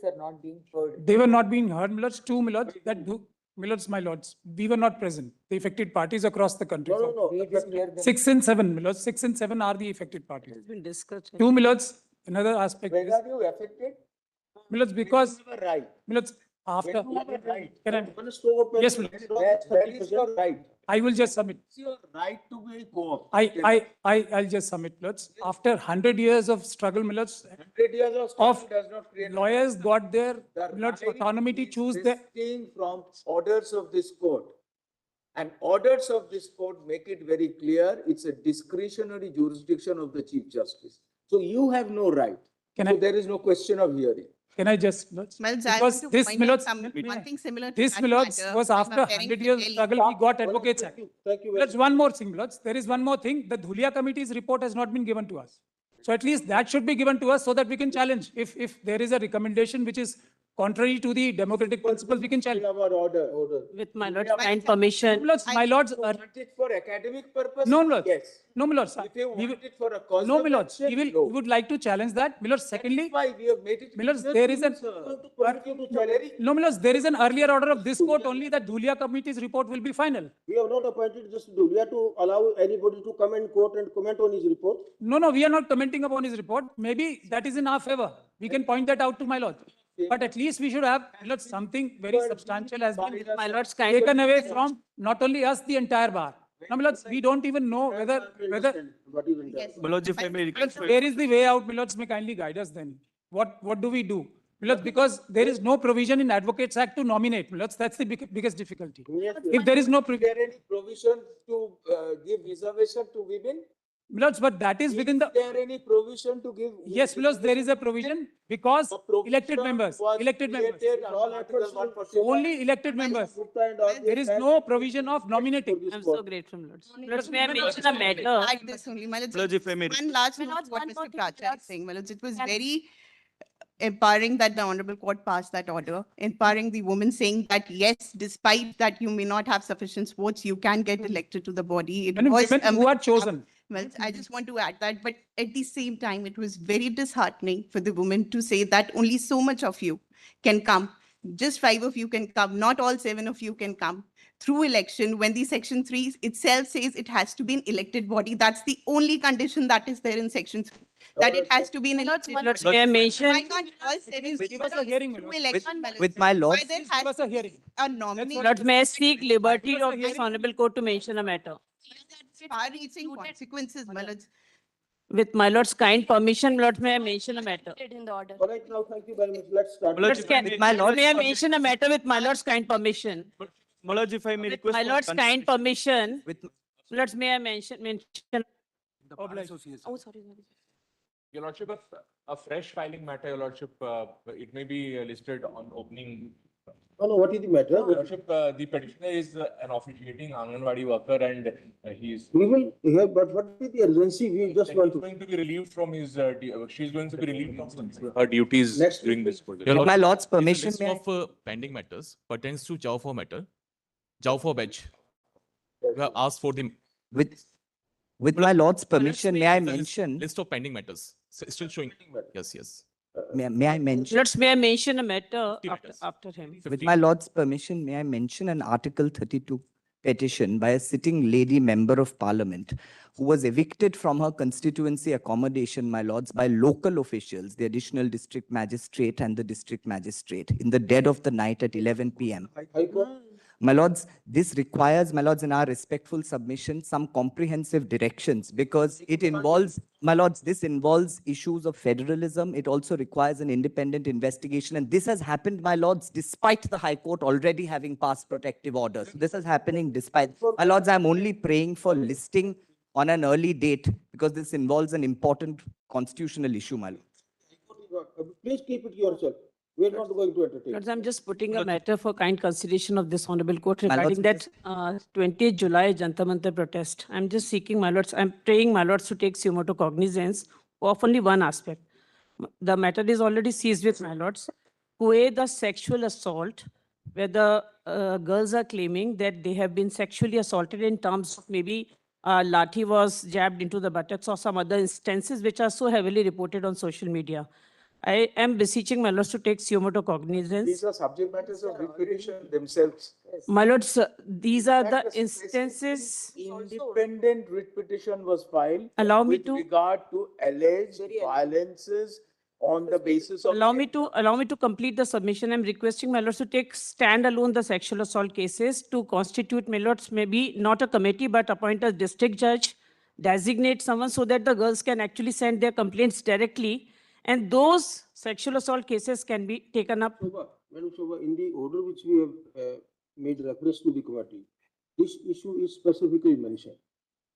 parties are not being heard. They were not being heard, my lords. Two, my lords, my lords, we were not present. The affected parties across the country. We didn't hear them. 6 and 7, my lords. 6 and 7 are the affected parties. It's been discussed. Two, my lords, another aspect When is, are you affected? my lords, because, You have a right. my lords, after, When you have a right. can I, yes, my lords, Where is your right? I will just submit. It's your right to be co-op. I'll just submit, my lords. After 100 years of struggle, my lords, 100 years of Of struggle does not create. lawyers got their, The my lords, right autonomy to is choose their, resting from orders of this court. And orders of this court make it very clear, it's a discretionary jurisdiction of the Chief Justice. So you have no right. Can So I, there is no question of hearing. can I just, my lords? Well, I Because want to this, point my out lords, one thing similar to this, that my lords, matter. was I'm after appearing 100 to years of tell struggle, we got Advocates Act. Thank you. That's one more thing, Lords. There is one more thing. The Dhulia committee's report has not been given to us. So at least that should be given to us so that we can challenge. If there is a recommendation which is contrary to the democratic principles, we can challenge. About order. With my lord's kind permission. Lords, my lords, You want it for academic purpose? No, Lord. Yes. no, my lords. If you we want will- it for a cause No, of my lords. action, We no. would like to challenge that. My lords, secondly, That's why we have made it. my lords, clear there to is you, an, sir. Very- no, my lords, there is an earlier order of this court only that Dhulia committee's report will be final. We have not appointed just Dhulia to allow anybody to come in court and comment on his report. No, we are not commenting upon his report. Maybe that is in our favor. We can point that out to my lord. But at least we should have, my lord, something very substantial has been My lord's kind. taken away from not only us, the entire bar. Now, my lords, we don't even know whether, What is in Yes. that? My lords, if I may request. where is the way out, my lords, may kindly guide us then. What do we do? My lords, because there is no provision in Advocates Act to nominate, my lords, that's the biggest difficulty. Yes, If there is no Is provision, there any provision to give reservation to women? my lords, but that is within Is the, there any provision to give? yes, my lords, there is a provision because A provision elected members, was elected members, created under All Article efforts 140. only elected members. Gupta and all There is they no provision of nominating. I'm so grateful, lords. Lords, may I mention a matter? Like this only, my lords, Lords, if I may. one last My note lords, to what one more Mr. thing, Pracha lords. is saying, my lords, it was Can- very empowering that the Honorable Court passed that order, empowering the woman saying that, yes, despite that you may not have sufficient votes, you can get elected to the body. It Many was women who are chosen. Well, I just want to add that, but at the same time, it was very disheartening for the woman to say that only so much of you can come. Just 5 of you can come, not all 7 of you can come through election when the Section 3 itself says it has to be an elected body. That's the only condition that is there in Section 3, that it has to be an elected body. Lords, may I mention? Why can't all 7 Give us a hearing, my through lord. election? my lords? With my Why lords, there Give has us to a be hearing. a nominee? Lords, may I seek liberty of this honorable court to mention a matter? Far-reaching consequences, my lords. With my lord's kind permission, lords, may I mention a matter? In the order. All right, now, thank you very much. Let's start. My lords, Lords, can, With my lords' may I mention a matter with my lord's kind permission? My lords, if I may With request. my for lord's kind permission, with, lords, may I mention Obliged. Oh, sorry. Your Lordship, a fresh filing matter, Your Lordship, it may be listed on opening. No, what is the matter? Your Lordship, the petitioner is an officiating Anganwadi worker and he is. We will hear, but what is the urgency? We just want He's to. going to be relieved from his, she's going to be relieved from her duties Next during week. this. project. with my lord's This permission, list may I? of pending matters pertains to Jaufor matter. Jaufor Bagchi. We have asked for the With my lord's permission, may I the mention, list of pending matters. Still showing. Yes. may I mention, Lords, may I mention a matter 50 after, matters. after him? with 15. my lord's permission, may I mention an Article 32 petition by a sitting lady member of parliament who was evicted from her constituency accommodation, my lords, by local officials, the additional district magistrate and the district magistrate, in the dead of the night at 11 p.m. High Court. My lords, this requires, my lords, in our respectful submission, some comprehensive directions because it involves, my lords, this involves issues of federalism. It also requires an independent investigation. And this has happened, my lords, despite the High Court already having passed protective orders. This is happening despite, my lords, I'm only praying for listing on an early date because this involves an important constitutional issue, my lord. Please keep it yourself. We are not going to entertain. Lords, I'm just putting a matter for kind consideration of this honorable court My lords, regarding that 20th July Jantar Mantar protest. I'm just seeking, my lords, I'm praying my lords to take sumo cognizance of only one aspect. The matter is already seized with my lords. The sexual assault, where the girls are claiming that they have been sexually assaulted in terms of maybe lathi was jabbed into the buttocks or some other instances which are so heavily reported on social media. I am beseeching my lords to take suo motu cognizance. These are subject matters of writ petition themselves. My lords, these are In the fact, a specific instances. Independent writ petition was filed. Allow me with to- regard to alleged violences on the basis of. Allow me to complete the submission. I'm requesting my lords to take standalone the sexual assault cases to constitute, my lords, maybe not a committee, but appoint a district judge, designate someone so that the girls can actually send their complaints directly. And those sexual assault cases can be taken up. Shobha, Madam Shobha, in the order which we have made reference to the committee, this issue is specifically mentioned.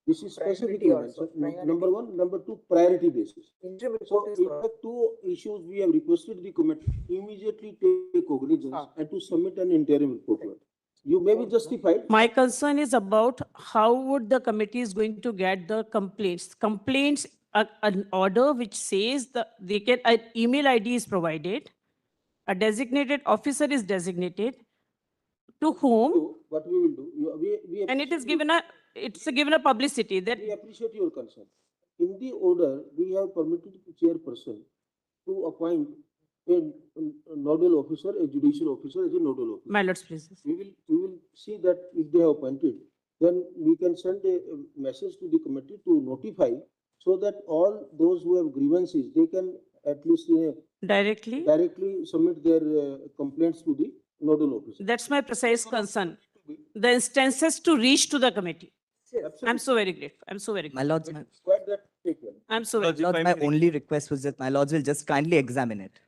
This is specifically mentioned, number one, number two, priority basis. So in the two issues, we have requested the committee immediately take cognizance and to submit an interim report. to it. You may be justified. My concern is about how would the committee is going to get the complaints. Complaints, an order which says they can, an email ID is provided, a designated officer is designated, to whom, What we will do, we and it is appreciate- given a, it's given a publicity that, We appreciate your concern. In the order, we have permitted the chairperson to appoint a nodal officer, a judicial officer as a nodal officer. my lords, please. We will see that if they have appointed, then we can send a message to the committee to notify so that all those who have grievances, they can at least Directly, directly submit their complaints to the nodal officer. that's my precise concern. The instances to reach to the committee. I'm so very grateful. I'm so very My grateful. lords, Square that take well. I'm so very. Lords, if lords, I my may only request was that my lords will just kindly examine it.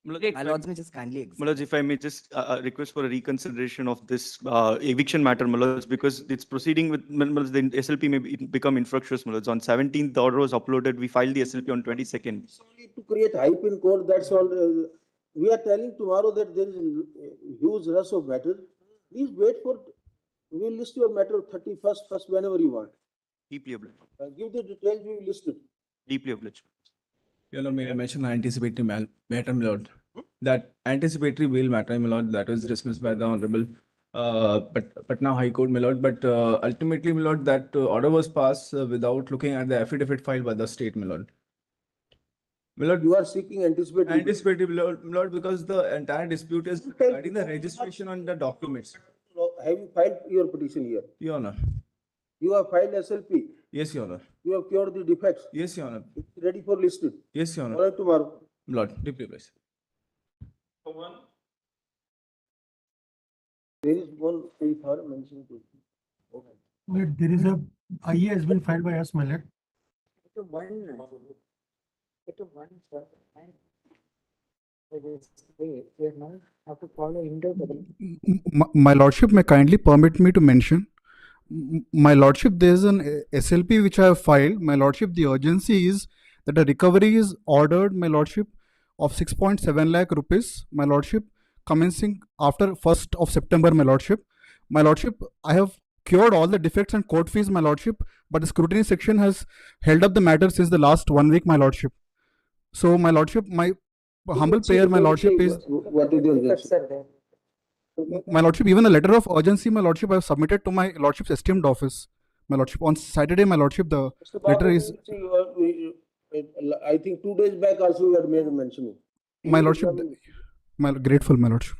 Malaj, My lords may just kindly examine. Malaj, if I may just request for a reconsideration of this eviction matter, Malaj, because it's proceeding with, Malaj, the SLP may become infructuous, Malaj. On 17th, the order was uploaded. We filed the SLP on 22nd. It's only to create hype in court, that's all. We are telling tomorrow that there is a huge rush of matter. Please wait for, we will list your matter 31st, first, whenever you want. Deeply obliged. Give the details, we will list it. Deeply obliged. Your Lord, may I mention anticipatory matter, my lord? That anticipatory bail matter, my lord, that was dismissed by the Honorable Patna High Court, my lord. But ultimately, my lord, that order was passed without looking at the affidavit filed by the state, my lord. My lord, You are seeking anticipatory. anticipatory, my lord, because the entire dispute is regarding the registration on the documents. Have you filed your petition here? Your Honor. You have filed SLP. Yes, Your Honor. You have cured the defects. Yes, Your Honor. It's ready for listed. Yes, Your All Honor. right, tomorrow. My lord, deeply obliged. There is one case her mentioned. But there is a IA has been filed by us, my lord. My lordship may kindly permit me to mention. My lordship, there is an SLP which I have filed. My lordship, the urgency is that a recovery is ordered, my lordship, of 6.7 lakh rupees, my lordship, commencing after 1st of September, my lordship. My lordship, I have cured all the defects and court fees, my lordship, but the scrutiny section has held up the matter since the last 1 week, my lordship. So, my lordship, my humble prayer, my lordship, is, What is the urgency? my lordship, even a letter of urgency, my lordship, I have submitted to my lordship's esteemed office. My lordship, on Saturday, my lordship, the Mr. letter Babu, is, I think 2 days back also you had made a mention. my lordship, my grateful, my lordship.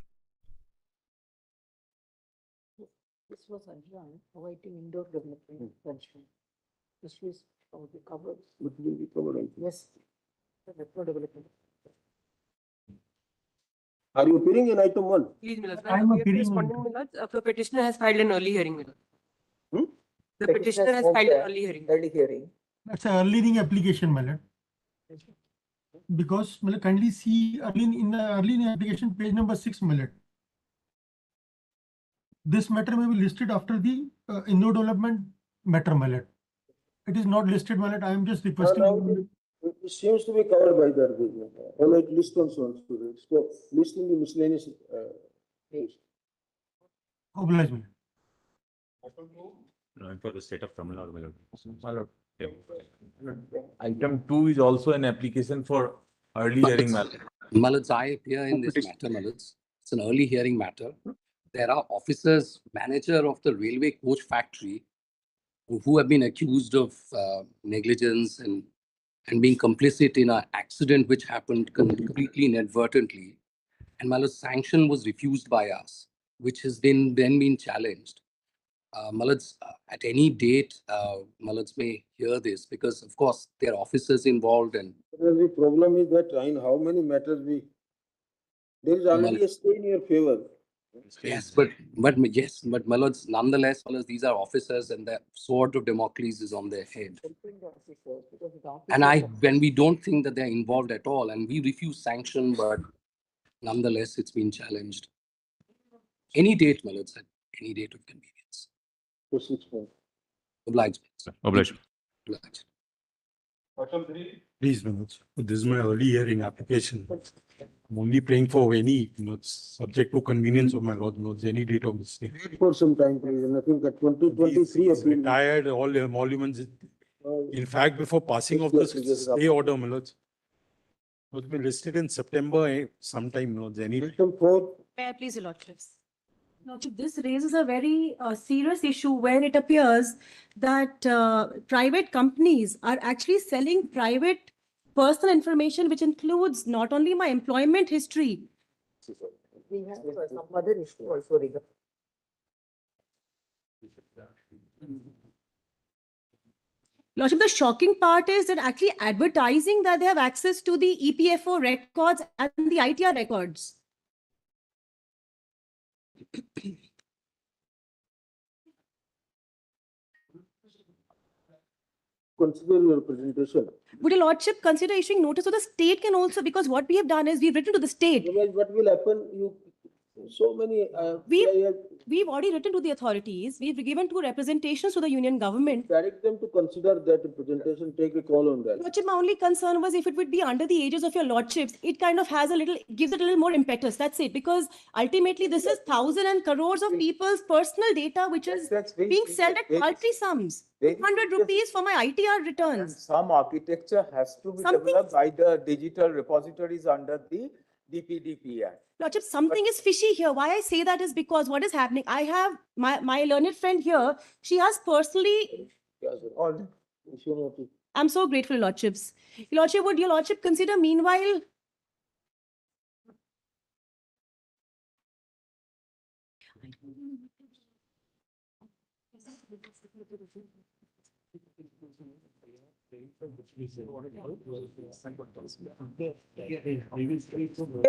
This was adjourned, awaiting indoor development expansion. This was covered. It will be covered, I think. Yes. Metro development. Are you appearing in item 1? Please, Milord. I am appearing Responding, Milord. The petitioner has filed an early hearing, Milord. Hmm? The petitioner has filed an early hearing. Early hearing. That's an early hearing application, my lord. Because, my lord, kindly see early in the early hearing application, page number 6, my lord. This matter may be listed after the indoor development matter, my lord. It is not listed, my lord. I am just requesting. It seems to be covered by that business. All right, list on so. So list in the miscellaneous. Oblige, my lord. For the state of Tamil Nadu, my lord. Yeah. Item 2 is also an application for early hearing matter. Malaj, I appear in this matter, Malaj. It's an early hearing matter. There are officers, manager of the railway coach factory, who have been accused of negligence and and being complicit in an accident which happened completely inadvertently. And my lord, sanction was refused by us, which has then been challenged. My lords, at any date, my lords may hear this because, of course, there are officers involved and The problem is that in how many matters there is already a stay in your favor. yes, but my lords, nonetheless, my lords, these are officers and the sword of Damocles is on their head. And when we don't think that they're involved at all, and we refuse sanction, but nonetheless, it's been challenged. Any date, my lords, at any date of convenience. For 6 months. Obliged. Obliged. Obliged. Please, Manoj, this is my early hearing application. I'm only praying for any, subject to convenience of my lord, any date of this day. Wait for some time, please. And I think that 2023 He's April. retired, all emoluments. In fact, before passing of the stay order, my lords, it was been listed in September sometime, any. Item 4. May I please, Your Lordships? Lordship, this raises a very serious issue where it appears that private companies are actually selling private personal information, which includes not only my employment history. We have some other issue also regarding. Lordship, the shocking part is that actually advertising that they have access to the EPFO records and the ITR records. Consider your presentation. Would your Lordship consider issuing notice to the state can also, because what we have done is we've written to the state. Otherwise, what will happen? So many. We've already written to the authorities. We've given two representations to the union government. Direct them to consider that presentation, take a call on that. Lordship, my only concern was if it would be under the aegis of your lordships, it kind of has gives it a little more impetus. That's it. Because ultimately, this is thousands and crores of people's personal data, which is being sold at paltry sums. 200 rupees for my ITR returns. And some architecture has to be developed by the digital repositories under the DPDP Act. Lordship, something is fishy here. Why I say that is because what is happening, I have my learned friend here, she has personally... I'm so grateful, Lordships. Lordship, would your Lordship consider meanwhile...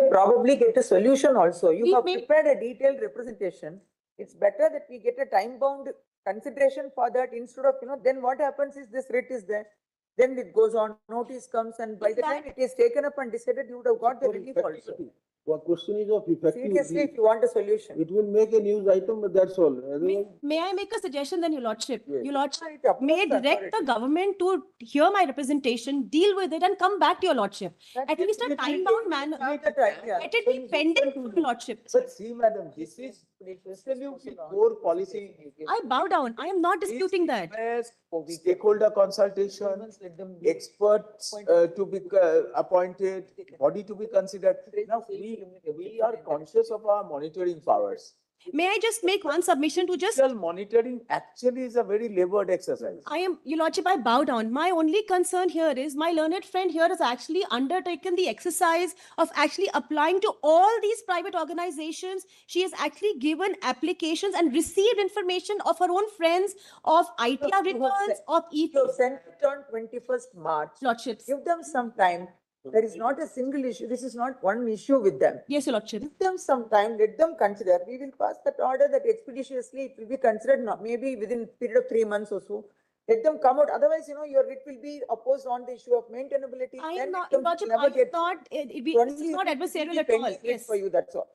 Probably get a solution also. You have prepared a detailed representation. It's better that we get a time-bound consideration for that instead of, then what happens is this writ is there. Then it goes on, notice comes, and by the time it is taken up and decided, you would have got the relief also. What question is of effective? Seriously, if you want a solution. It will make a news item, but that's all. May I make a suggestion then, Your Lordship? Yes. Your Lordship may direct the government to hear my representation, deal with it and come back to Your Lordship. At least a time-bound manner. Let it be pending to Your Lordship. But see, madam, this is absolutely core policy. I bow down. I am not disputing that. Stakeholder consultation, experts to be appointed, body to be considered. Now, we are conscious of our monitoring powers. May I just make one submission to just... Monitoring actually is a very labored exercise. Your Lordship, I bow down. My only concern here is my learned friend here has actually undertaken the exercise of actually applying to all these private organizations. She has actually given applications and received information of her own friends, of ITR returns, of You sent it on 21st March. Lordships. Give them some time. There is not a single issue. This is not one issue with them. Yes, Your Lordship. Give them some time. Let them consider. We will pass that order that expeditiously it will be considered maybe within a period of 3 months or so. Let them come out. Otherwise, your writ will be opposed on the issue of maintainability. I am not, Lordship, this is not adversarial at all. Yes. For you, that's all.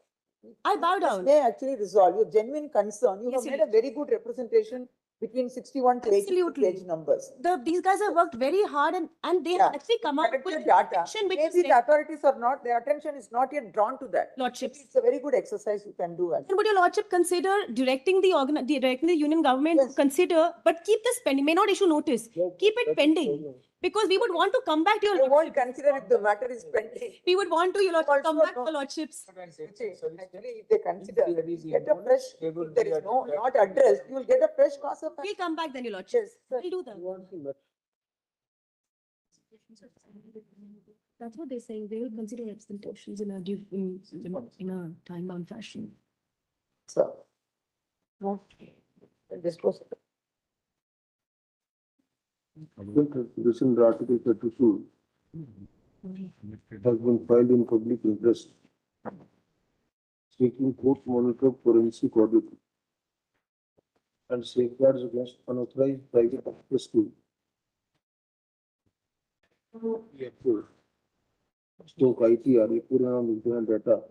I bow down. May actually resolve your genuine concern. You Yes, have made a very good representation between 61 to 80 page numbers. These guys have worked very hard and they have actually come up with data. which Maybe the authorities are not, their attention is not yet drawn to that. Lordships. It's a very good exercise you can do. And would your Lordship consider directing the union government to consider, but keep this pending, may not issue notice, keep it pending. Because we would want to come back to your You won't consider if the matter is pending. We would want to, Your Lordship, come back to the Lordships. Actually, if they consider, get a fresh, if there is not addressed, you will get a fresh cause of action. We'll come back then, Your Lordship. We'll do that. That's what they're saying. They will consider representations in in a time-bound fashion. So. Okay. This was. This in Article 32 has been filed in public interest, seeking court-monitored forensic audit and safeguards against unauthorized private access to stock ITR, equivalent of internet data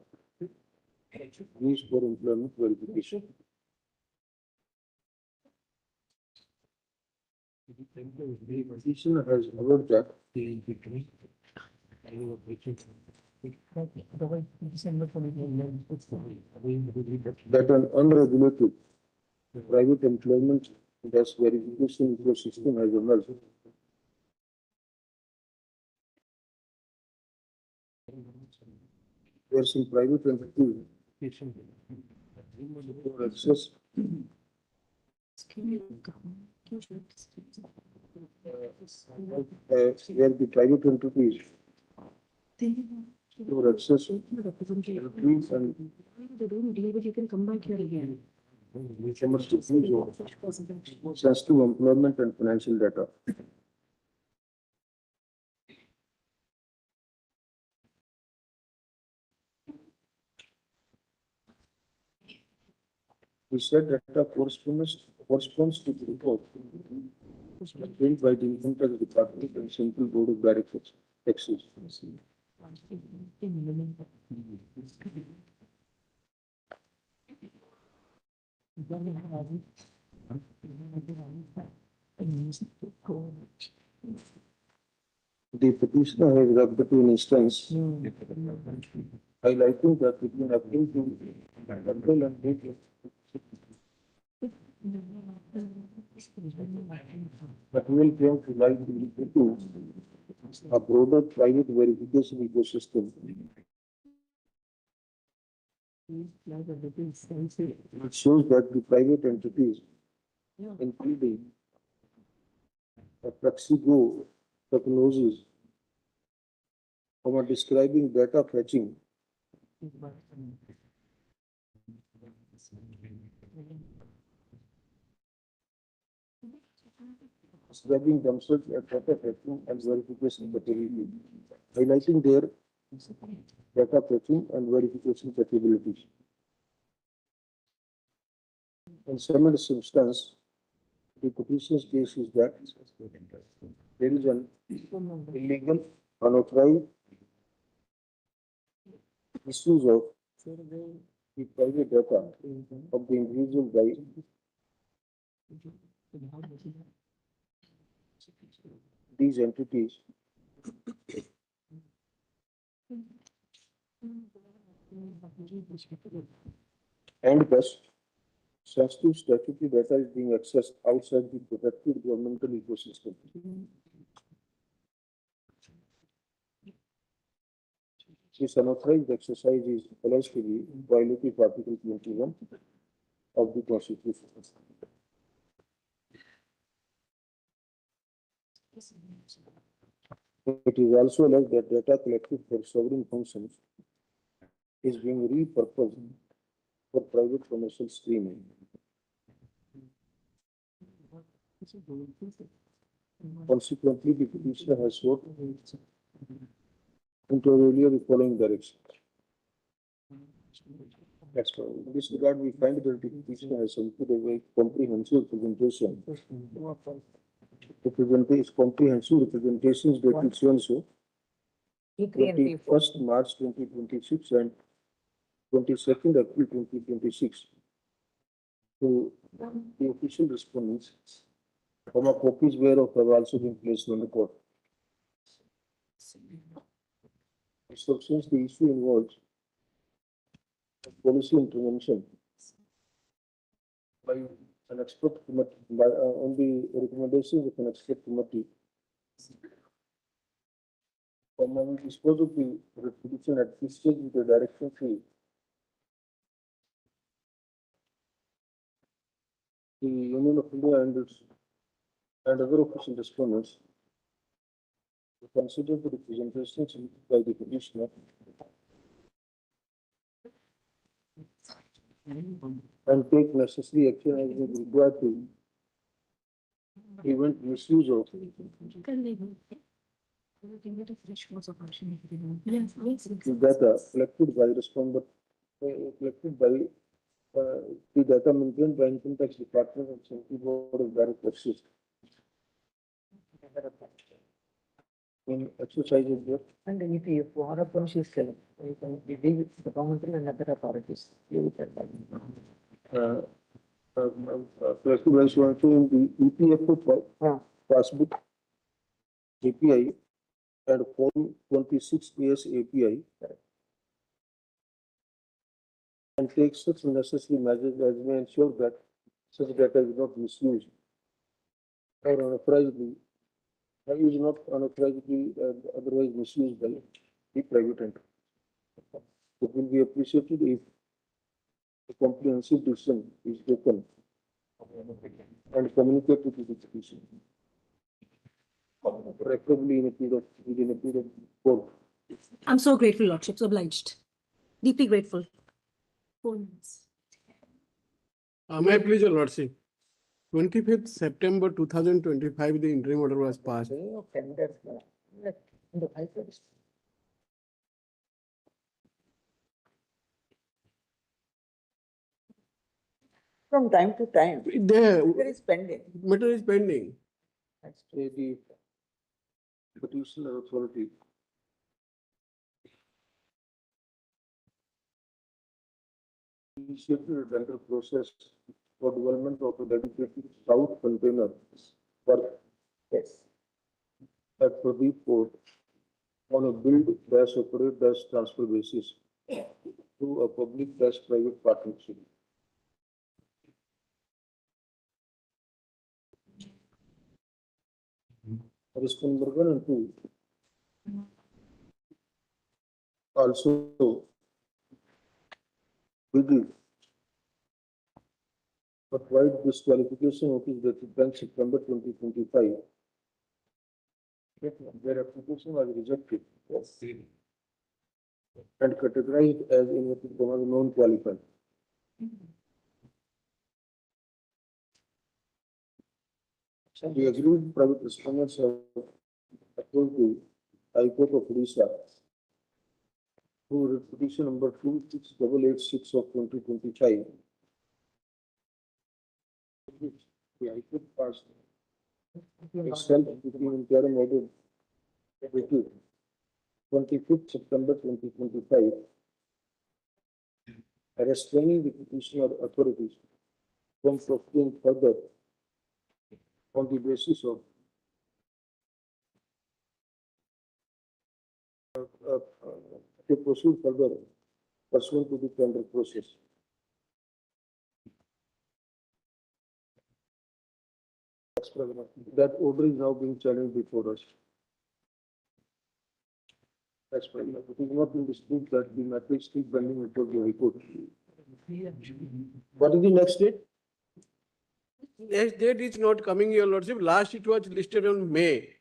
used for employment verification. The petitioner has averred that an unregulated private employment desk verification ecosystem has emerged. Where some private entities for access where the private entities for access increase and They don't deal with, you can come back here again. sensitive employment and financial data. We said data corresponds to the report built by the Income Tax Department and Central Board of Directors, Taxes. The petitioner has rubbed the two instance, highlighting that between April and May, material came to light into a broader private verification ecosystem. It shows that the private entities, including Praxigo technologies, describing data fetching, describing themselves as data fetching and verification capability, highlighting their data fetching and verification capabilities. In some substance, the petitioner's case is that there is an illegal, unauthorized misuse of the private data of the individual by these entities and thus sensitive statutory data is being accessed outside the protected governmental ecosystem. This unauthorized exercise is alleged to be violative of Article 21 of the Constitution. It is also alleged that data collected for sovereign functions is being repurposed for private commercial streaming. Consequently, the petitioner has sought into earlier the following direction. That's why. In this regard, we find that the petitioner has submitted a very comprehensive presentation. Comprehensive representations dated so and so, 21st March 2026 and 22nd April 2026. To the official respondents, copies whereof have also been placed on the court. So since the issue involves policy intervention by an expert committee, on the recommendations of an expert committee, we dispose of the petition at this stage with the direction fee. The Union of India and other official respondents to consider the representations by the petitioner and take necessary action as is required to prevent misuse of the data collected by respondent, collected by the data maintained by Income Tax Department and Central Board of Directors in exercise of their And if you for a punch is selling, you can leave the government and other authorities. Leave it at that. collected by so and so in the EPFO passbook API and Form 26 AS API and take such necessary measures as may ensure that such data is not misused or unauthorizedly, is not unauthorizedly otherwise misused by the private entity. It will be appreciated if a comprehensive decision is taken and communicated to the petition, preferably within a period of 4 months. I'm so grateful, Lordships, obliged. Deeply grateful. 4 months. May I please, Your Lordship? 25th September 2025, the interim order was passed. From time to time, There, matter is pending. matter is pending. The petitioner authority initiated a tender process for development of a dedicated south container work at Pradeep Port on a build dash operate dash transfer basis through a public dash private partnership. Risk number 1 and 2 also big but wide disqualification notice dated 10 September 2025. Their application was rejected and categorized as inverted commas non-qualified. The agreed private respondents have appealed to High Court of Odisha through petition number 26886 of 2025. The High Court passed itself between interim order dated 25th September 2025, restraining the petitioner authorities from proceeding further on the basis of to proceed further pursuant to the tender process. That order is now being challenged before us. That's why it is not in dispute that the matter is still pending before the High Court. What is the next date? Next date is not coming, Your Lordship. Last it was listed on May.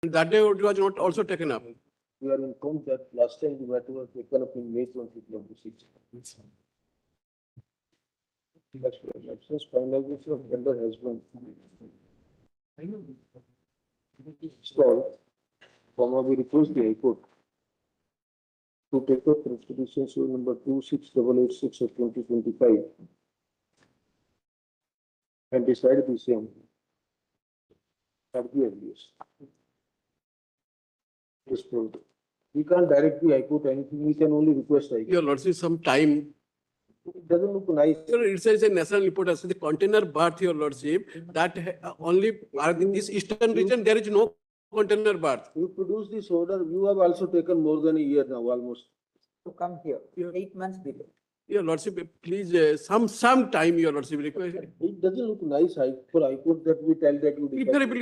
That day it was not also taken up. We are informed that last time the matter was taken up in May 2026. Since finalization of tender has been stalled, we request the High Court to take up petition issue number 26886 of 2025 and decide the same at the earliest. Yes, we can't direct the High Court anything, we can only request High Court. Your Lordship, some time. It doesn't look nice. It says a national report as to the container berth, Your Lordship, that only in this eastern region there is no container berth. You produce this order, you have also taken more than a year now, almost. To come here, 8 months delay. Your Lordship, please, some time, Your Lordship, request. It doesn't look nice for High Court that we tell that you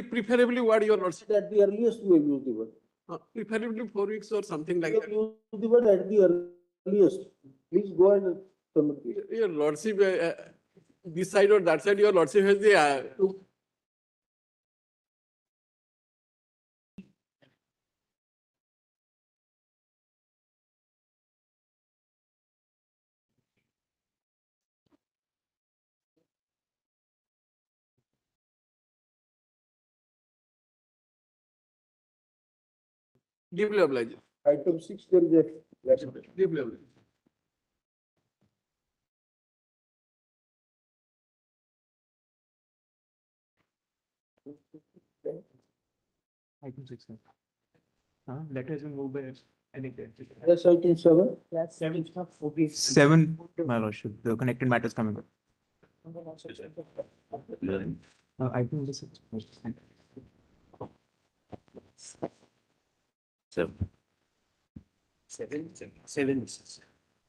Preferably what, Your Lordship? At the earliest we have used the word. Preferably 4 weeks or something like that. Use the word at the earliest. Please go and submit it. Your Lordship, this side or that side, Your Lordship has the Deeply obliged. Item 6, there is a. Deeply obliged. Item 6. Letter has been moved by, I think. Yes, item 7. Seven, my lordship, the connected matters coming up. I think this is. Seven.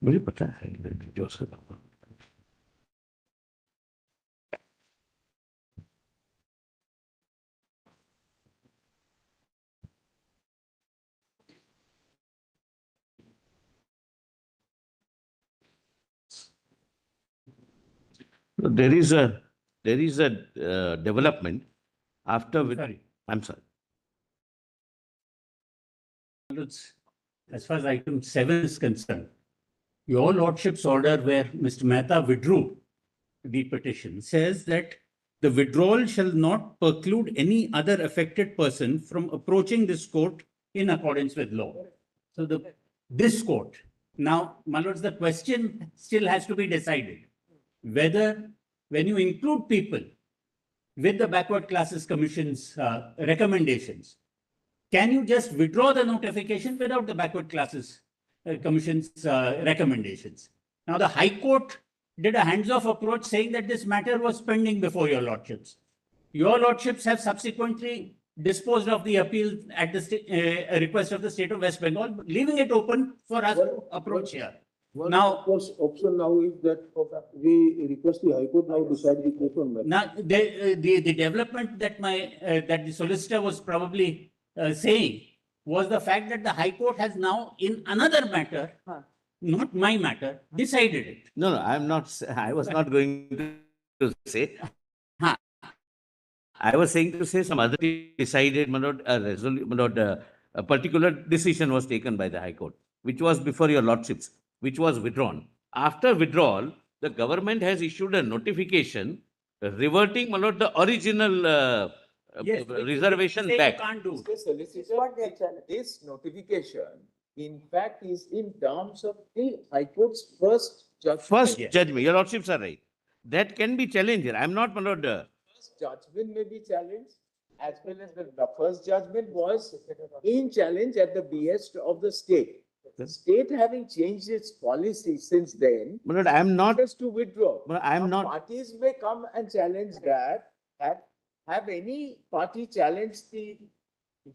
मुझे पता है जो sir There is a development after. I'm sorry. As far as item 7 is concerned, your lordship's order where Mr. Mehta withdrew the petition says that the withdrawal shall not preclude any other affected person from approaching this court in accordance with law. So this court. Now, my lords, the question still has to be decided whether when you include people with the Backward Classes Commission's recommendations, can you just withdraw the notification without the Backward Classes Commission's recommendations? Now, the High Court did a hands-off approach saying that this matter was pending before your lordships. Your lordships have subsequently disposed of the appeal at the request of the state of West Bengal, leaving it open for us to approach here. Now, option now is that we request the High Court now decide the case on matter. Now, the development that that the solicitor was probably saying was the fact that the High Court has now, in another matter, not my matter, decided it. No, I'm not. I was not going to say. I was saying to say some other decided, a particular decision was taken by the High Court, which was before your lordships, which was withdrawn. After withdrawal, the government has issued a notification reverting the original reservation back. Mr. Solicitor, this notification, in fact, is in terms of the High Court's first judgment. First judgment, your lordships are right. That can be challenged. I'm not, First judgment may be challenged, as well as the first judgment was in challenge at the behest of the state. The state having changed its policy since then. I'm not. Just to withdraw. I'm not. Parties may come and challenge that. Have any party challenged the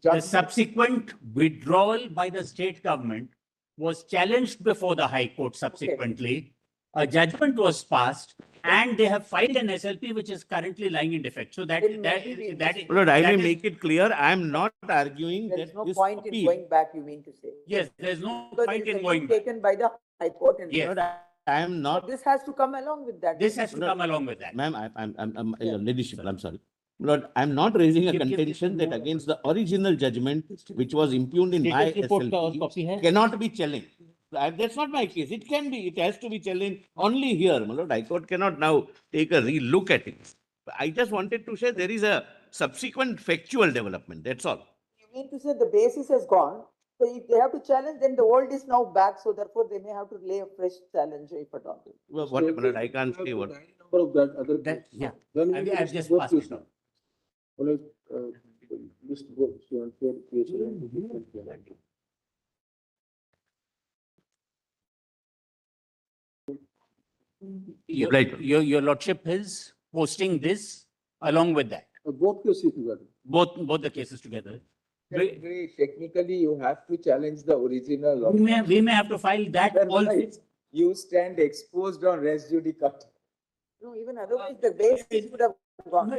judgment? The subsequent withdrawal by the state government was challenged before the High Court subsequently. A judgment was passed and they have filed an SLP which is currently lying in defect. So that is. Lord, I will make it clear. I am not arguing There is that no this point in appeal. going back, you mean to say? Yes, there is no Because point it is in going back. taken by the High Court. And Yes. Lord, I am not. This has to come along with that. This has to come along with that. Ma'am, I'm your ladyship, I'm sorry. Lord, I'm not raising a contention that against the original judgment which was impugned in my SLP cannot be challenged. That's not my case. It can be. It has to be challenged only here. My Lord, High Court cannot now take a re-look at it. I just wanted to say there is a subsequent factual development. That's all. You mean to say the basis has gone, so if they have to challenge, then the old is now back, so therefore they may have to lay a fresh challenge if at all. Well, what, my Lord, I can't say what. Number of that other. That, yeah. Then I've just passed it on. Well, list books, you Your lordship is posting this along with that. Both cases together. Both the cases together. Technically, you have to challenge the original. We may have to file that also. You stand exposed on res judicata. No, even otherwise the basis would have gone.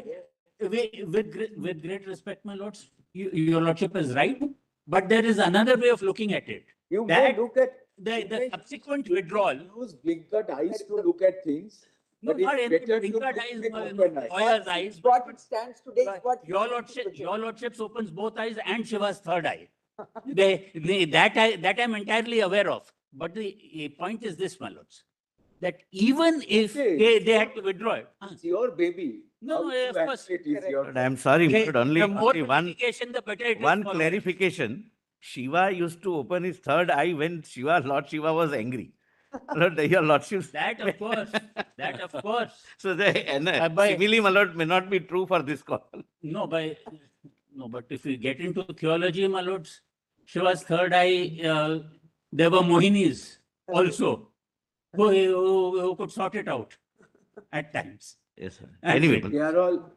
With great respect, my lords, your lordship is right, but there is another way of looking at it. You may look at the subsequent withdrawal. Use blinkered eyes to look at things. No, but not it's better to blinkered look eyes, with open eyes. lawyer's eyes. What it stands today is what. Your lordships opens both eyes and Shiva's third eye. That I'm entirely aware of. But the point is this, my lords, that even if they had to withdraw it. It's your baby. No, of course. I'm sorry, but only The more one communication, the better it is one for us. clarification. Shiva used to open his third eye when Lord Shiva was angry. Lord, your lordship. That of course, that of course. So the by- simile, my lord, may not be true for this call. No, but if we get into theology, my lords, Shiva's third eye, there were Mohinis also who could sort it out at times. Yes, sir. And Anyway,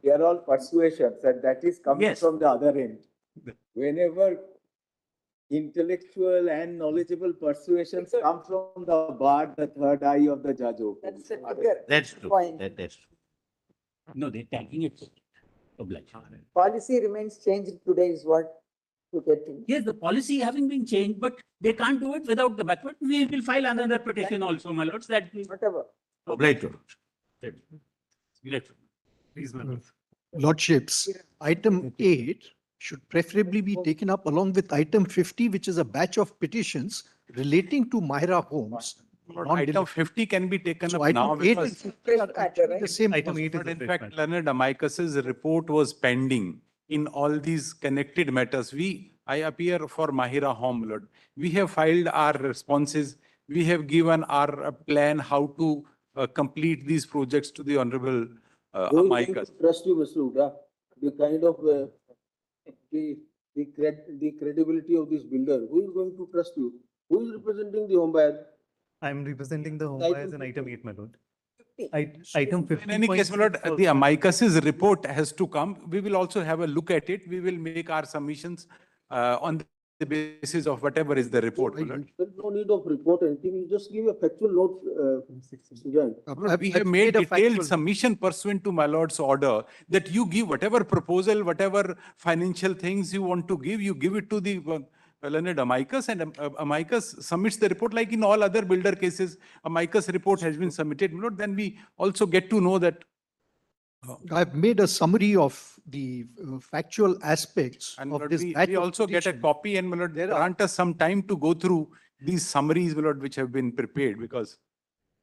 They are all persuasions, and that is coming Yes. from the other end. Whenever intellectual and knowledgeable persuasions come from the bar, the third eye of the judge opens. That's the trigger. that's true. Point. That's true. No, they're tagging it. Oblige. Policy remains changed today is what to get to. Yes, the policy having been changed, but they can't do it without the backward. We will file another petition also, my lords, that we. Whatever. Obliged, Your Lordship. Please, my lords. Lordships, item 8 should preferably be taken up along with item 50, which is a batch of petitions relating to Mahira homes. Item 50 can be taken So up now item 8 because is the same. But in fact, Leonard Amicus's report was pending in all these connected matters. I appear for Mahira Home, Lord. We have filed our responses. We have given our plan how to complete these projects to the Honorable Who is going Amicus. to trust you, Mr. Uda? The kind of, the credibility of this builder, who is going to trust you? Who is representing the home buyer? I'm representing the home Item buyers in item 50. 8, my lord. Item 50. In any case, my lord, the Amicus's report has to come. We will also have a look at it. We will make our submissions on the basis of whatever is the report, my lord. There's no need of report or anything. You just give a factual note, Sujay. We have made detailed submission pursuant to my lord's order that you give whatever proposal, whatever financial things you want to give, you give it to the Leonard Amicus, and Amicus submits the report like in all other builder cases. Amicus report has been submitted, my lord. Then we also get to know that. I've made a summary of the factual aspects And of Lord, this. we batch of also get a petition. copy, and my lord, grant us some time to go through these summaries, my lord, which have been prepared, because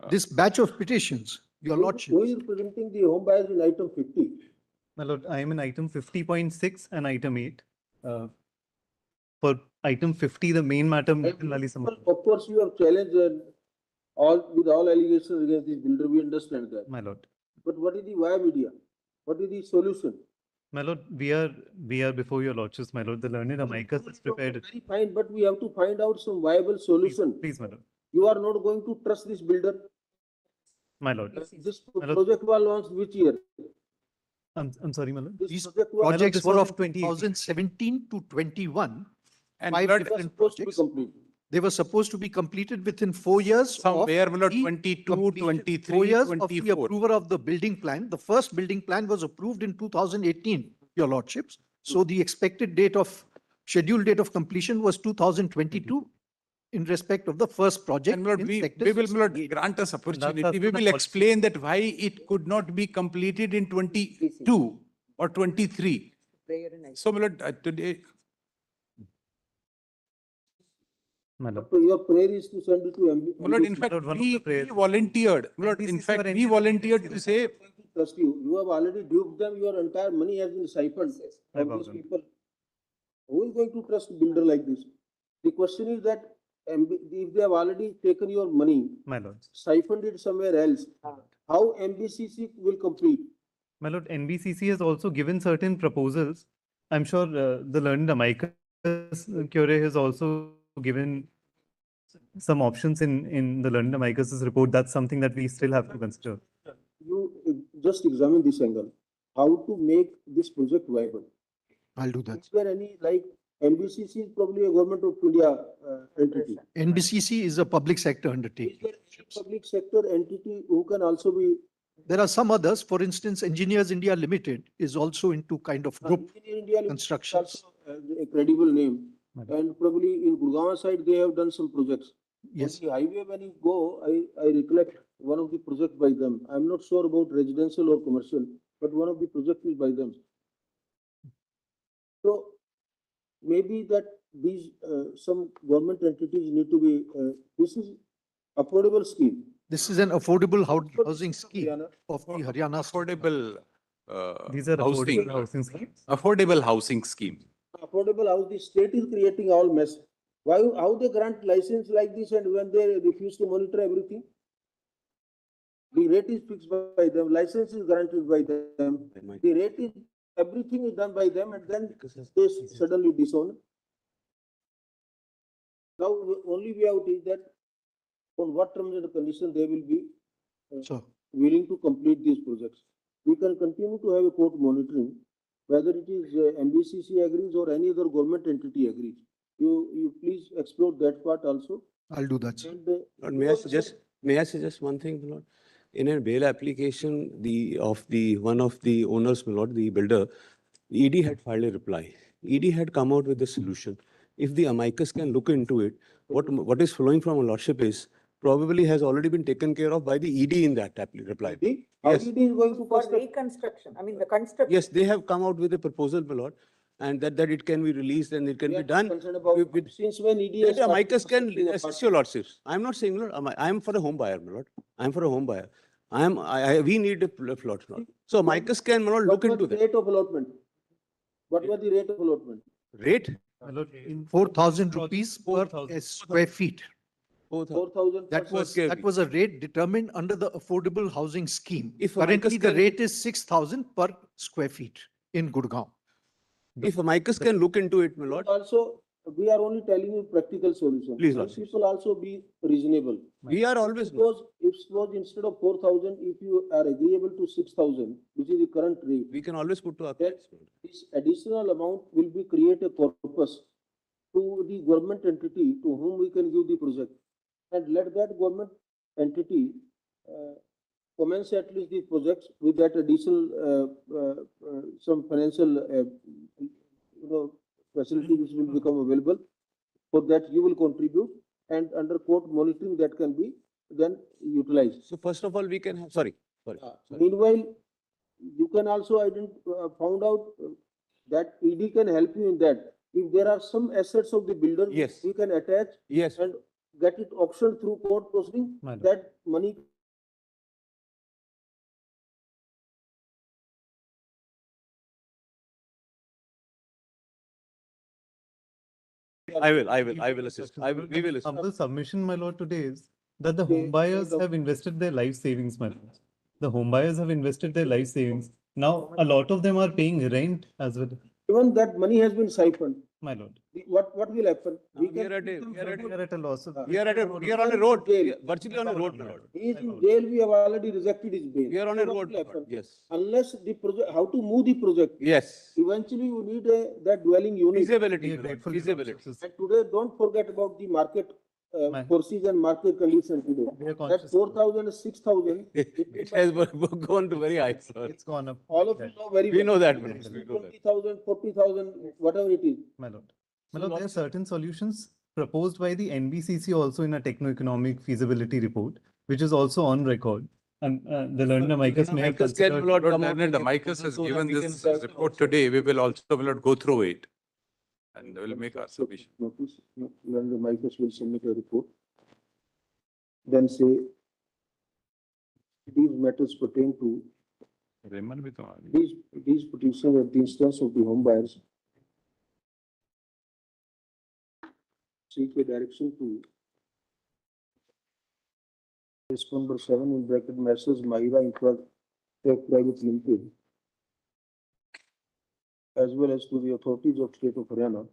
This batch of petitions, your lordship. Who is representing the home buyers in item 50? My lord, I am in item 50.6 and item 8. For item 50, the main matter. Of course, you have challenged and with all allegations against this builder, we understand that. My lord. But what is the via media? What is the solution? My lord, we are before your lordships, my lord. The learned Amicus is prepared. Very fine, but we have to find out some viable solution. Please, my lord. You are not going to trust this builder. My lord. This My lord. project was launched which year? I'm sorry, my lord. These project was- projects this were was of in 2017 to 21. And Five Lord, different supposed to be projects. complete. They were supposed to be completed within 4 years. of somewhere, my lord, the 22, completion- 23, 4 years of the 24. approval of the building plan. The first building plan was approved in 2018, your lordships. So the expected date of, scheduled date of completion was 2022 in respect of the first project. And my lord, in we sector will, my lord, 68. grant us opportunity. that's We the will explain that why it could not be completed in 22 or 23. So, my lord, today, My lord. So your prayer is to send it to MB. my lord, in fact, Lord, one of we the prayers- volunteered, my lord, in NBCC fact, or we volunteered to say, Trust you. You have already duped them. Your entire money has been siphoned from these problem. people. Who is going to trust a builder like this? The question is that if they have already taken your money, My lord. siphoned it somewhere else, how MBCC will complete? My lord, NBCC has also given certain proposals. I'm sure the learned Amicus Cure has also given some options in the learned Amicus's report. That's something that we still have to consider. You just examine this angle. How to make this project viable? I'll do that. Is there any, like, NBCC is probably a government of India entity. NBCC is a public sector Is undertaking. there any public sector entity who can also be? There are some others, for instance, Engineers India Limited is also into kind of group Engineer India Limited is constructions. also a credible name. And probably in Gurgaon side, they have done some projects. Yes. On the highway, when you go, I recollect one of the projects by them. I'm not sure about residential or commercial, but one of the projects is by them. So maybe that these, some government entities need to be, this is affordable scheme. This is an affordable housing scheme of the Haryana. affordable These are housing, affordable housing schemes. affordable housing scheme. affordable house, the state is creating all mess. Why, how they grant license like this and when they refuse to monitor everything? The rate is fixed by them, license is granted by them, the rate is, everything is done by them and then they suddenly disown. Now, only way out is that on what terms and conditions they will be willing to complete these projects. We can continue to have a court monitoring, whether it is MBCC agrees or any other government entity agrees. You please explore that part also. I'll do that, sir. And, May I suggest one thing, my lord? In a bail application, one of the owners, my lord, the builder, ED had filed a reply. ED had come out with a solution. If the amicus can look into it, what is flowing from a lordship is probably has already been taken care of by the ED in that reply. Yes. ED is going to For reconstruction, I mean the construction. Yes, they have come out with a proposal, my lord, and that it can be released and it can be done. Since when ED has That amicus can assist your lordships. I'm not saying, Lord, I am for a home buyer, my lord. I'm for a home buyer. We need a plot, my lord. So amicus can, my lord, look into that. Rate of allotment. What was the rate of allotment? Rate? 4,000 rupees per square feet. 4,000. That was a rate determined under the affordable housing scheme. If currently the rate is 6,000 per square feet in Gurgaon. If amicus can look into it, my lord. Also, we are only telling you practical solutions. Please, Lord. People also be reasonable. We are always. Suppose instead of 4,000, if you are agreeable to 6,000, which is the current rate, we can always put to our that this additional amount will be create a corpus to the government entity to whom we can give the project, and let that government entity commence at least the projects with that additional some financial facility which will become available. For that you will contribute, and under court monitoring that can be then utilized. So first of all, we can have, sorry. Meanwhile, you can also found out that ED can help you in that. If there are some assets of the builder, yes, we can attach, yes, and get it auctioned through court proceeding. That money. I will assist. We will assist. Humble submission, my lord, today is that the home buyers have invested their life savings, my lord. The home buyers have invested their life savings. Now, a lot of them are paying rent as well. Even that money has been siphoned. My lord. What will happen? We are at a loss of. We are on a road. Virtually on a road, my lord. He is in jail. We have already rejected his bail. We are on a road. Yes. Unless the project, how to move the project? Yes. Eventually, you need that dwelling unit. Feasibility. Feasibility. And today, don't forget about the market forces and market conditions today. That 4,000, 6,000. It has gone to very high, sir. It's gone up. All of you know very well. We know that. 20,000, 40,000, whatever it is. My lord. My lord, there are certain solutions proposed by the NBCC also in a techno-economic feasibility report, which is also on record. And the learned amicus may have considered. Lord learned amicus has given this report today. We will also go through it. And we will make our submission. Notice, learned amicus will submit a report. Then say, these matters pertain to these petitions at the instance of the home buyers. Seek a direction to case number 7 in bracket Messrs. Mahira Infra Private Limited, as well as to the authorities of state of Haryana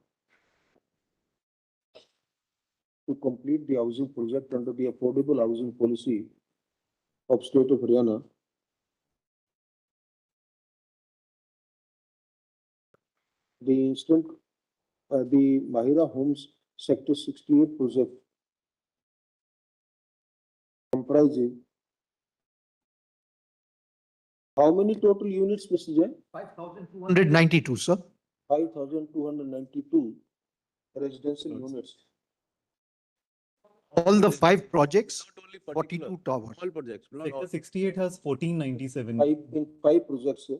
to complete the housing project under the affordable housing policy of state of Haryana. The Mahira Homes Sector 68 project comprising how many total units, Mr. Jain? 5,292, sir. 5,292 residential units. All the 5 projects, 42 towers. All projects. Sector 68 has 1497. In 5 projects,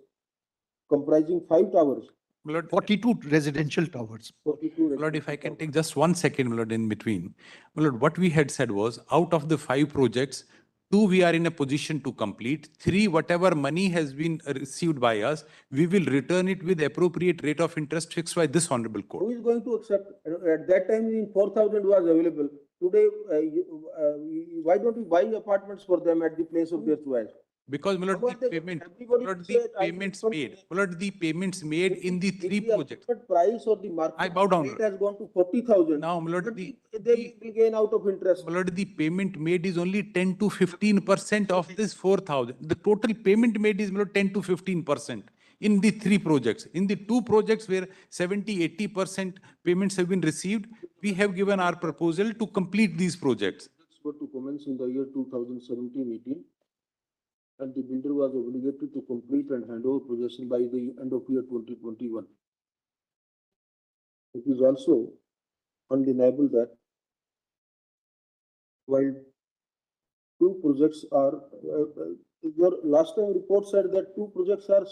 comprising 5 towers. Lord, 42 residential towers. 42 Lord, if I can take just 1 second, Lord, in between. Lord, what we had said was, out of the 5 projects, 2, we are in a position to complete. 3, whatever money has been received by us, we will return it with appropriate rate of interest fixed by this honorable court. Who is going to accept? At that time, 4,000 was available. Today, why don't we buy apartments for them at the place of their choice? Because, my lord, the payments made, my lord, the payments made in the 3 projects. But price or the market I bow down. rate has gone to 40,000. Now, my lord, they will gain out of interest. my lord, the payment made is only 10 to 15% of this 4,000. The total payment made is, my lord, 10 to 15% in the 3 projects. In the 2 projects where 70-80% payments have been received, we have given our proposal to complete these projects. Were to commence in the year 2017-18, and the builder was obligated to complete and hand over possession by the end of year 2021. It is also undeniable that while 2 projects are, your last time report said that 2 projects are.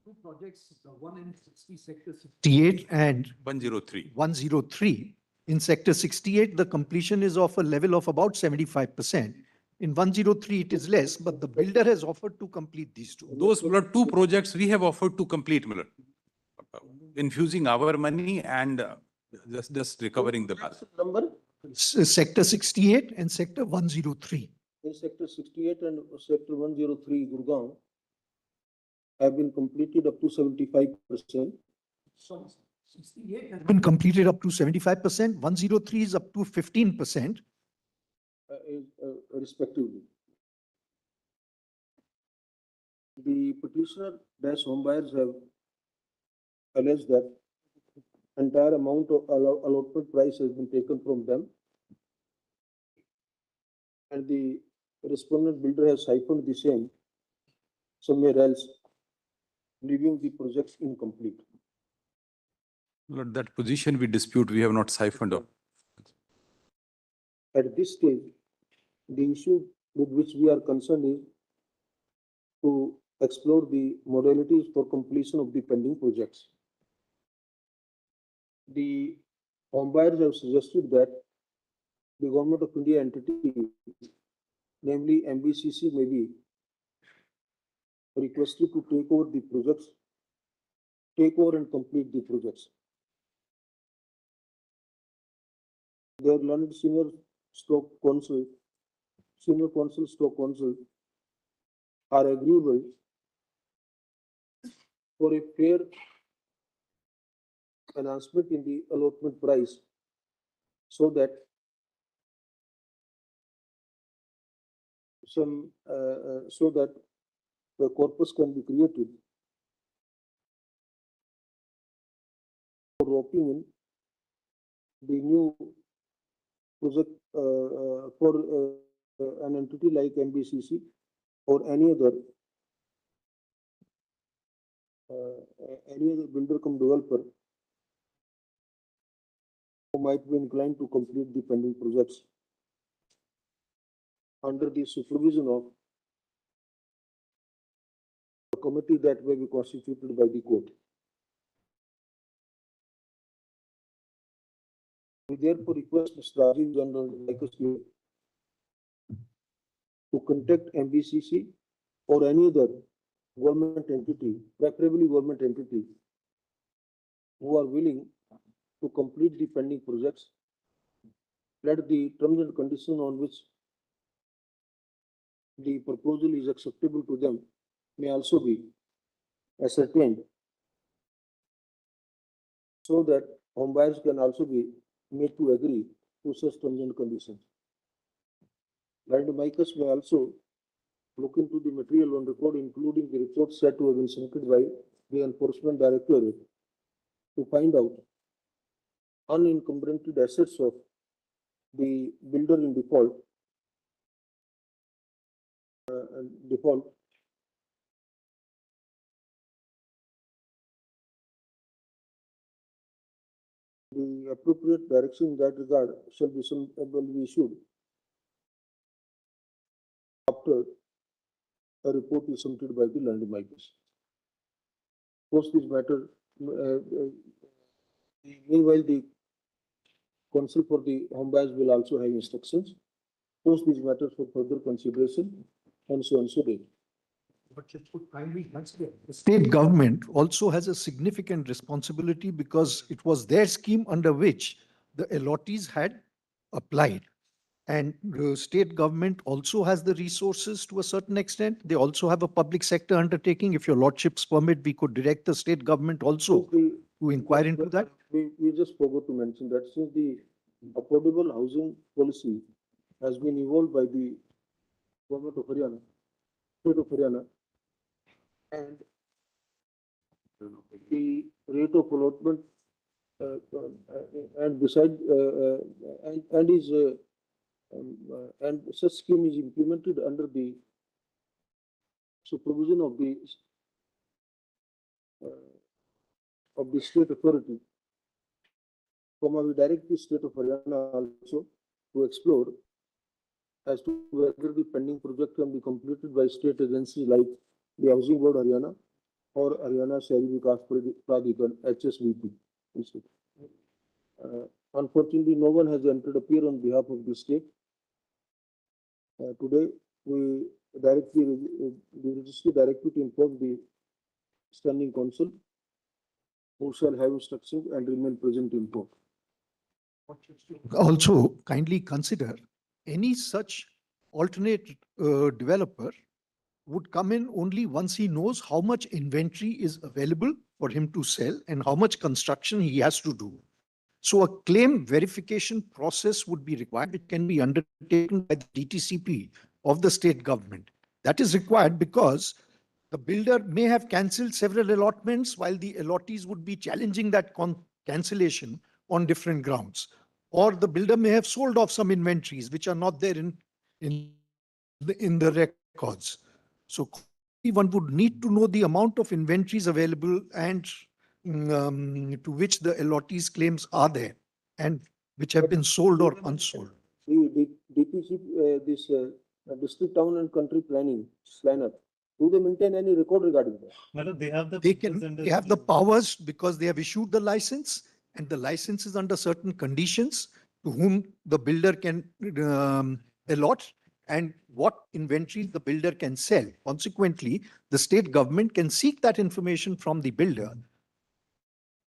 2 projects, one in 60 sector 68 and 103. 103. In sector 68, the completion is of a level of about 75%. In 103, it is less, but the builder has offered to complete these 2. Those, my lord, 2 projects we have offered to complete, my lord. Infusing our money and just recovering the balance. Number? Sector 68 and sector 103. In sector 68 and sector 103, Gurgaon, have been completed up to 75%. 68 has been completed up to 75%. 103 is up to 15%. Respectively. The petitioner dash home buyers have alleged that entire amount of allotment price has been taken from them, and the respondent builder has siphoned the same somewhere else, leaving the projects incomplete. Lord, that position we dispute, we have not siphoned off. At this stage, the issue with which we are concerned is to explore the modalities for completion of the pending projects. The home buyers have suggested that the Government of India entity, namely MBCC, may be requested to take over the projects, take over and complete the projects. Their learned senior counsel are agreeable for a fair announcement in the allotment price, so that the corpus can be created for roping in the new project for an entity like MBCC or any other builder cum developer who might be inclined to complete the pending projects under the supervision of a committee that may be constituted by the court. We therefore request Mr. Rajiv General to contact MBCC or any other government entity, preferably government entity, who are willing to complete the pending projects. Let the terms and conditions on which the proposal is acceptable to them may also be ascertained, so that home buyers can also be made to agree to such terms and conditions. Land Amicus may also look into the material on record, including the reports said to have been submitted by the Enforcement Directorate, to find out unencumbered assets of the builder in default. The appropriate direction in that regard shall be issued after a report is submitted by the Land Amicus. Post this matter, meanwhile, the counsel for the home buyers will also have instructions post these matters for further consideration and so on so date. The state government also has a significant responsibility because it was their scheme under which the allottees had applied. And the state government also has the resources to a certain extent. They also have a public sector undertaking. If your lordships permit, we could direct the state government also to inquire into that. We just forgot to mention that since the affordable housing policy has been evolved by the government of Haryana, state of Haryana, and the rate of allotment and beside and such scheme is implemented under the supervision of the state authority. We direct the state of Haryana also to explore as to whether the pending project can be completed by state agencies like the Housing Board Haryana or Haryana Shahri Vikas Pradhikan HSVP. Unfortunately, no one has entered appear on behalf of the state. Today, we the registry directly to inform the standing council who shall have instructions and remain present in court. Also, kindly consider any such alternate developer would come in only once he knows how much inventory is available for him to sell and how much construction he has to do. So a claim verification process would be required. It can be undertaken by the DTCP of the state government. That is required because the builder may have cancelled several allotments while the allottees would be challenging that cancellation on different grounds. Or the builder may have sold off some inventories which are not there in the records. So one would need to know the amount of inventories available and to which the allottees claims are there and which have been sold or unsold. The DPC, this district town and country planner, do they maintain any record regarding that? Well, they have the They have the powers because they have issued the license, and the license is under certain conditions to whom the builder can allot and what inventory the builder can sell. Consequently, the state government can seek that information from the builder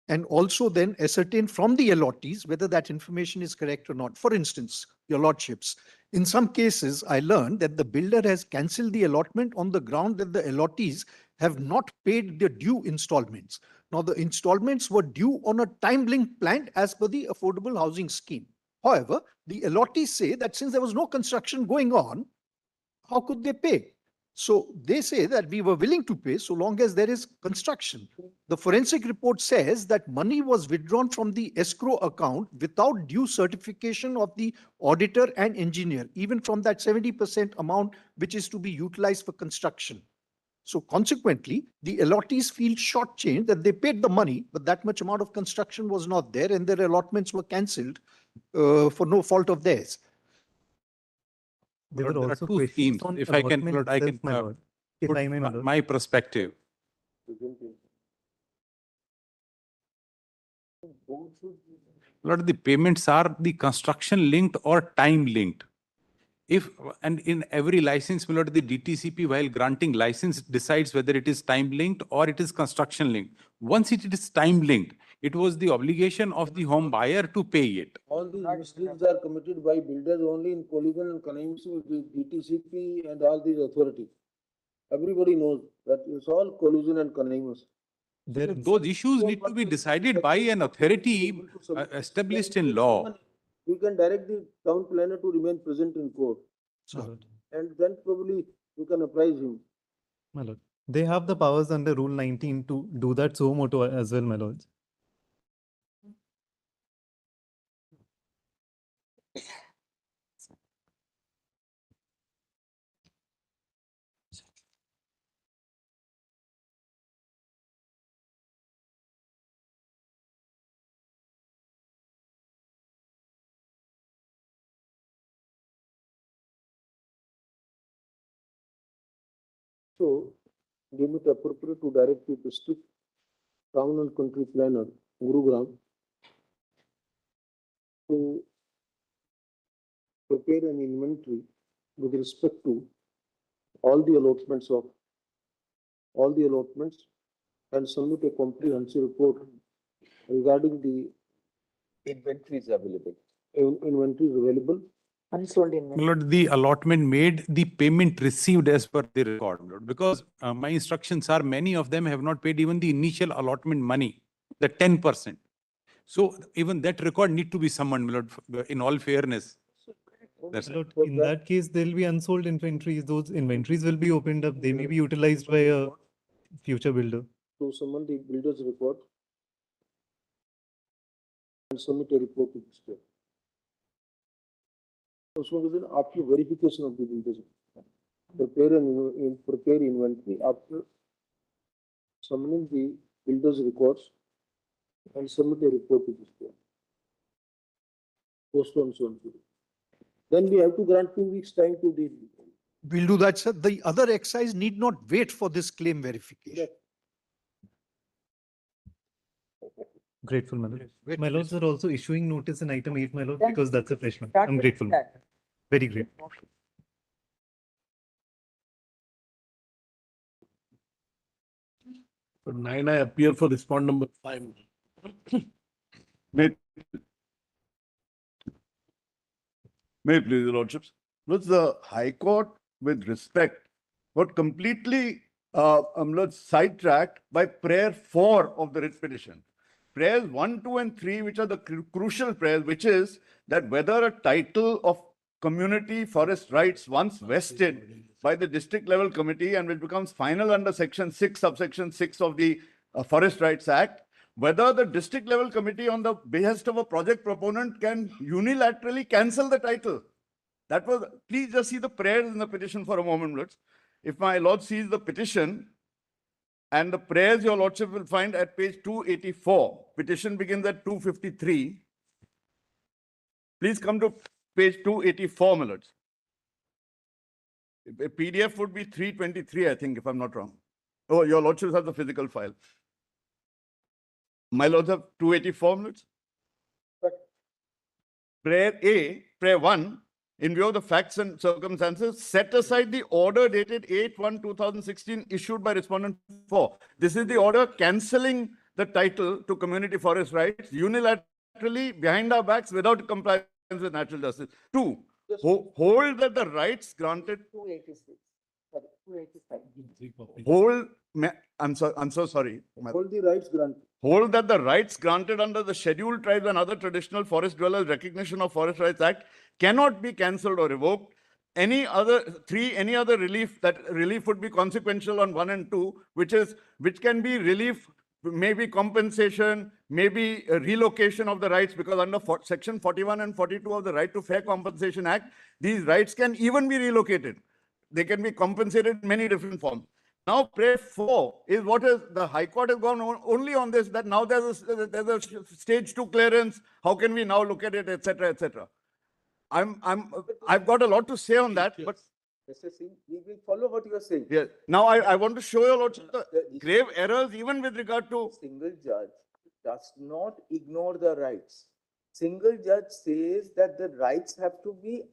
and also then ascertain from the allottees whether that information is correct or not. For instance, your lordships, in some cases, I learned that the builder has cancelled the allotment on the ground that the allottees have not paid the due installments. Now, the installments were due on a time-linked plan as per the affordable housing scheme. However, the allottees say that since there was no construction going on, how could they pay? So they say that we were willing to pay so long as there is construction. The forensic report says that money was withdrawn from the escrow account without due certification of the auditor and engineer, even from that 70% amount which is to be utilized for construction. So consequently, the allottees feel shortchanged that they paid the money, but that much amount of construction was not there and their allotments were cancelled for no fault of theirs. There are two schemes. If I can, Lord, I can put my perspective. Lord, the payments are the construction linked or time linked. And in every license, Lord, the DTCP, while granting license, decides whether it is time linked or it is construction linked. Once it is time linked, it was the obligation of the home buyer to pay it. All these misdeeds are committed by builders only in collusion and connivance with the DTCP and all these authorities. Everybody knows that it's all collusion and connivance. Those issues need to be decided by an authority established in law. We can direct the town planner to remain present in court. And then probably we can apprise him. My lord, they have the powers under Rule 19 to do that suo motu as well, my lords. So, deem it appropriate to direct the district town and country planner, Gurugram, to prepare an inventory with respect to all the allotments and submit a comprehensive report regarding the Inventories available. inventories available. Unsold inventory. My lord, the allotment made, the payment received as per the record, my lord, because my instructions are many of them have not paid even the initial allotment money, the 10%. So even that record need to be summoned, my lord, in all fairness. That's Lord, in that case, there will be unsold inventories. Those inventories will be opened up. They may be utilized by a future builder. To summon the builder's report and submit a report to the state. Also, after verification of the builder's report, prepare inventory after summoning the builder's records and submit a report to the state. Post on so on. Then we have to grant 2 weeks time to the. We'll do that, sir. The other excise need not wait for this claim verification. Grateful, my lord. My lords are also issuing notice in item 8, my lord, Then because that's a fresh one. start I'm with grateful. that. Very grateful. For 9, I appear for respond number 5. May it please, your lordships. Lords, the High Court, with respect, got completely sidetracked by prayer 4 of the writ petition. Prayers 1, 2, and 3, which are the crucial prayers, which is that whether a title of community forest rights once vested by the district level committee and which becomes final under section 6, subsection 6 of the Forest Rights Act, whether the district level committee on the behest of a project proponent can unilaterally cancel the title. That was, please just see the prayers in the petition for a moment, lords. If my lord sees the petition and the prayers, your lordship will find at page 284. Petition begins at 253. Please come to page 284, my lords. A PDF would be 323, I think, if I'm not wrong. Oh, your lordships have the physical file. My lords have 284 minutes. Prayer A, prayer 1, in view of the facts and circumstances, set aside the order dated 8/1/2016 issued by respondent 4. This is the order cancelling the title to community forest rights unilaterally behind our backs without compliance with natural justice. 2, hold that the rights granted. 286. Sorry, 285. Hold, I'm so sorry. Hold the rights granted. Hold that the rights granted under the Scheduled Tribes and Other Traditional Forest Dwellers Recognition of Forest Rights Act cannot be cancelled or revoked. Any other relief, that relief would be consequential on 1 and 2, which can be relief, maybe compensation, maybe a relocation of the rights, because under section 41 and 42 of the Right to Fair Compensation Act, these rights can even be relocated. They can be compensated in many different forms. Now, prayer 4 is what is the High Court has gone on only on this, that now there's a stage 2 clearance. How can we now look at it, etc., etc. I've got a lot to say on that, but Mr. Singh, we will follow what you are saying. yes. Now I want to show you lots of the grave errors, even with regard to Single judge does not ignore the rights. Single judge says that the rights have to be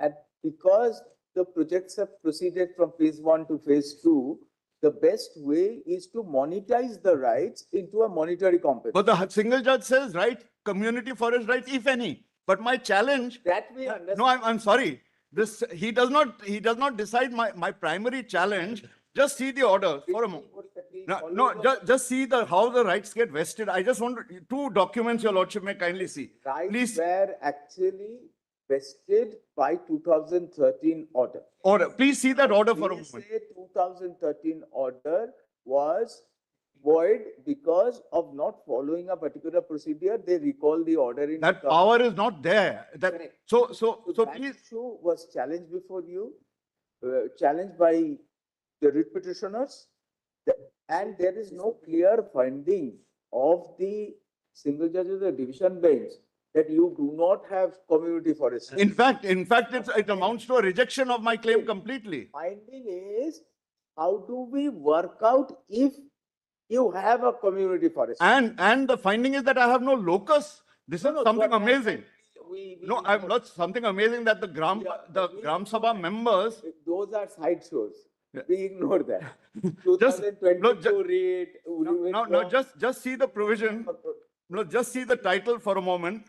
because the projects have proceeded from phase 1 to phase 2. The best way is to monetize the rights into a monetary compensation. But the single judge says, right, community forest rights, if any. But my challenge, that we understand. No, I'm sorry. This he does not decide my primary challenge. Just see the order for a moment. Just see how the rights get vested. I just want 2 documents your lordship may kindly see. Rights were actually vested by 2013 order. Order. Please see that order for a moment. Say 2013 order was void because of not following a particular procedure. They recall the order in that power is not there. So that please. Issue was challenged before you, challenged by the writ petitioners, and there is no clear finding of the single judge of the division bench that you do not have community forest. In fact, it amounts to a rejection of my claim completely. Finding is, how do we work out if you have a community forest? And the finding is that I have no locus. This is something amazing. No, I'm not, something amazing that the Gram Sabha members. Those are sideshows. Yeah. We ignore that. Just, 2022 rate. no, just see the provision. No, just see the title for a moment.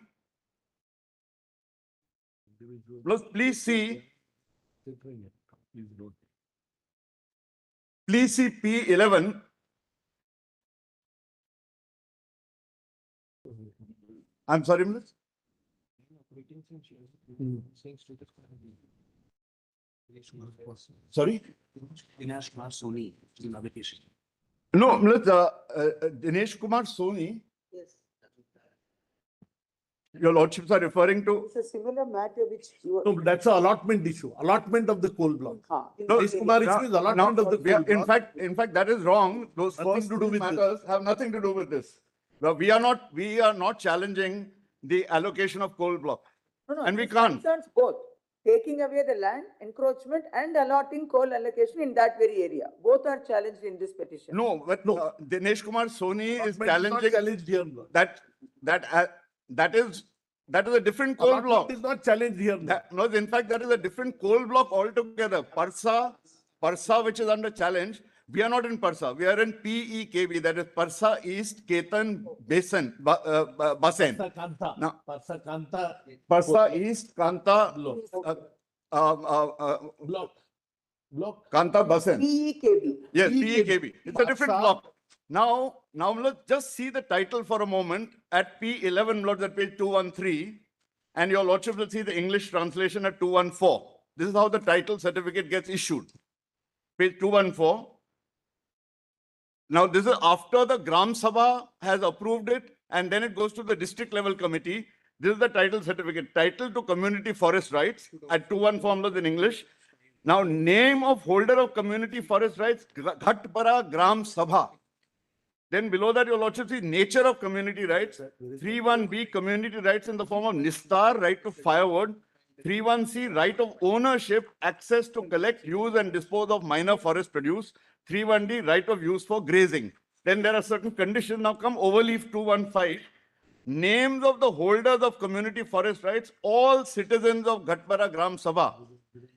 No, please see P11. I'm sorry, Mr. Sorry? No, Dinesh Kumar Soni. Yes. Your lordships are referring to. It's a similar matter which you. No, but that's an allotment issue, allotment of the coal block. No, Dinesh Kumar issue is allotment of the coal block. In fact, that is wrong. Those Nothing first to do two with matters have nothing to do with this. Well, we are not challenging the allocation of coal block. No, And we this can't. concerns both. Taking away the land, encroachment and allotting coal allocation in that very area. Both are challenged in this petition. No, but Dinesh Kumar Soni is Allotment challenging not challenged here. that is a different coal Allotment block. is not challenged here. No, in fact, that is a different coal block altogether. Parsa, which is under challenge. We are not in Parsa. We are in PEKB, that is Parsa East Ketan Basin. Basin. Now, Parsa East Kanta block. Kanta Basin. PEKB. Yes, PEKB. It's a different block. Now let's just see the title for a moment at P11, Lord, at page 213, and your lordship will see the English translation at 214. This is how the title certificate gets issued. Page 214. Now, this is after the Gram Sabha has approved it, and then it goes to the district level committee. This is the title certificate. Title to community forest rights at 214 in English. Now, name of holder of community forest rights, Ghatpara Gram Sabha. Then below that, your lordship see nature of community rights. 31B, community rights in the form of Nistar, right to firewood. 31C, right of ownership, access to collect, use and dispose of minor forest produce. 31D, right of use for grazing. Then there are certain conditions. Now come overleaf 215. Names of the holders of community forest rights, all citizens of Ghatpara Gram Sabha.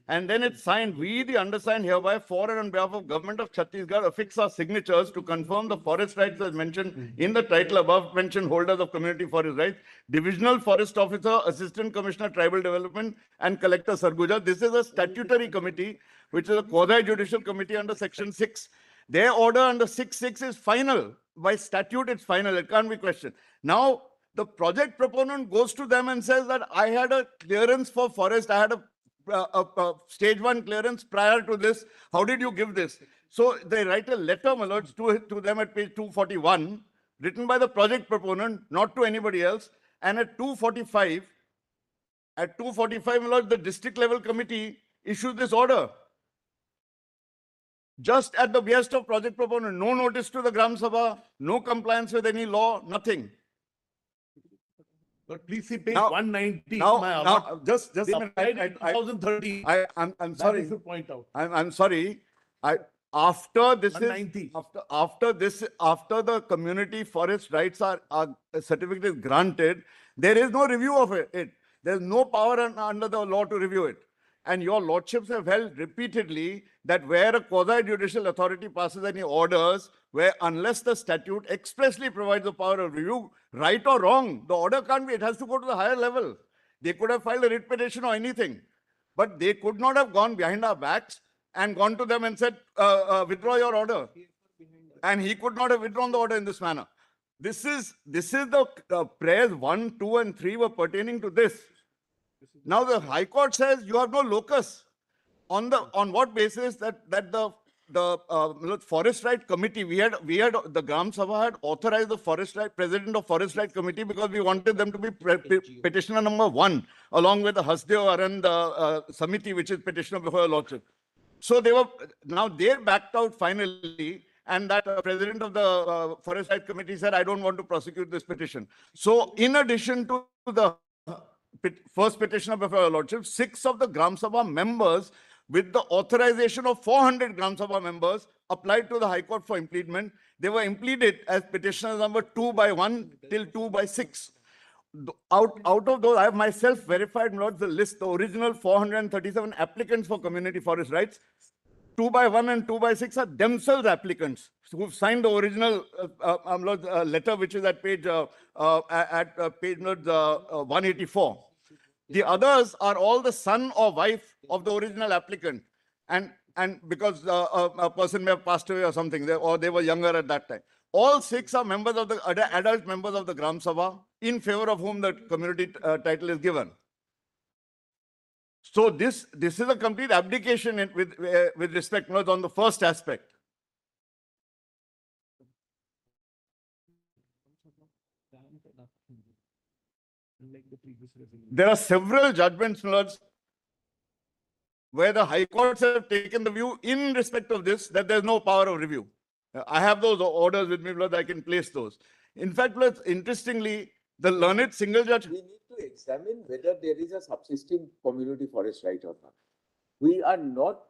And then it's signed, we the undersigned hereby for and on behalf of government of Chhattisgarh affix our signatures to confirm the forest rights as mentioned in the title above mentioned holders of community forest rights, Divisional Forest Officer, Assistant Commissioner Tribal Development and Collector Sarguja. This is a statutory committee, which is a quasi-judicial committee under section 6. Their order under 6.6 is final. By statute, it's final. It can't be questioned. Now, the project proponent goes to them and says that I had a clearance for forest. I had a stage 1 clearance prior to this. How did you give this? So they write a letter, my lords, to them at page 241, written by the project proponent, not to anybody else. And at 245, my lords, the district level committee issues this order. Just at the behest of project proponent, no notice to the Gram Sabha, no compliance with any law, nothing. But please see page 190. Just a minute. 2013. I'm sorry. That you point out. I'm sorry. After this 190. after the community forest rights are certificate is granted, there is no review of it. There's no power under the law to review it. And your lordships have held repeatedly that where a quasi-judicial authority passes any orders, where unless the statute expressly provides the power of review, right or wrong, the order can't be, it has to go to the higher level. They could have filed a writ petition or anything, but they could not have gone behind our backs and gone to them and said, withdraw your order. And he could not have withdrawn the order in this manner. This is the prayers 1, 2, and 3 were pertaining to this. Now the High Court says you have no locus. On what basis that the Forest Right Committee, we had the Gram Sabha had authorized the President of Forest Right Committee because we wanted them to be petitioner number 1, along with the Hasdeo Arand Samiti, which is petitioner before your lordship. So they backed out finally, and that President of the Forest Right Committee said, I don't want to prosecute this petition. So in addition to the first petitioner before your lordship, 6 of the Gram Sabha members, with the authorization of 400 Gram Sabha members, applied to the High Court for impleadment. They were impleaded as petitioners number 2 by 1 till 2 by 6. out of those, I have myself verified, my lords, the list, the original 437 applicants for community forest rights. 2 by 1 and 2 by 6 are themselves applicants who've signed the original letter, which is at page page 184. The others are all the son or wife of the original applicant, and because a person may have passed away or something, or they were younger at that time. All 6 are members of the adult members of the Gram Sabha, in favor of whom the community title is given. So this is a complete abdication with respect on the first aspect. There are several judgments, lords, where the high courts have taken the view in respect of this that there's no power of review. I have those orders with me, lords. I can place those. In fact, lords, interestingly, the learned single judge. We need to examine whether there is a subsisting community forest right or not. We are not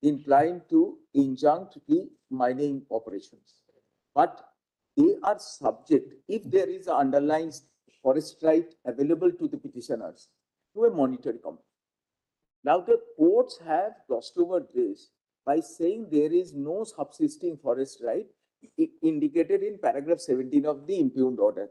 inclined to injunct the mining operations, but they are subject, if there is an underlying forest right available to the petitioners, to a monetary component. Now the courts have glossed over this by saying there is no subsisting forest right indicated in paragraph 17 of the impugned order.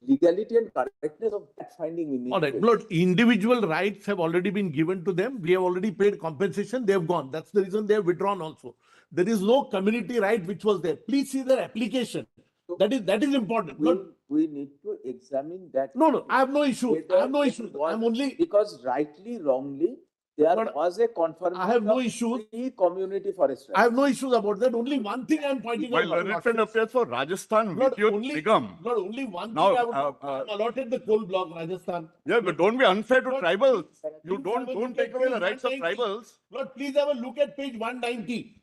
Legality and correctness of that finding we need. All right, Lord, individual rights have already been given to them. We have already paid compensation. They have gone. That's the reason they have withdrawn also. There is no community right which was there. Please see their application. So that is important. We need to examine that. No, I have no issue. I have no issue. I'm only because rightly, wrongly, there was a confirmation. I have no issues. Community forest rights. I have no issues about that. Only one thing I'm pointing out. My learned friend appears for Rajasthan, Vidyut Nigam. Not only one Now, thing I'm allotted the coal block, Rajasthan. Yeah, but don't be unfair to tribals. You don't take away the rights of tribals. Lord, please have a look at page 190.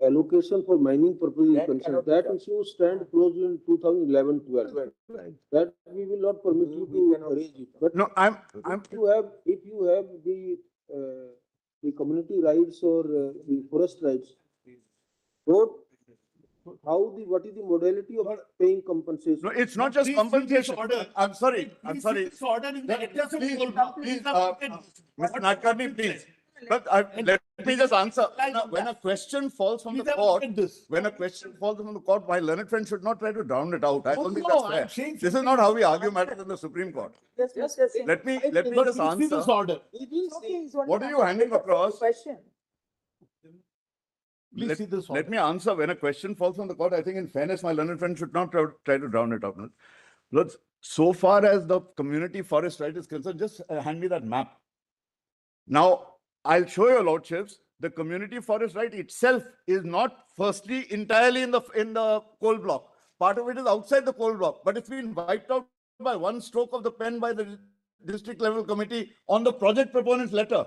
Allocation for mining purposes is concerned, that issue stand closed in 2011-12. That we will not permit you to arrange it. But no, if you have the community rights or the forest rights, what is the modality of paying compensation? No, it's not just compensation. I'm sorry. This order in the address of coal block. Please Mr. Nadkarni, please. But let me just answer. Now, when a question falls from the court, my learned friend should not try to drown it out. I don't think that's fair. This is not how we argue matters in the Supreme Court. Yes. Let me just answer. This order. What are you handing across? Please see this order. Let me answer. When a question falls from the court, I think in fairness, my learned friend should not try to drown it out. Look, so far as the community forest right is concerned, just hand me that map. Now, I'll show your lordships, the community forest right itself is not firstly entirely in the coal block. Part of it is outside the coal block, but it's been wiped out by one stroke of the pen by the district level committee on the project proponent's letter.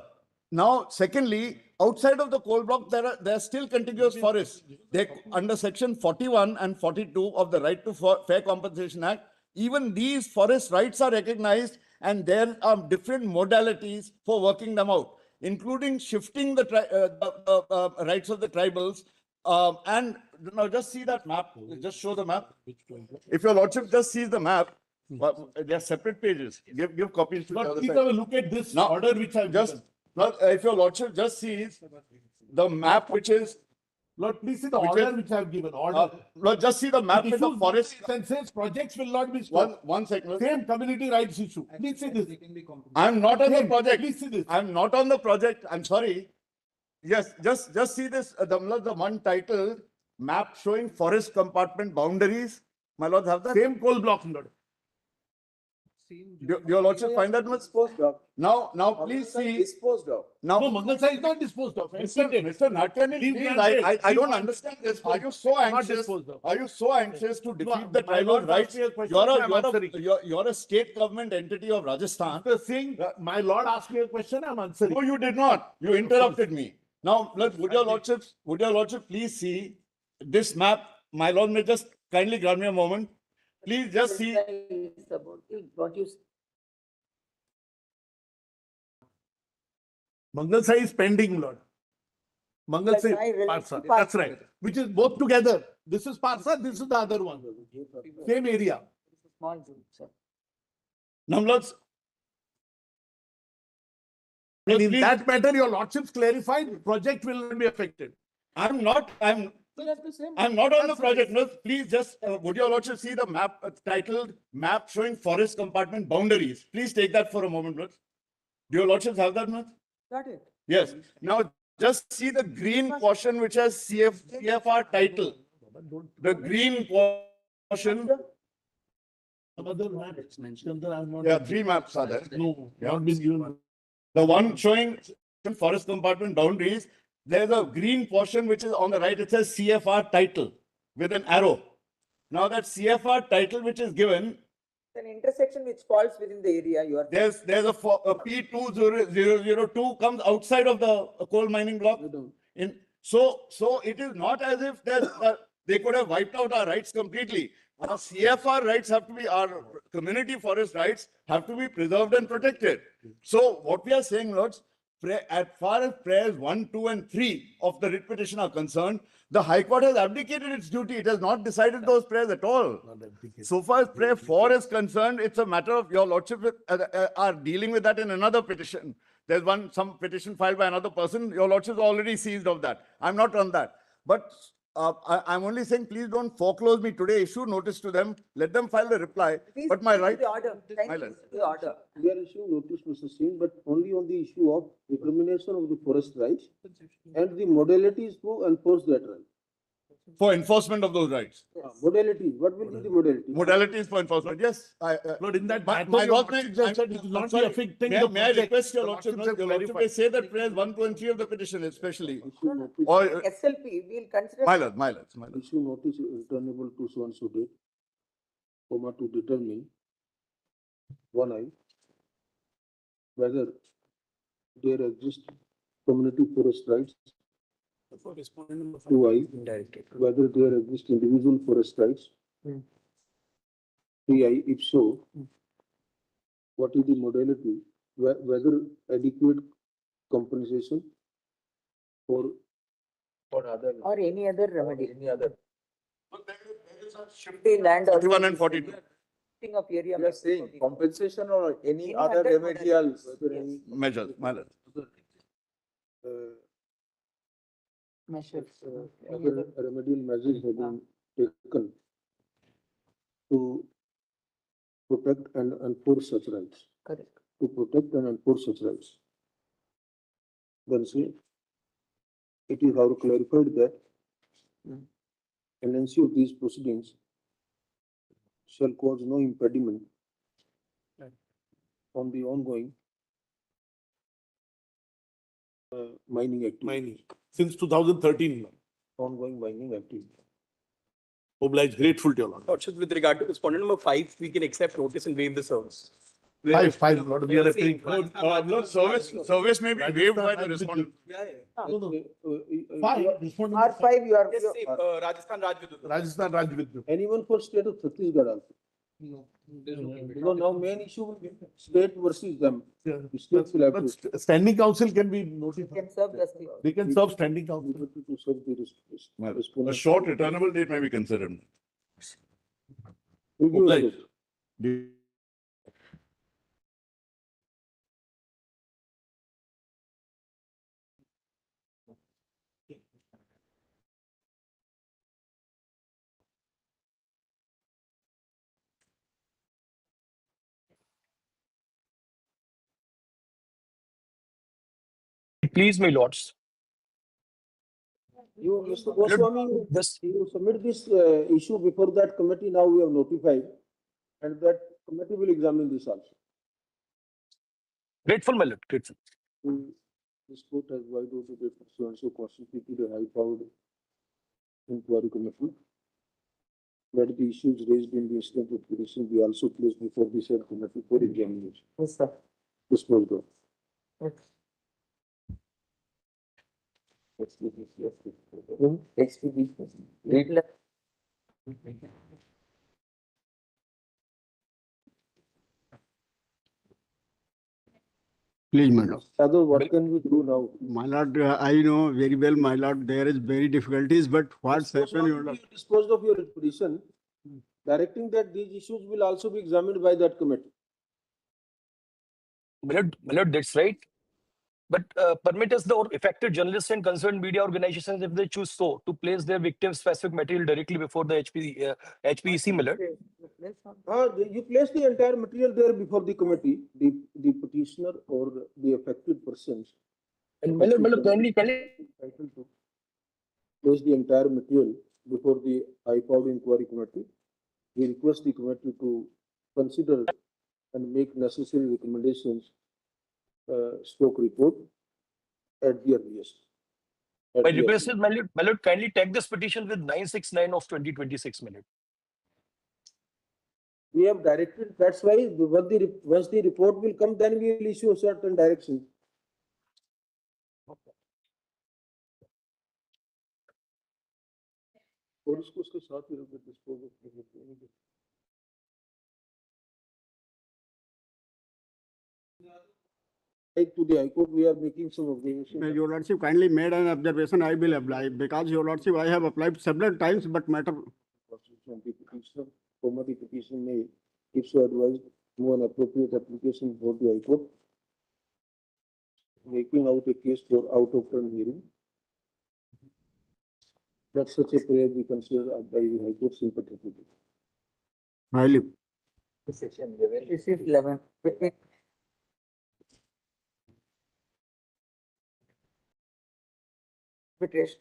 Now, secondly, outside of the coal block, there are still contiguous forests. They, under section 41 and 42 of the Right to Fair Compensation Act, even these forest rights are recognized, and there are different modalities for working them out, including shifting the rights of the tribals. And now just see that map. Just show the map. If your lordship just sees the map, they are separate pages. Give copies to the other Please side. have a look at this order which I've just. If your lordship just sees the map, which is. Lord, please see the order which I've given. Order. Lord, just see the map with the forest. And says projects will not be stopped. One second. Same community rights issue. Please see this. I'm not on the project. Please see this. I'm not on the project. I'm sorry. Yes, just see this. The one title map showing forest compartment boundaries. My lords have that. Same coal block, Lord. Your lordship find that much disposed of. Now please see. Disposed of. Now, no, Mangal is not disposed of. Mr. Nadkarni, please, I don't understand this. Are you so anxious? Are you so anxious to defeat the tribal rights? You're a state government entity of Rajasthan. My lord asked me a question, I'm answering. No, you did not. You interrupted me. Now, would your lordship please see this map? My lord may just kindly grant me a moment. Please just see. Mangal is pending, Lord. Mangal Like se I relate Parsa. to That's Parsa. right. Which is both together. This is Parsa, this is the other one. Same area. Small group, sir. Now, lords, and in that matter, your lordships clarified, project will not be affected. I'm not on the project. No, please just, would your lordship see the map titled map showing forest compartment boundaries? Please take that for a moment, lords. Do your lordships have that map? Got it. Yes. Now just see the green portion which has CFR title. The green portion. Yeah, 3 maps are there. No, Yeah. not been given. The one showing forest compartment boundaries, there's a green portion which is on the right. It says CFR title with an arrow. Now that CFR title which is given, An intersection which falls within the area you are. there's a P2002 comes outside of the coal mining block. So it is not as if they could have wiped out our rights completely. Our CFR rights have to be, our community forest rights have to be preserved and protected. So what we are saying, lords, as far as prayers 1, 2, and 3 of the writ petition are concerned, the High Court has abdicated its duty. It has not decided those prayers at all. So far as prayer 4 is concerned, it's a matter of your lordship are dealing with that in another petition. There's some petition filed by another person. Your lordship already seized of that. I'm not on that. But I'm only saying, please don't foreclose me today. Issue notice to them. Let them file the reply. Please But my stick to right. the order. Thank you. Stick to the order. We are issuing notice, Mr. Singh, but only on the issue of determination of the forest rights and the modalities to enforce that right. For enforcement of those rights. Modalities, what will be the modalities? Modalities for enforcement, yes. Lord, in that But matter, my your lordship, lordships have said it will not be affecting the may I project. request your The lordship, lordships have your lordship may clarified. say that prayers 1, 2, and 3 of the petition especially. Or SLP, we'll consider. My lord. Issue notice returnable to so and so date, comma, to determine 1I, whether there exist community forest rights. 2I, whether there exist individual forest rights. 3I, if so, what is the modality, whether adequate compensation or other. Or any other remedy. Any other. The land. 41 and 42. Of area. You are saying compensation or any other remedial Measures, my lord. Measures. Other remedial measures have been taken to protect and enforce such rights. Correct. To protect and enforce such rights. Then say, it is how clarified that tendency of these proceedings shall cause no impediment on the ongoing mining activity. Mining. Since 2013. Ongoing mining activity. Obliged, grateful to your lord. Lordship, with regard to respondent number 5, we can accept notice and waive the service. Five, Lord, we are referring. Lord, service may be waived by the respondent. R5, you are. Just say, Rajasthan Raj Vidyut. Rajasthan Raj Vidyut. Anyone for state of Chhattisgarh also? No. Because now main issue will be state versus them. States will have to. But standing council can be notified. Can serve justice. They can serve standing council. To serve the A short returnable date may be considered. Obliged. Please, my lords. You, Mr. Goswami, you submit this issue before that committee. Now we have notified, and that committee will examine this also. Grateful, my lord. Grateful. This court has wide open so and so constituted a high-powered inquiry committee. That the issues raised in the incident of petition be also placed before the said committee for examination. Yes, sir. Disposed of. Okay. Please, my lord. Sadhu, what can we do now? My lord, I know very well, my lord, there is very difficulties, but what's happened, your lord? Disposed of your petition, directing that these issues will also be examined by that committee. My lord, that's right. But permit us the affected journalists and concerned media organizations, if they choose so, to place their victim-specific material directly before the HPEC, my lord. You place the entire material there before the committee, the petitioner or the affected persons. And my lord, kindly entitled to place the entire material before the IPOD inquiry committee. We request the committee to consider and make necessary recommendations, stroke report at the earliest. My request is, my lord, kindly tag this petition with 969 of 2026, my lord. We have directed, that's why once the report will come, then we will issue a certain direction. और इसको उसके साथ ही रख देते, dispose of to the High Court, we are making some observations. Your Lordship kindly made an observation, I will apply, because Your Lordship, I have applied several times, but matter. Former the petition may, if so advised, move an appropriate application for the High Court, making out a case for out of turn hearing. That such a prayer be considered by the High Court sympathetically. Highly. Section 11. This is 11. Petition.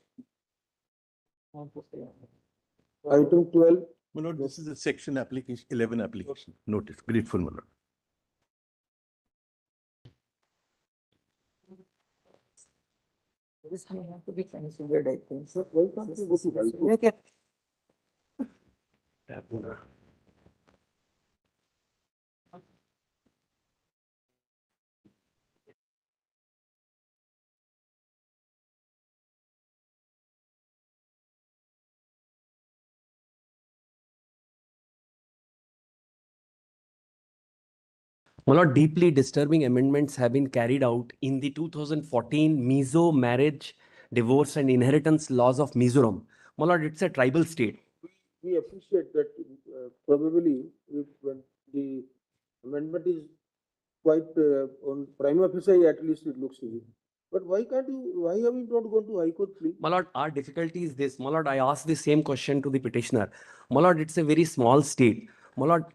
Item 12. My lord, this is a section application, 11 application. Notice, grateful, my lord. This may have to be considered, I think. So, welcome to go to High Court. My lord, deeply disturbing amendments have been carried out in the 2014 Mizo marriage, divorce and inheritance laws of Mizoram. My lord, it's a tribal state. We appreciate that probably if when the amendment is quite on prima facie, at least it looks to be. But why have you not gone to High Court, please? My lord, our difficulty is this. My lord, I asked the same question to the petitioner. My lord, it's a very small state. My lord,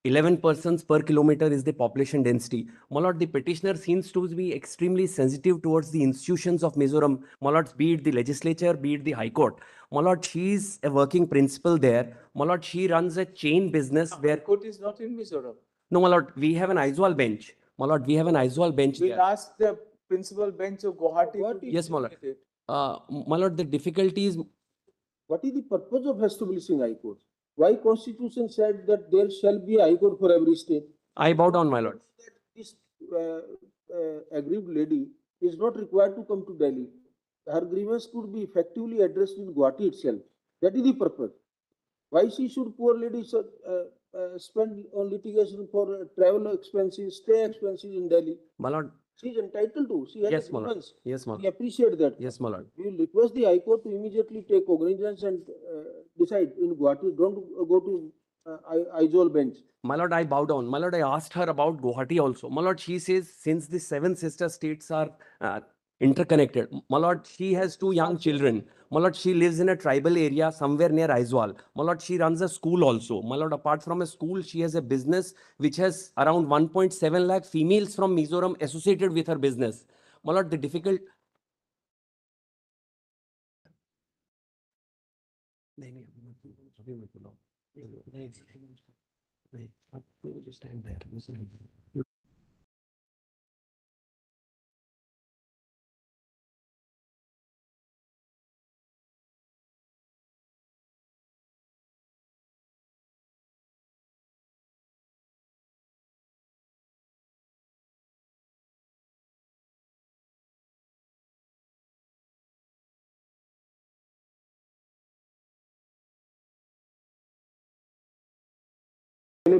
11 persons per kilometer is the population density. My lord, the petitioner seems to be extremely sensitive towards the institutions of Mizoram. My lord, be it the legislature, be it the High Court. My lord, she is a working principal there. My lord, she runs a chain business where... High Court is not in Mizoram. No, my lord, we have an Aizawl bench. My lord, we have an Aizawl bench We'll there. ask the principal bench of Guwahati. Yes, my lord. My lord, the difficulty is... What is the purpose of establishing High Court? Why Constitution said that there shall be a High Court for every state? I bow down, my lord. This aggrieved lady is not required to come to Delhi. Her grievance could be effectively addressed in Guwahati itself. That is the purpose. Why she should, poor lady, spend on litigation for travel expenses, stay expenses in Delhi? My lord. She is entitled to. She has Yes, a my lord. grievance. Yes, my lord. We appreciate that. Yes, my lord. We will request the High Court to immediately take cognizance and decide in Guwahati. Don't go to Aizawl bench. My lord, I bow down. My lord, I asked her about Guwahati also. My lord, she says since the 7 sister states are interconnected. My lord, she has 2 young children. My lord, she lives in a tribal area somewhere near Aizawl. My lord, she runs a school also. My lord, apart from a school, she has a business which has around 1.7 lakh females from Mizoram associated with her business. My lord, the difficult... Stand there.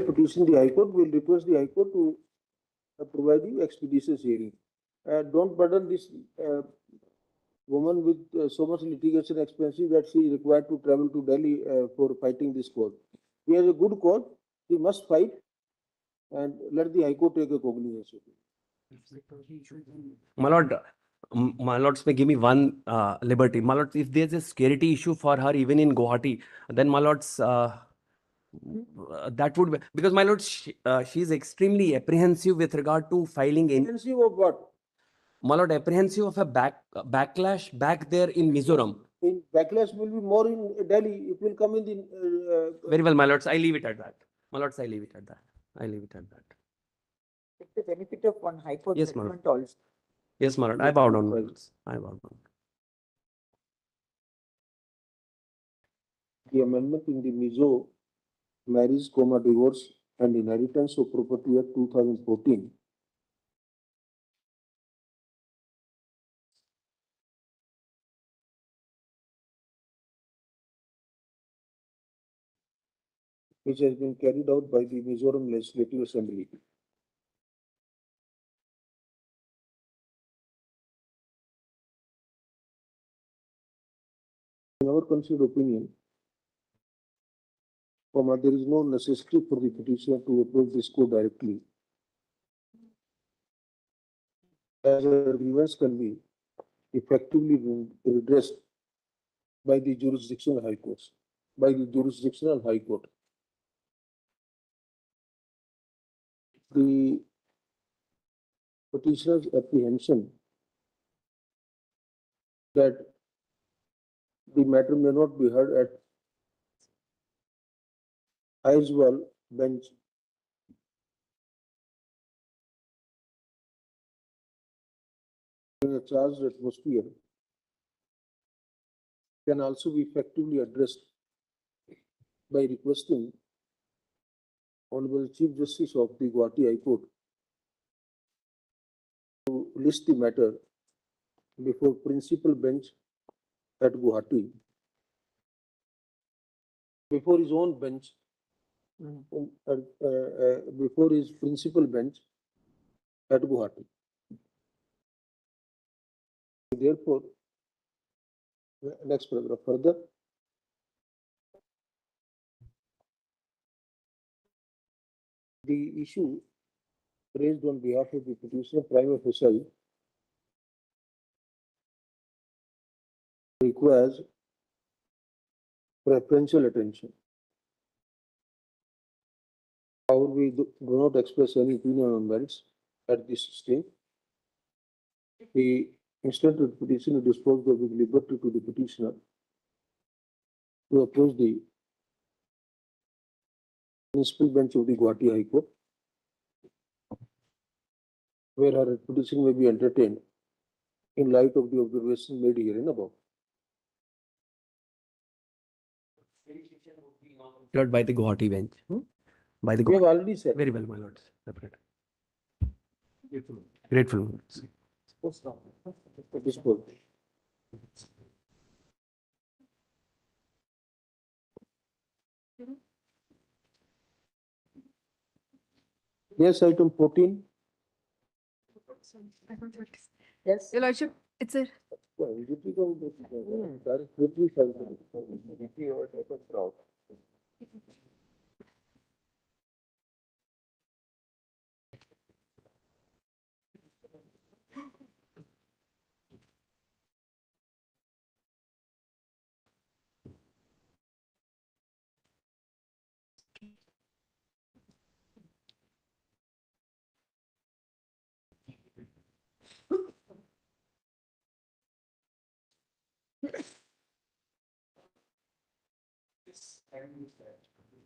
Petition the High Court, we will request the High Court to provide you expeditious hearing. Don't burden this woman with so much litigation expenses that she is required to travel to Delhi for fighting this court. He has a good court, he must fight, and let the High Court take a cognizance of it. My lord, my lords may give me one liberty. My lords, if there's a security issue for her even in Guwahati, then my lords, that would be, because my lord, she is extremely apprehensive with regard to filing in. Apprehensive of what? My lord, apprehensive of a backlash back there in Mizoram. In backlash will be more in Delhi. It will come in the. Very well, my lords, I leave it at that. My lords, I leave it at that. I leave it at that. With the benefit of one High Court Yes, my lord. judgment also. Yes, my lord, I bow down, my lords. I bow down. The amendment in the Mizo Marriage, Divorce and Inheritance of Property Act 2014 which has been carried out by the Mizoram Legislative Assembly. In our considered opinion, there is no necessity for the petitioner to approach this court directly, as a grievance can be effectively redressed by the jurisdictional high courts, by the jurisdictional high court. The petitioner's apprehension that the matter may not be heard at Hon'ble bench in a charged atmosphere can also be effectively addressed by requesting Honorable Chief Justice of the Guwahati High Court to list the matter before principal bench at Guwahati, before his own bench, before his principal bench at Guwahati. Therefore, next paragraph further. The issue raised on behalf of the petitioner prima facie requires preferential attention. However, we do not express any opinion on merits at this stage. The instant the petitioner disposed of the liberty to the petitioner to approach the principal bench of the Guwahati High Court, where her petition may be entertained in light of the observations made herein above. Heard by the Guwahati bench. By the We have already said. Very well, my lords. Separate. Grateful. My lords. Disposed. Yes, item 14. Yes. Your Lordship, it's a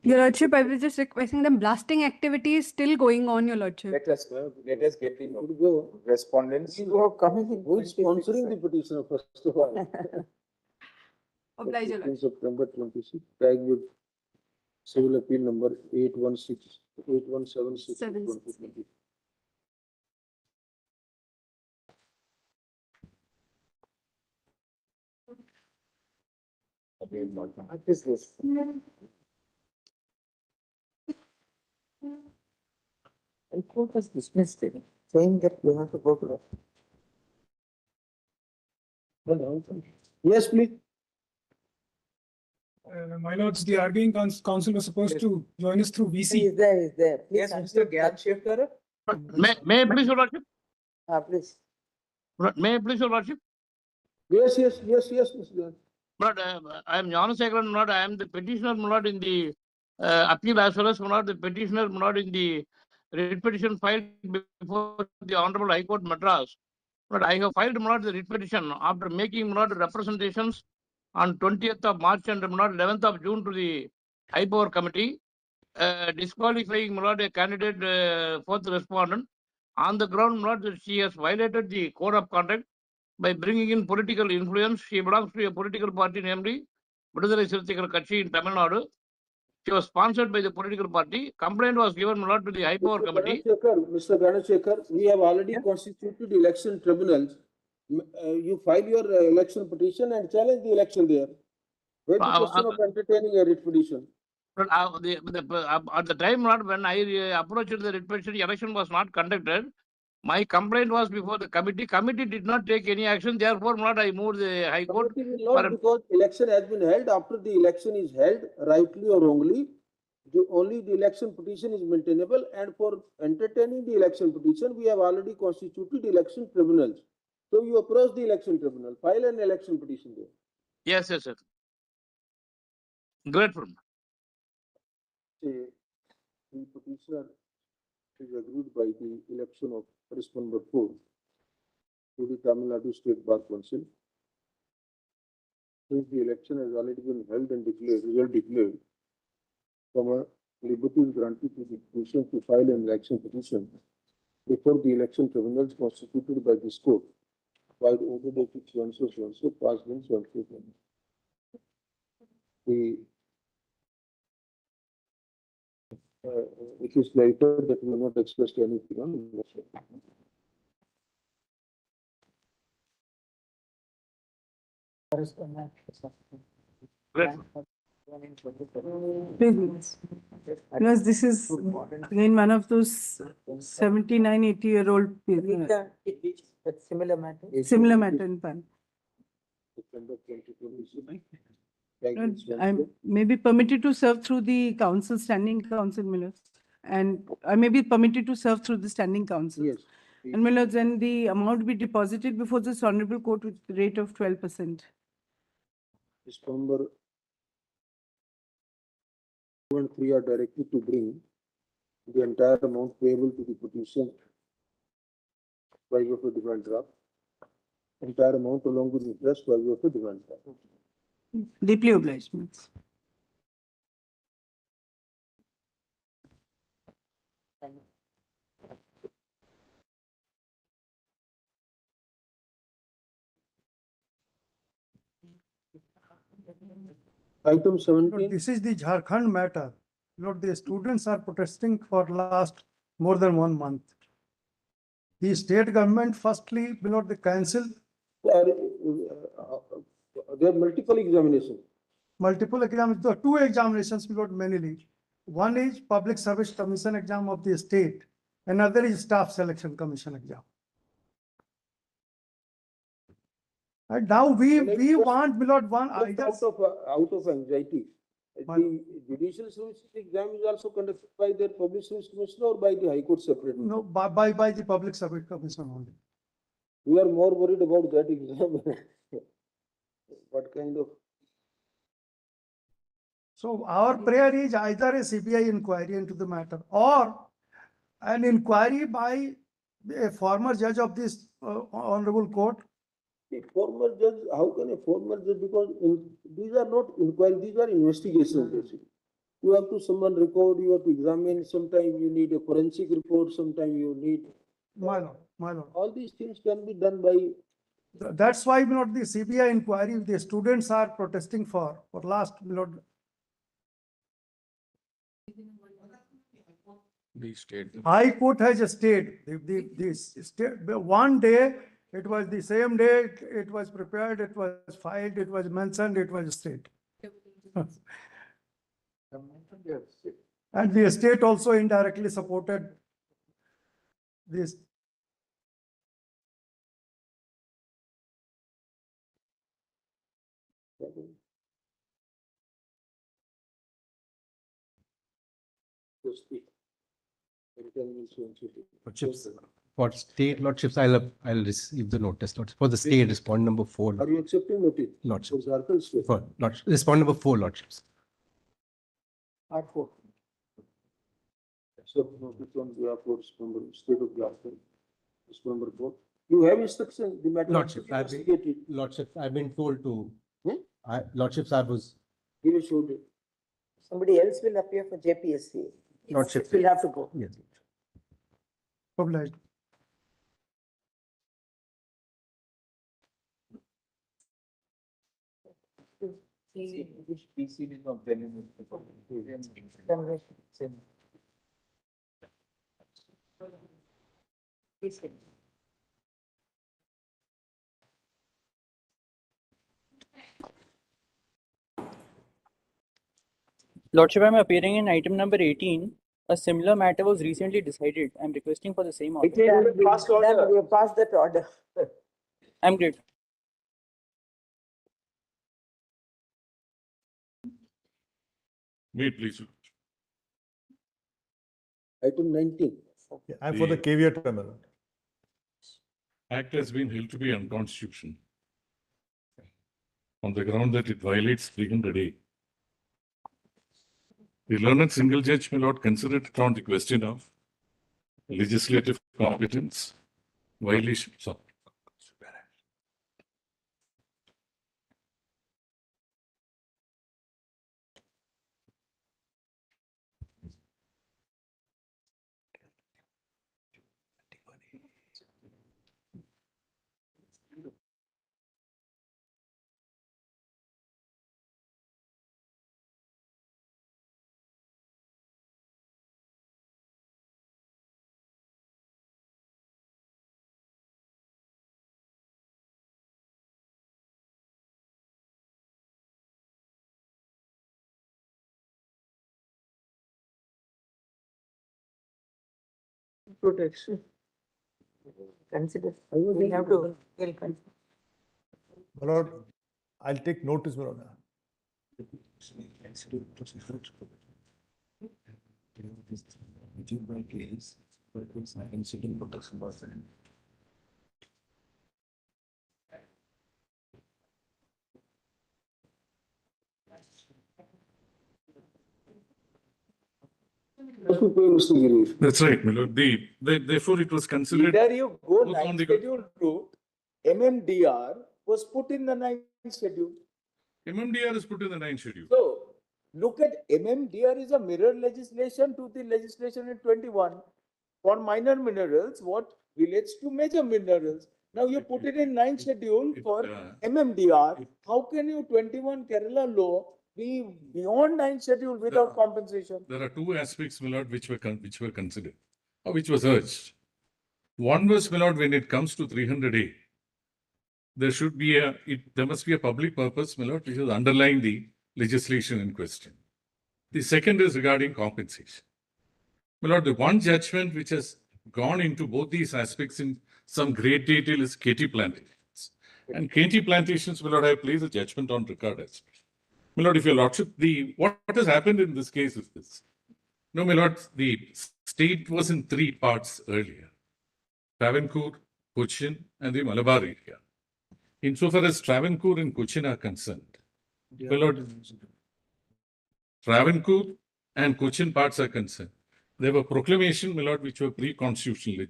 Your Lordship, I was just requesting the blasting activity is still going on, Your Lordship. Let us get the respondents. Who are coming in? Who is sponsoring the petitioner, first of all? Oblige, Your In Lordship. September 26, tag with civil appeal number 8176. 766. What is this? And court has dismissed it, saying that you have to go to the. Yes, please. My lords, the arguing counsel was supposed to join us through VC. He is there, he is there. Please Yes, continue. Mr. Gyan Shekhar. May I please, Your Lordship? Please. May I please, Your Lordship? Yes, Mr. Gyan. But I am Jnanasekharan, my lord. I am the petitioner, my lord, in the appeal as well as my lord, the petitioner, my lord, in the writ petition filed before the Honorable High Court Madras. But I have filed, my lord, the writ petition after making, my lord, representations on 20th of March and my lord, 11th of June to the High Power Committee, disqualifying, my lord, a candidate, fourth respondent on the ground, my lord, that she has violated the code of conduct by bringing in political influence. She belongs to a political party, namely Vidudhai Sirthikal Katchi in Tamil Nadu. She was sponsored by the political party. Complaint was given, my lord, to the High Power Committee. Mr. Ganeshekhar, we have already constituted election tribunals. You file your election petition and challenge the election there. Where the question of entertaining a writ petition? At the time, my lord, when I approached the writ petition, election was not conducted. My complaint was before the committee. Committee did not take any action. Therefore, my lord, I moved the High Court. Because election has been held. After the election is held, rightly or wrongly, only the election petition is maintainable. And for entertaining the election petition, we have already constituted election tribunals. So you approach the election tribunal, file an election petition there. Yes, sir. Grateful. The petitioner is agreed by the election of Respondent number 4 to the Tamil Nadu State Bar Council. Since the election has already been held and result declared, liberty is granted to the petition to file an election petition before the election tribunals constituted by this court, by the order dated so passed in so. It is clarified that we have not expressed anything on election. Because this is again one of those 79, 80-year-old people. Similar matter. Similar matter in pan. I may be permitted to serve through the council, standing council, Millers. And I may be permitted to serve through the standing council. Yes. And Millers, then the amount be deposited before this honorable court with the rate of 12%. Number 2 and 3 are directed to bring the entire amount payable to the petition by way of a demand draft. Entire amount along with interest by way of a demand draft. Deeply obliged. Item 17. This is the Jharkhand matter. Lord, the students are protesting for last more than 1 month. The state government firstly, Lord, they cancel. There are multiple examinations. Multiple examinations, the 2 examinations, Lord, mainly. One is Public Service Commission exam of the state. Another is Staff Selection Commission exam. And now we want, Lord, one. Out of anxiety. The judicial services exam is also conducted by the Public Service Commission or by the High Court separately? No, by the Public Service Commission only. We are more worried about that exam. What kind of? So our prayer is either a CBI inquiry into the matter or an inquiry by a former judge of this honorable court. The former judge, how can a former judge, because these are not inquiries, these are investigations basically. You have to summon record, you have to examine, sometimes you need a forensic report, sometimes you need. My lord. All these things can be done by. That's why, Lord, the CBI inquiry the students are protesting for last, Lord. The state. High Court has stayed. The state, one day, it was the same day, it was prepared, it was filed, it was mentioned, it was stayed. And the state also indirectly supported this. Lordships, for state lordships, I'll receive the notice. Lordships. For the state, respond number 4. Are you accepting notice? Lordships. For Jharkhand state? For lordships. Respond number 4, lordships. R4. Accept notice on behalf of state of Jharkhand. Respond number 4. You have instruction, the matter. Lordships, I've been told to. Lordships, I was. Give a show date. Somebody else will appear for JPSC. Lordships. Will have to go. Yes. Obliged. Which PC is not telling Lordship, I am appearing in item number 18. A similar matter was recently decided. I am requesting for the same order. We have passed that order. I am great. Wait, please. Item 19. I'm for the caveat, my lord. Act has been held to be unconstitutional on the ground that it violates 300A. The learned single judge may not consider it on the question of legislative competence, violation. Sorry. Protection. Consider. We have to. My lord, I'll take notice, my lord. That's right, my lord. Therefore, it was considered. Either you go both on 9th the- schedule route, MMDR was put in the 9th schedule. MMDR is put in the 9th schedule. So, look at MMDR is a mirror legislation to the legislation in 21 for minor minerals, what relates to major minerals. Now you put it in 9th schedule for MMDR. How can you 21 Kerala law be beyond 9th schedule without compensation? There are two aspects, my lord, which were considered, or which was urged. One was, my lord, when it comes to 300A, there must be a public purpose, my lord, which is underlying the legislation in question. The second is regarding compensation. My lord, the one judgment which has gone into both these aspects in some great detail is KT Plantations. And KT Plantations, my lord, I place a judgment on record as well. My lord, if your lordship, what has happened in this case is this. No, my lord, the state was in three parts earlier. Travancore, Cochin, and the Malabar area. Insofar as Travancore and Cochin are concerned, my lord, Travancore and Cochin parts are concerned, there were proclamations, my lord, which were pre-constitutional,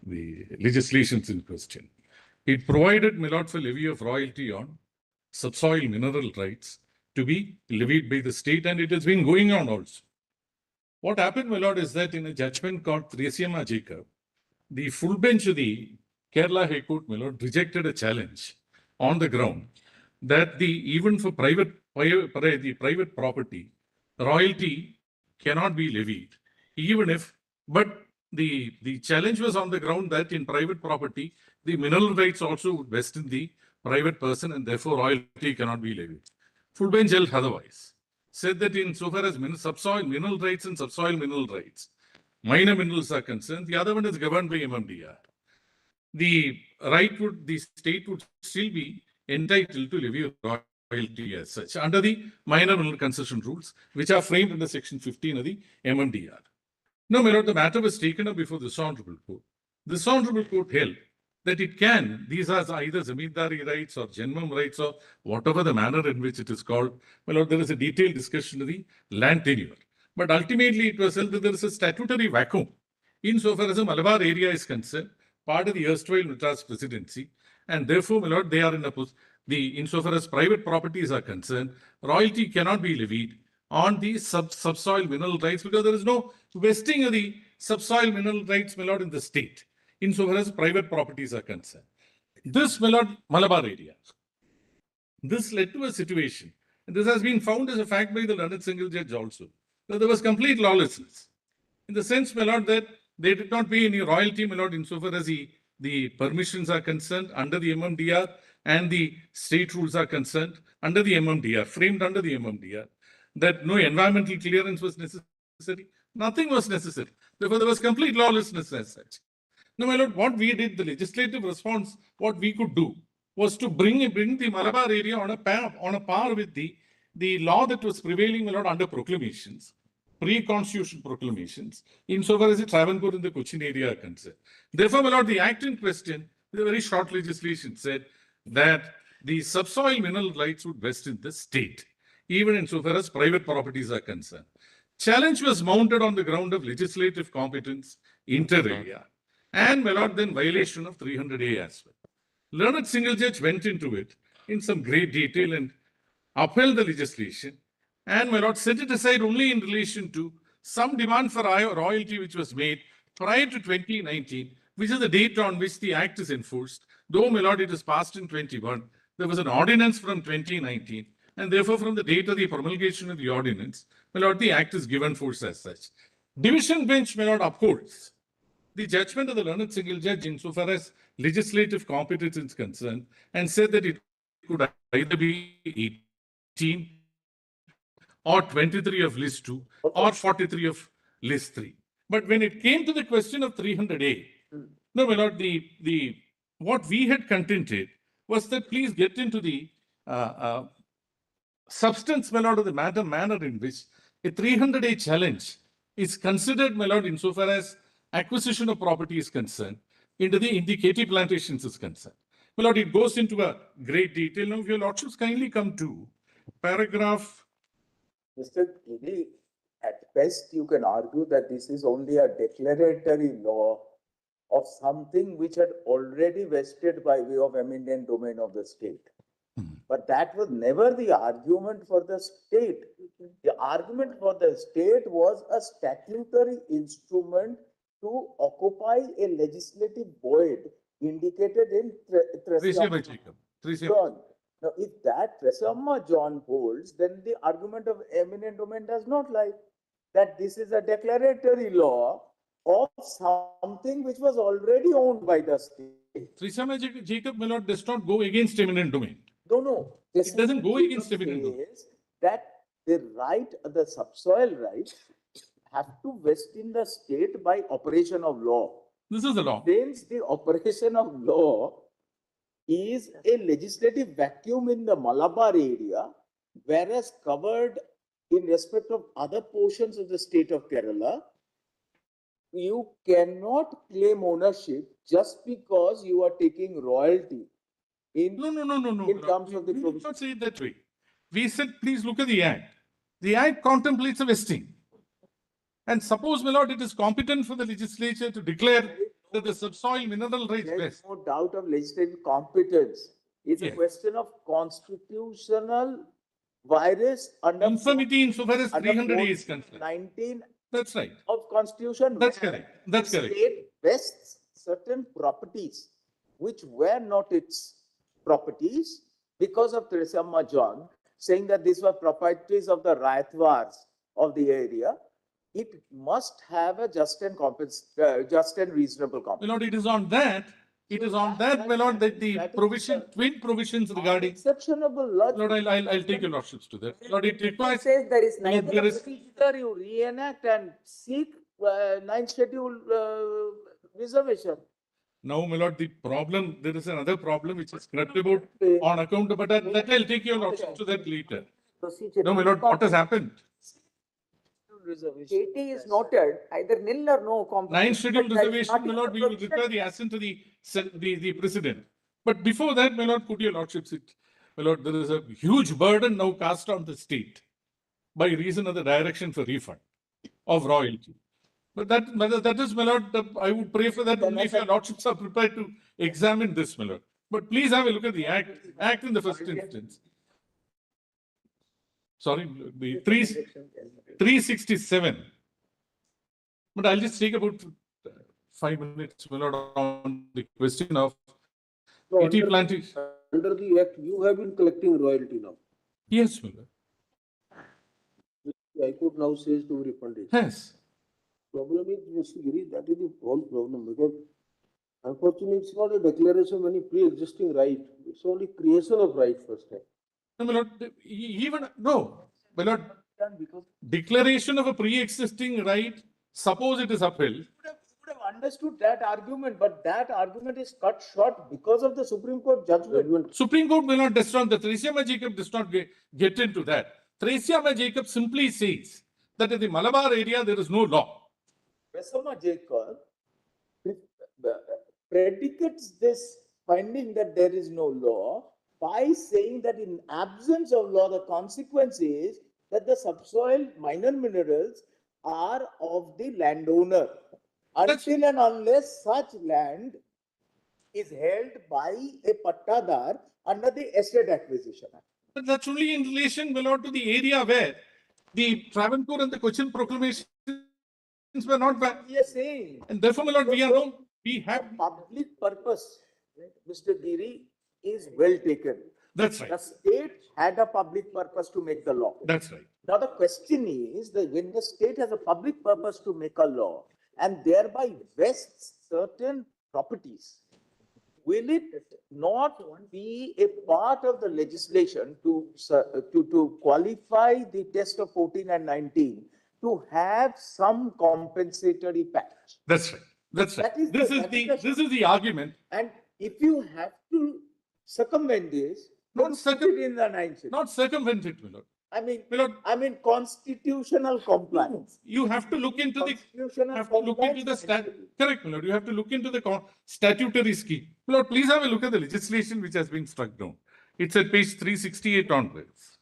the legislations in question. It provided, my lord, for levy of royalty on subsoil mineral rights to be levied by the state, and it has been going on also. What happened, my lord, is that in a judgment called Thresiyama Jacob, the full bench of the Kerala High Court, my lord, rejected a challenge on the ground that even for private property, royalty cannot be levied, even if, but the challenge was on the ground that in private property, the mineral rights also would vest in the private person, and therefore royalty cannot be levied. Full bench held otherwise, said that in so far as subsoil mineral rights and subsoil mineral rights, minor minerals are concerned, the other one is governed by MMDR. The state would still be entitled to levy royalty as such under the minor mineral concession rules, which are framed under section 15 of the MMDR. Now, my lord, the matter was taken up before this honorable court. This honorable court held that these are either zamindari rights or janmam rights or whatever the manner in which it is called. My lord, there is a detailed discussion of the land tenure. But ultimately, it was held that there is a statutory vacuum insofar as the Malabar area is concerned, part of the erstwhile Madras presidency, and therefore, my lord, they are insofar as private properties are concerned, royalty cannot be levied on the subsoil mineral rights because there is no vesting of the subsoil mineral rights, my lord, in the state, insofar as private properties are concerned. This, my lord, Malabar area, this led to a situation, and this has been found as a fact by the learned single judge also, that there was complete lawlessness. In the sense, my lord, that they did not pay any royalty, my lord, insofar as the permissions are concerned under the MMDR and the state rules are concerned under the MMDR, framed under the MMDR, that no environmental clearance was necessary. Nothing was necessary. Therefore, there was complete lawlessness as such. Now, my lord, what we did, the legislative response, what we could do was to bring the Malabar area on a par with the law that was prevailing, my lord, under proclamations, pre-constitution proclamations, insofar as the Travancore and the Cochin area are concerned. Therefore, my lord, the act in question, with a very short legislation, said that the subsoil mineral rights would vest in the state, even insofar as private properties are concerned. Challenge was mounted on the ground of legislative competence, inter alia, and, my lord, then violation of 300A as well. Learned single judge went into it in some great detail and upheld the legislation, and, my lord, set it aside only in relation to some demand for royalty which was made prior to 2019, which is the date on which the act is enforced. Though, my lord, it is passed in 21, there was an ordinance from 2019, and therefore from the date of the promulgation of the ordinance, my lord, the act is given force as such. Division bench, my lord, upholds the judgment of the learned single judge insofar as legislative competence is concerned, and said that it could either be 18 or 23 of list 2 or 43 of list 3. But when it came to the question of 300A, no, my lord, what we had contended was that please get into the substance, my lord, of the manner in which a 300A challenge is considered, my lord, insofar as acquisition of property is concerned, in the KT plantations is concerned. My lord, it goes into a great detail. Now, if your lordships kindly come to paragraph. Mr. Giri, at best, you can argue that this is only a declaratory law of something which had already vested by way of eminent domain of the state. But that was never the argument for the state. The argument for the state was a statutory instrument to occupy a legislative void indicated in John. Now, if that Tresamma John holds, then the argument of eminent domain does not lie. That this is a declaratory law of something which was already owned by the state. Tresamma Jacob, my lord, does not go against eminent domain. No. It doesn't go against eminent domain. That the subsoil rights have to vest in the state by operation of law. This is the law. Since the operation of law is a legislative vacuum in the Malabar area, whereas covered in respect of other portions of the state of Kerala, you cannot claim ownership just because you are taking royalty. No. In terms of the we did not say it that way. We said, please look at the act. The act contemplates a vesting. And suppose, my lord, it is competent for the legislature to declare that the subsoil mineral rights vest. No doubt of legislative competence. It's a question of constitutional virus under conformity insofar as 300A is concerned. 19 That's right. Of Constitution. That's correct. That's correct. The state vests certain properties which were not its properties because of Tresamma John saying that these were properties of the Rayatwars of the area. It must have a just and reasonable compensation. My lord, it is on that. It is on that, my lord, that the twin provisions regarding. Exceptionable logic. Lord, I'll take your lordships to that. Lord, it requires. Says there is neither Either you reenact and seek ninth schedule reservation. Now, my lord, the problem, there is another problem which is crept about on account of, but that I'll take your lordship to that later. Procedure. No, my lord, what has happened? JT is noted, either nil or no compensation. Ninth schedule but that is reservation, my not lord, we will provision. require the assent to the president. But before that, my lord, could your lordship sit? My lord, there is a huge burden now cast on the state by reason of the direction for refund of royalty. But that is, my lord, I would pray for that only if your lordships are prepared to examine this, my lord. But please have a look at the act in the first instance. Sorry, the 367. But I'll just take about 5 minutes, my lord, on the question of ET planting. Under the act, you have been collecting royalty now. Yes, my lord. The High Court now says to refund it. Yes. Problem is, Mr. Giri, that is the whole problem, because unfortunately, it's not a declaration of any pre-existing right. It's only creation of right first time. No, my lord, my lord, declaration of a pre-existing right, suppose it is upheld. Would have understood that argument, but that argument is cut short because of the Supreme Court judgment. Supreme Court will not destroy the Threscia Jacob does not get into that. Threscia Jacob simply says that in the Malabar area there is no law. Threscia Jacob predicates this finding that there is no law by saying that in absence of law, the consequence is that the subsoil minor minerals are of the landowner until and unless such land is held by a pattadar under the Estate Acquisition Act. But that's only in relation, my lord, to the area where the Travancore and the Cochin proclamations were not valid. Yes, saying. And therefore, my lord, we have public purpose, Mr. Giri, is well taken. That's right. The state had a public purpose to make the law. That's right. Now the question is that when the state has a public purpose to make a law and thereby vests certain properties, will it not be a part of the legislation to qualify the test of 14 and 19 to have some compensatory package? That's right. That's right. This is the argument. And if you have to circumvent this, not circumvent in the 9th. Not circumvent it, my lord. I mean constitutional compliance. You have to look into the correct, my lord. You have to look into the statutory scheme. My lord, please have a look at the legislation which has been struck down. It's at page 368 onwards.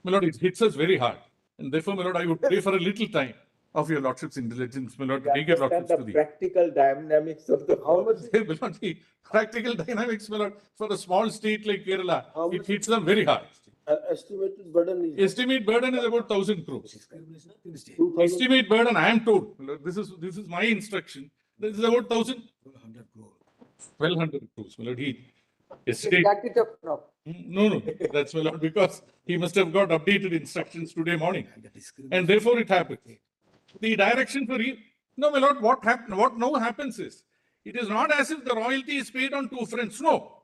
My lord, it hits us very hard. And therefore, my lord, I would pray for a little time of your lordship's intelligence, my lord, to take your lordships to the practical dynamics of the how much they will not be practical dynamics, my lord, for a small state like Kerala, it hits them very hard. Estimated burden is Estimate burden is about 1,000 crores. Estimate burden, I am told, this is my instruction. This is about 1,200 crores. My lord, Jack it up now. No, that's my lord, because he must have got updated instructions today morning, and therefore it happened. The direction for no, my lord, what now happens is, it is not as if the royalty is paid on two fronts. No,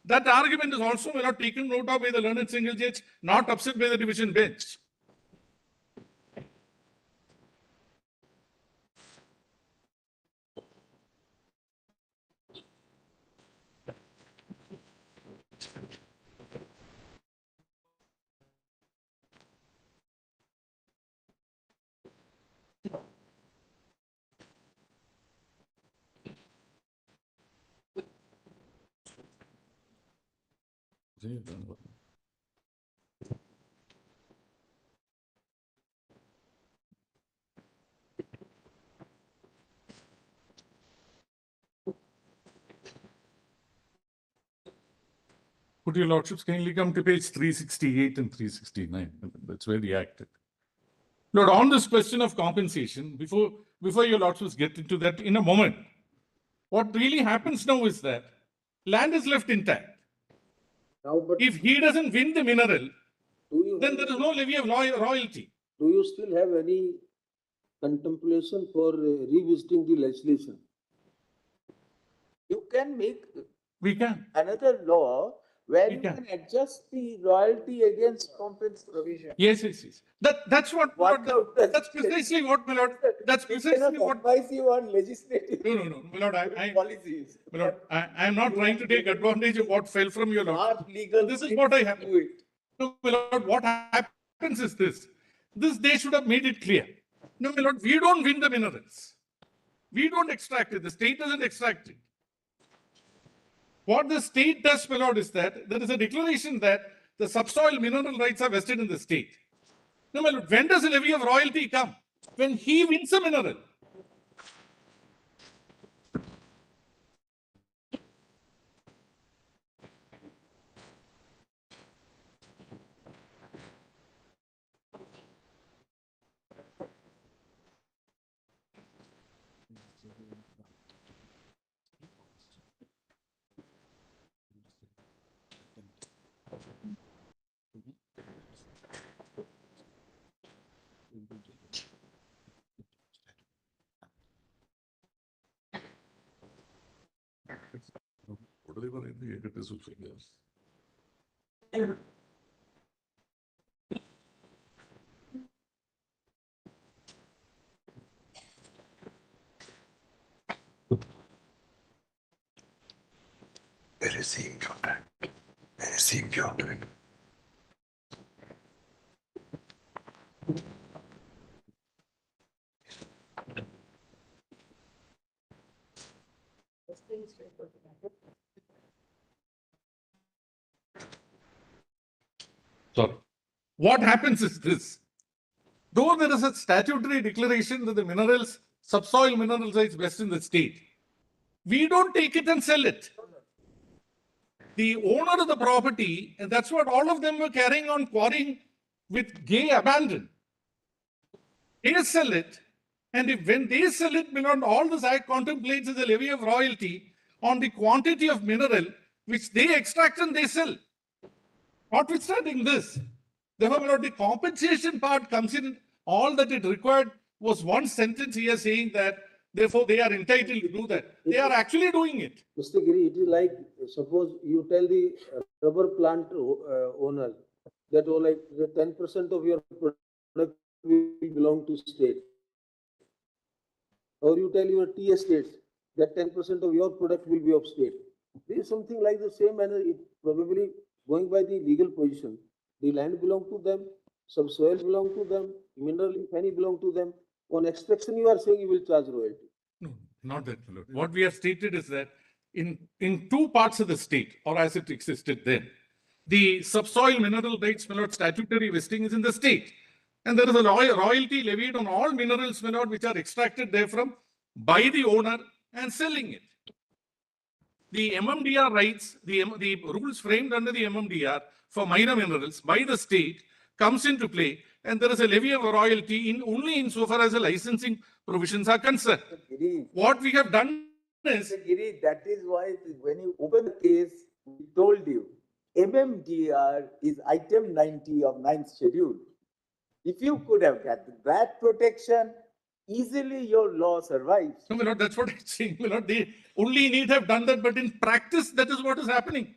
that argument is also, my lord, taken note of by the learned single judge, not upset by the division bench. Would your lordships kindly come to page 368 and 369? That's where he acted. Lord, on this question of compensation, before your lordships get into that in a moment, what really happens now is that land is left intact. Now, but if he doesn't win the mineral, then there is no levy of royalty. Do you still have any contemplation for revisiting the legislation? You can make We can. another law where We you can. can adjust the royalty against compensation. Yes, yes, yes. That's what, What my lord, that's precisely what, my lord, that's We precisely cannot what. advise you on legislative No, my lord, policies. my lord, I am not trying to take advantage of what fell from your lord. Our legal This is what I have. do it. No, my lord, what happens is this. This, they should have made it clear. No, my lord, we don't win the minerals. We don't extract it. The state doesn't extract it. What the state does, my lord, is that there is a declaration that the subsoil mineral rights are vested in the state. No, my lord, when does a levy of royalty come? When he wins a mineral. Whatever it is, figures. Very important. Very important. Sorry. What happens is this. Though there is a statutory declaration that the minerals, subsoil mineral rights vest in the state, we don't take it and sell it. The owner of the property, and that's what all of them were carrying on quarrying with gay abandon. They sell it, and when they sell it, beyond all this act contemplates is a levy of royalty on the quantity of mineral which they extract and they sell. Notwithstanding this, therefore, the compensation part comes in. All that it required was one sentence here saying that, therefore, they are entitled to do that. They are actually doing it. Mr. Giri, it is like, suppose you tell the rubber plant owner that, oh, like the 10% of your product will belong to state. Or you tell your tea estates that 10% of your product will be of state. There is something like the same manner, it probably going by the legal position. The land belong to them, subsoil belong to them, mineral, if any, belong to them. On extraction, you are saying you will charge royalty. No, not that, my lord. What we have stated is that in two parts of the state, or as it existed then, the subsoil mineral rights, my lord, statutory vesting is in the state. And there is a royalty levied on all minerals, my lord, which are extracted therefrom by the owner and selling it. The MMDR rights, the rules framed under the MMDR for minor minerals by the state comes into play, and there is a levy of royalty in only insofar as the licensing provisions are concerned. What we have done is... Giri, that is why when you open the case, we told you, MMDR is item 90 of 9th schedule. If you could have got that protection, easily your law survives. No, my lord, that's what I'm saying. My lord, they only need have done that, but in practice, that is what is happening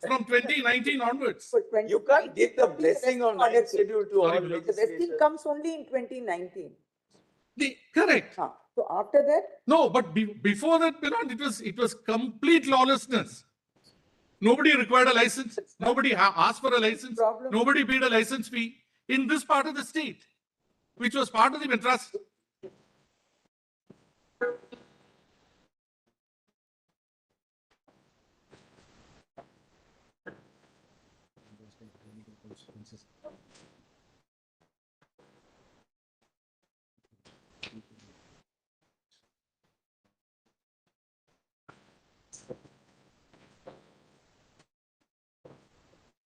from 2019 onwards. You can't give the blessing on 9th schedule to all The legislators. vesting comes only in 2019. Correct. So after that? No, but before that, my lord, it was complete lawlessness. Nobody required a license. Nobody asked for a license. Nobody paid a license fee in this part of the state, which was part of the Madras.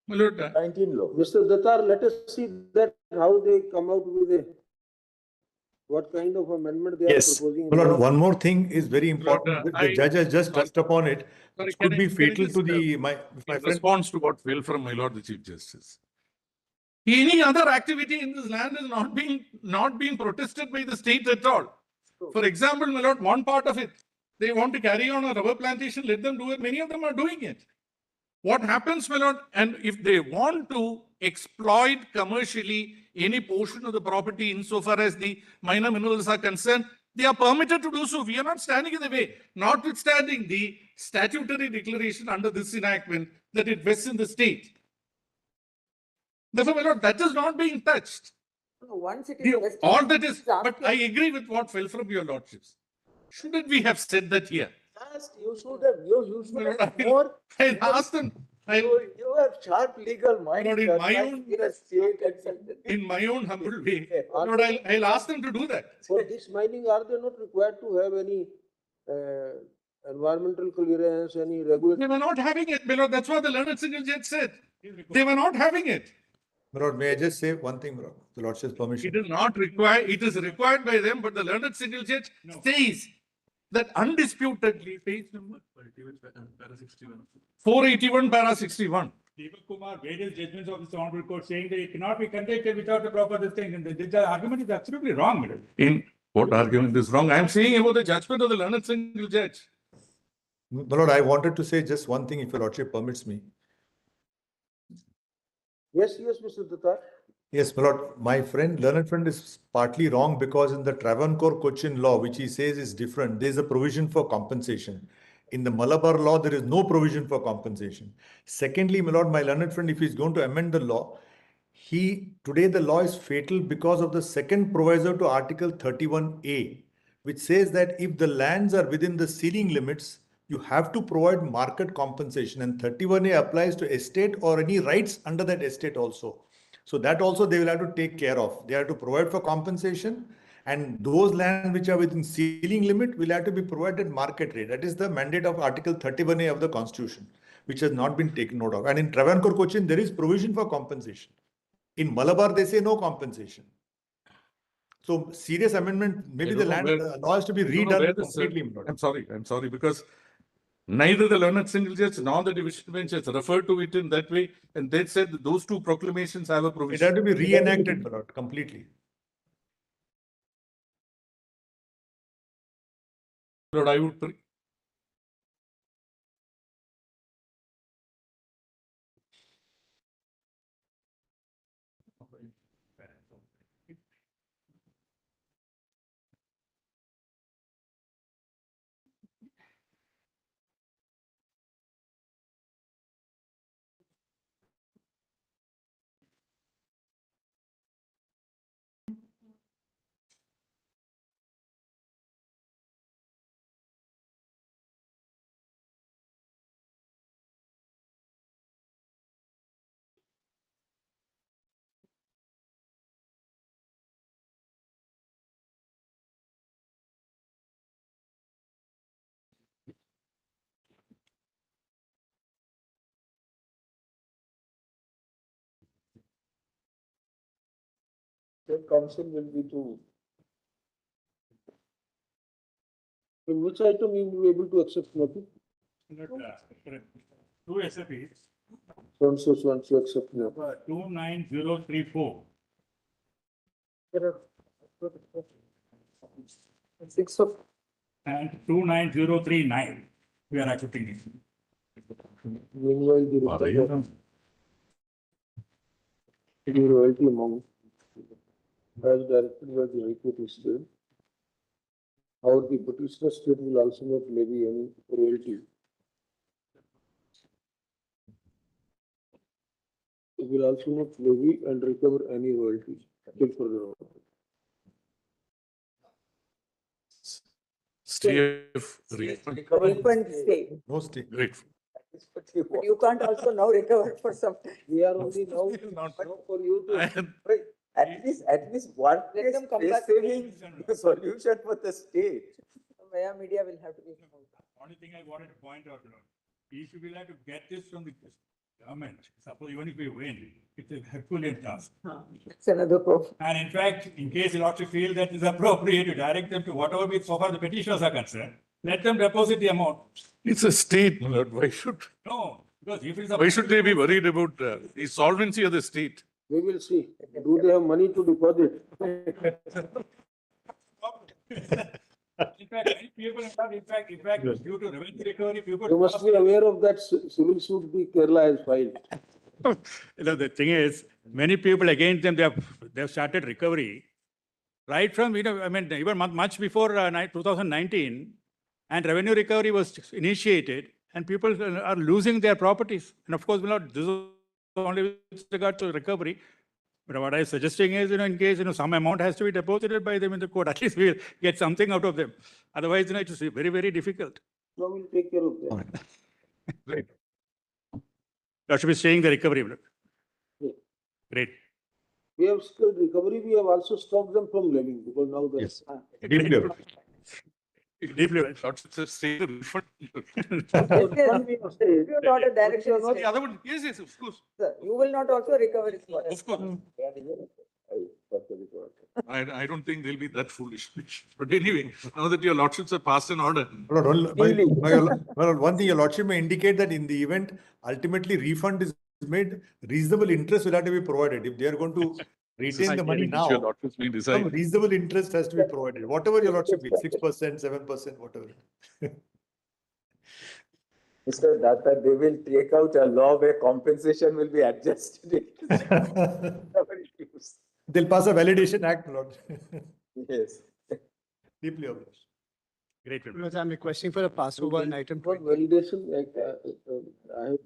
My lord, 19 law. Mr. Datar, let us see that how they come out with a, what kind of amendment they are proposing. My lord, one more thing is very important. Lord, The judge has just touched upon it. Sorry, It could be fatal just, to the, my in friend. response to what fell from my lord, the Chief Justice. Any other activity in this land is not being protested by the state at all. For example, my lord, one part of it, They want to carry on a rubber plantation, let them do it. Many of them are doing it. What happens, my lord, and if they want to exploit commercially any portion of the property insofar as the minor minerals are concerned, they are permitted to do so. We are not standing in the way, notwithstanding the statutory declaration under this enactment that it vests in the state. Therefore, my lord, that is not being touched. Once it is vested, All that is, but I agree with what fell from your lordships. Shouldn't we have said that here? Yes, you should have, you should have more. I asked them. You have sharp legal mind. Lord, in my own- in a state and something. In my own humble way, Lord, I'll ask them to do that. For this mining, are they not required to have any environmental clearance, any regulatory? They were not having it, my lord. That's what the learned single judge said. They were not having it. My lord, may I just say one thing, my lord, with the lordship's permission? It is not required. It is required by them, but the learned single judge says that undisputedly, page number 481, para 61. Deepak Kumar made his judgments of the Hon'ble Court saying that it cannot be conducted without the proper this thing. And the argument is absolutely wrong, madam. In what argument is wrong? I am saying about the judgment of the learned single judge. My lord, I wanted to say just one thing, if your lordship permits me. Yes, Mr. Datar. Yes, my lord, my friend, learned friend is partly wrong because in the Travancore Cochin law, which he says is different, there is a provision for compensation. In the Malabar law, there is no provision for compensation. Secondly, my lord, my learned friend, if he is going to amend the law, today the law is fatal because of the second proviso to Article 31A, which says that if the lands are within the ceiling limits, you have to provide market compensation, and 31A applies to estate or any rights under that estate also. So that also they will have to take care of. They have to provide for compensation, and those lands which are within ceiling limit will have to be provided market rate. That is the mandate of Article 31A of the Constitution, which has not been taken note of. And in Travancore Cochin, there is provision for compensation. In Malabar, they say no compensation. So serious amendment, maybe the land law has to be redone completely. I'm sorry, because neither the learned single judge nor the division bench has referred to it in that way, and they said that those two proclamations have a provision. It had to be reenacted, my lord, completely. Lord, I would. State council will be to. In which item you will be able to accept nothing? Two SAPs. So accept no. 29034. Six of. And 29039. We are accepting it. Meanwhile, the royalty amount as directed by the High Court is there. However, the petitioner state will also not levy any royalty. It will also not levy and recover any royalties till further order. Stay Refund stay. No stay. Grateful. But you can't also now recover for some. We are only now for you to. At least one Let them come back. saving solution for the state. Via media will have to be. Only thing I wanted to point out, we should be able to get this from the government. Suppose even if we win, it's a Herculean task. It's another problem. And in fact, in case you ought to feel that it's appropriate to direct them to whatever be so far the petitioners are concerned, let them deposit the amount. It's a state, my lord. Why should? No, because if it's Why should they be worried about the solvency of the state? We will see. Do they have money to deposit? In fact, many people, in fact, due to revenue recovery, people. You must be aware of that civil suit the Kerala has filed. The thing is, many people against them, they have started recovery right from, even much before 2019, and revenue recovery was initiated, and people are losing their properties. And of course, this is only with regard to recovery. But what I'm suggesting is, in case, some amount has to be deposited by them in the court, at least we'll get something out of them. Otherwise, it's very, very difficult. No, we'll take care of that. Right. That should be staying the recovery. Yeah. Great. We have still recovery, we have also stopped them from levying because now the. Yes. Deeply. Say the refund. You not a direction. No, the other one, yes, of course. Sir, you will not also recover it for us. Of course. I don't think they'll be that foolish. But anyway, now that your lordships have passed an order. One thing, your lordship may indicate that in the event ultimately refund is made, reasonable interest will have to be provided. If they are going to retain the money now, some reasonable interest has to be provided. Whatever your lordship is, 6%, 7%, whatever. Mr. Datta, they will take out a law where compensation will be adjusted. They'll pass a validation act, Lord. Yes. Deeply obliged. Great. I'm requesting for a passover on item. For validation act, I have.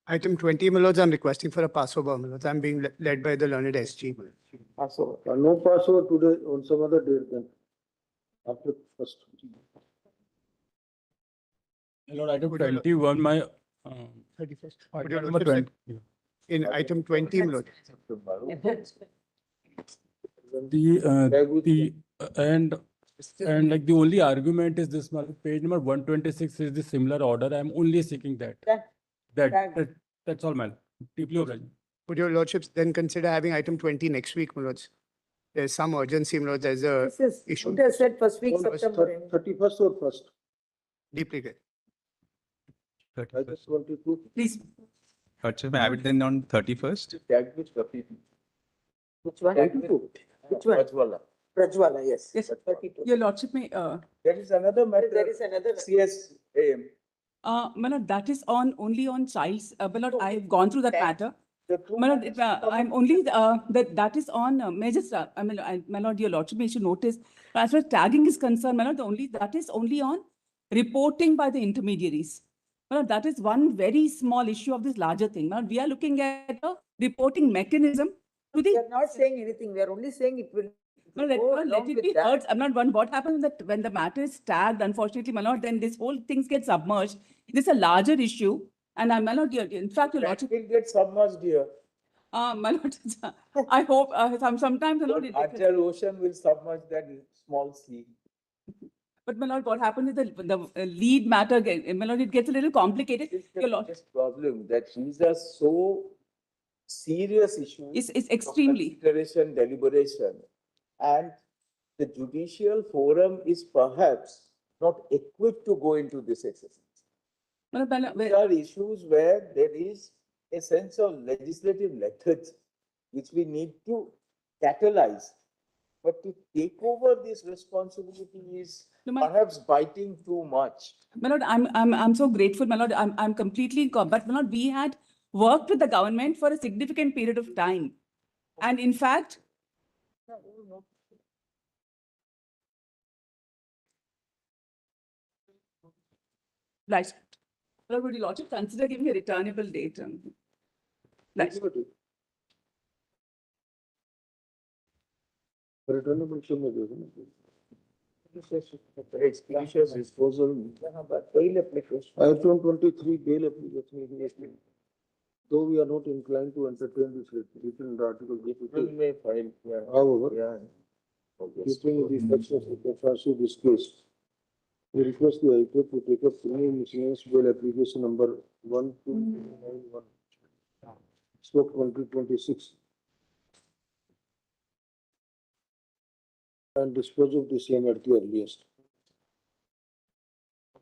Item 20, my lords, I'm requesting for a passover, my lords. I'm being led by the learned SG. Passover. No passover today, on some other date then. After first. Lord, item 21, my. 31st. Item number 20. In item 20, my lord. And like the only argument is this, page number 126 is the similar order. I'm only seeking that. That's all, man. Deeply obliged. Would your lordships then consider having item 20 next week, my lords? There's some urgency, my lords. There's a issue. It has said first week September. 31st or first? Deeply good. 22. Please. Lordship, may I have it then on 31st? Which one? 22. Which one? Prajwala. Prajwala, yes. Yes, 32. Your lordship may, There is another matter. There is another. CSAM. my lord, that is only on child's, my lord, I've gone through that matter. My lord, I'm only, that is on, my lord, your lordship, you should notice, as far as tagging is concerned, my lord, that is only on reporting by the intermediaries. My lord, that is one very small issue of this larger thing. My lord, we are looking at a reporting mechanism to the. We are not saying anything. We are only saying it will. No, let it be heard. I'm not one. What happens when the matter is tagged, unfortunately, my lord, then this whole thing gets submerged. This is a larger issue. And my lord, in fact, your lordship will get submerged here. My lord, I hope sometimes, my lord, Entire ocean will submerge that small sea. But my lord, what happens is the lead matter, my lord, it gets a little complicated. Your lord, This problem that these are so serious issues. It's extremely. Consideration, deliberation. And the judicial forum is perhaps not equipped to go into this exercise. There are issues where there is a sense of legislative lethargy, which we need to catalyze. But to take over this responsibility is perhaps biting too much. My lord, I'm so grateful, my lord. I'm completely, but my lord, we had worked with the government for a significant period of time. And in fact, right. Lord, would you lordship consider giving a returnable date? Right. Returnable Expeditious disposal. But bail application. Item 23, bail application. Though we are not inclined to entertain this written article, We may file, yeah. however, Yeah. keeping the sections of the offensive disclosed, we request the High Court to take up criminal miscellaneous bail application number 1291 stroke 2026 and dispose of the same at the earliest.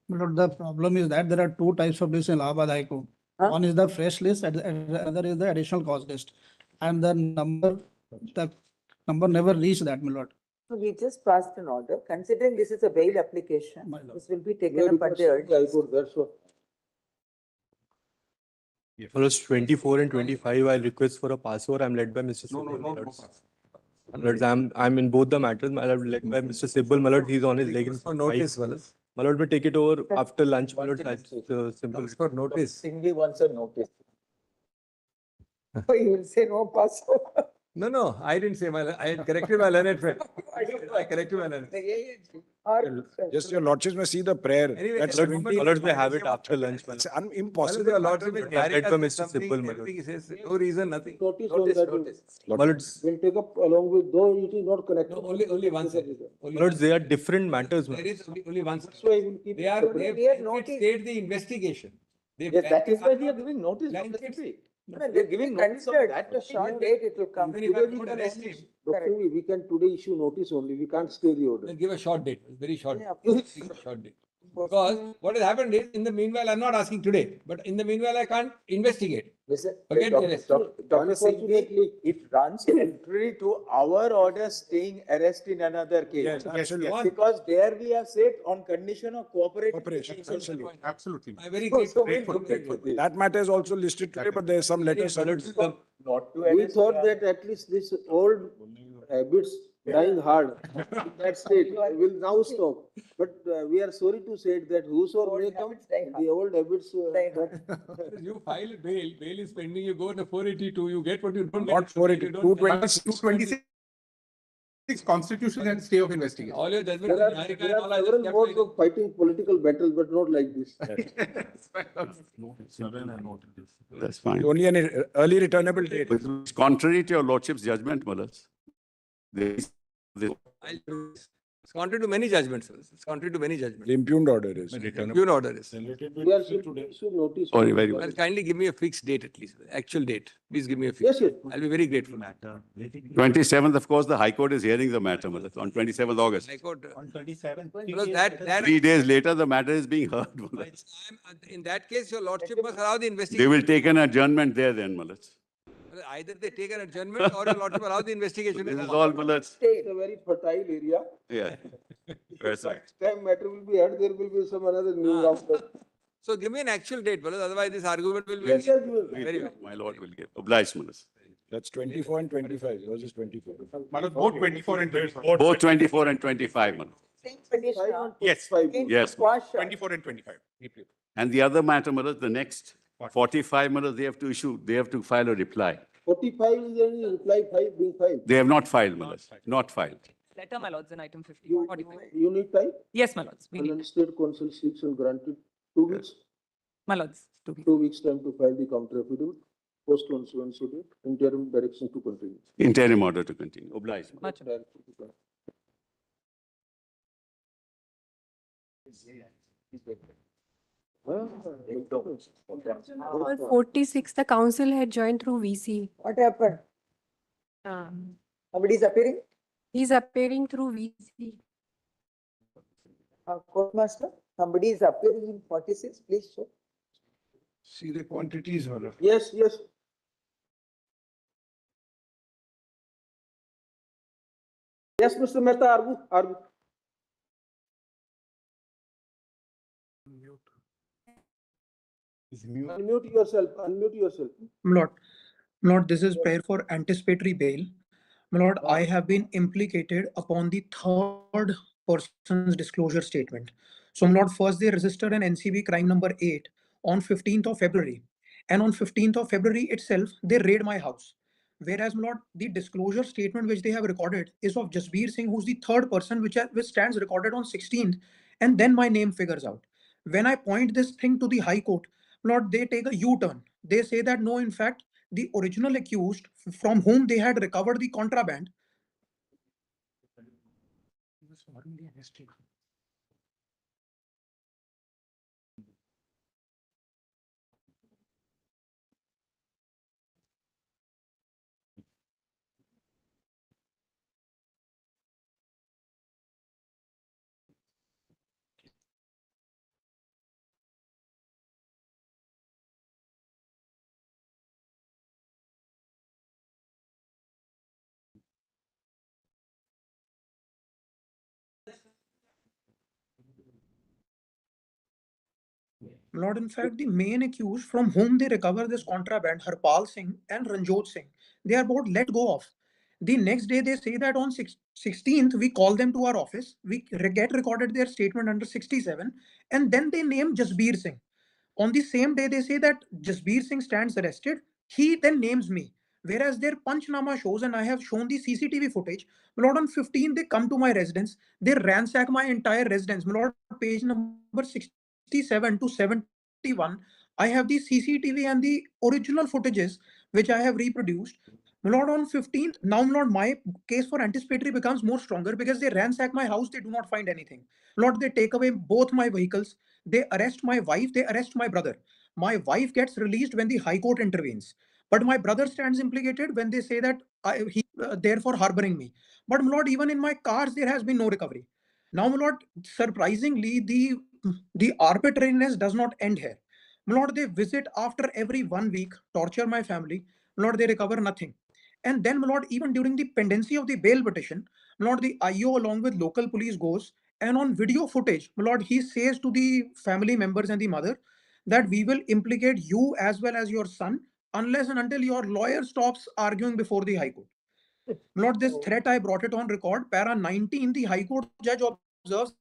But the problem is that there are two types of lists in Allahabad High Court. One is the fresh list and the other is the additional cause list. And the number never reached that, my lord. So we just passed an order, considering this is a bail application, this will be taken up at the High earliest. Court, that's what. For us 24 and 25, I request for a password. I'm led by Mr. Sibbal. My lords, I'm in both the matters. My lord, led by Mr. Sibbal. My lord, he's on his leg. For notice, Wallace. My lord, may take it over after lunch. My lord, that's simple. For notice. Singhi wants a notice. So you will say no password. No, I didn't say I corrected my learned friend. I corrected my learned. Or Just your lordships may see the prayer. Anyway, That's my My lord, may have it after lunch. My it's lord. impossible. Your lordship is Led carried by us Mr. something, Sibbal, my lord. everything he says, no reason, nothing. Notice on that. My lords, Will take up along with, though it is not connected. No, only one side. my lords, they are different matters. My There lord. is only one side. That's why we will keep. They are, it they separate. have We are noticed. stayed the investigation. They Yes, that is why we are have- giving notice. Blanket. Obviously. No, They're giving notice of considered that. a short date it will come. Even if I don't arrest him, Dr. We can today issue notice only, we can't stay the order. then give a short date, very short. Yeah, Give a short date. Because what has happened is, in the meanwhile, I'm not asking today, but in the meanwhile, I can't investigate. Listen, Forget the rest. Dr. Singhi, it runs contrary to our order staying arrest in another case. Yes, absolutely. Because there we have said on condition of cooperation. Cooperation, absolutely. Absolutely. I'm very So grateful. we'll go with this. That matter is also listed today, but there is some letters. Not to We arrest. thought that at least this old habits dying hard in that state will now stop. But we are sorry to say that whosoever may come, the old habits. You file a bail is pending, you go to 482, you get what you don't get. Not 482, You don't- 226. Constitution and stay of investigation. All your judgment. There are several modes of fighting political battles, but not like this. That's fine. Only an early returnable date. It's contrary to your lordship's judgment, Malas. It's contrary to many judgments. It's contrary to many judgments. The impugned order is. Impugned order is. We are should notice. Sorry, very well. Well, kindly give me a fixed date at least, actual date. Please give me a fixed. Yes, I'll be very grateful. 27th, of course, the High Court is hearing the matter, Malas, on 27th August. High Court. On 27th. Because that. 3 days later, the matter is being heard, Malas. In that case, your lordship must allow the They investigation. will take an adjournment there then, Malas. Either they take an adjournment or your lordship allow the investigation. This is all, Malas. It's a very fertile area. Yeah. That's right. Next time matter will be heard, there will be some another new round. So give me an actual date, Balas, otherwise this argument will be. Yes, yes, we will. Very well. My lord will give. Obliged, Malas. That's 24 and 25. Yours is 24. Both 24 and 25. Both 24 and 25, Malas. Same condition. Yes. Yes. Squash. 24 and 25. And the other matter, Malas, the next 45, Malas, they have to file a reply. 45 is the only reply being filed. They have not filed, Malas. Not filed. Letter, my lords, in item 50. You need time? Yes, my lords. We And need, then state council seeks and granted 2 weeks. my lords. 2 weeks. 2 weeks time to file the counter affidavit. Post on so and so date. Interim direction to continue. Interim order to continue. Obliged. Malas. Much. Direction to continue. On 46, the council had joined through VC. What happened? Somebody is appearing? He's appearing through VC. Court master, somebody is appearing in 46, please show. See the quantities, Malas. Yes, yes. Yes, Mr. Mehta, argue. Unmute yourself. Lord, this is prayer for anticipatory bail. My lord, I have been implicated upon the third person's disclosure statement. So, my lord, first they registered an NCB crime number 8 on 15th of February. And on 15th of February itself, they raid my house. Whereas, my lord, the disclosure statement which they have recorded is of Jasbir Singh, who's the third person, which stands recorded on 16th, and then my name figures out. When I point this thing to the High Court, my lord, they take a U-turn. They say that no, in fact, the original accused from whom they had recovered the contraband. Lord, in fact, the main accused from whom they recover this contraband, Harpal Singh and Ranjot Singh, they are both let go of. The next day, they say that on 16th, we call them to our office, we get recorded their statement under 67, and then they name Jasbir Singh. On the same day, they say that Jasbir Singh stands arrested. He then names me. Whereas their Panchnama shows, and I have shown the CCTV footage, my lord, on 15, they come to my residence. They ransack my entire residence. My lord, page number 67 to 71, I have the CCTV and the original footages, which I have reproduced. My lord, on 15th, now, my lord, my case for anticipatory becomes more stronger because they ransack my house. They do not find anything. Lord, they take away both my vehicles. They arrest my wife, they arrest my brother. My wife gets released when the High Court intervenes. But my brother stands implicated when they say that he therefore harboring me. But my lord, even in my cars, there has been no recovery. Now, my lord, surprisingly, the arbitrariness does not end here. My lord, they visit after every 1 week, torture my family. My lord, they recover nothing. And then, my lord, even during the pendency of the bail petition, my lord, the IO along with local police goes, and on video footage, my lord, he says to the family members and the mother that we will implicate you as well as your son unless and until your lawyer stops arguing before the High Court. My lord, this threat, I brought it on record. Para 19, the High Court judge observes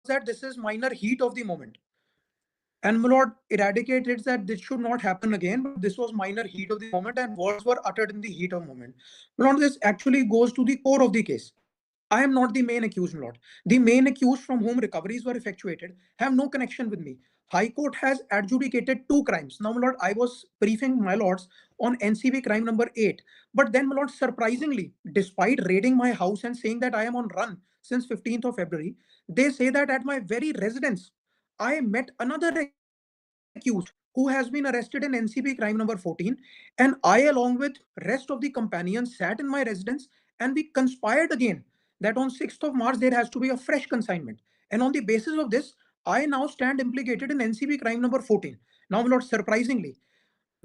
that this is minor heat of the moment. And my lord, eradicated that this should not happen again, but this was minor heat of the moment and words were uttered in the heat of moment. My lord, this actually goes to the core of the case. I am not the main accused, my lord. The main accused from whom recoveries were effectuated have no connection with me. High Court has adjudicated 2 crimes. Now, my lord, I was briefing my lords on NCB crime number 8. But then, my lord, surprisingly, despite raiding my house and saying that I am on run since 15th of February, they say that at my very residence, I met another accused who has been arrested in NCB crime number 14, and I, along with rest of the companions, sat in my residence and we conspired again that on 6th of March there has to be a fresh consignment. And on the basis of this, I now stand implicated in NCB crime number 14. Now, my lord, surprisingly,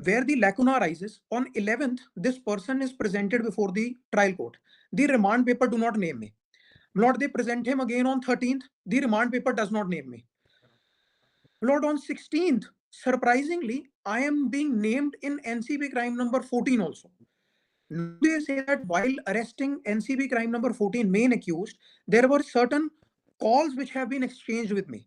where the lacuna arises, on 11th, this person is presented before the trial court. The remand paper do not name me. My lord, they present him again on 13th. The remand paper does not name me. Lord, on 16th, surprisingly, I am being named in NCB crime number 14 also. They say that while arresting NCB crime number 14 main accused, there were certain calls which have been exchanged with me,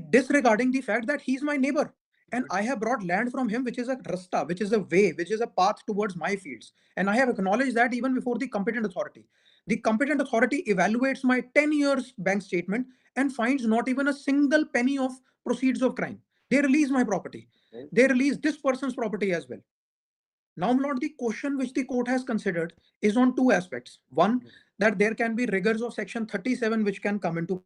disregarding the fact that he's my neighbor. And I have brought land from him, which is a rasta, which is a way, which is a path towards my fields. And I have acknowledged that even before the competent authority. The competent authority evaluates my 10 years bank statement and finds not even a single penny of proceeds of crime. They release my property. They release this person's property as well. Now, my lord, the question which the court has considered is on 2 aspects. One, that there can be rigors of section 37 which can come into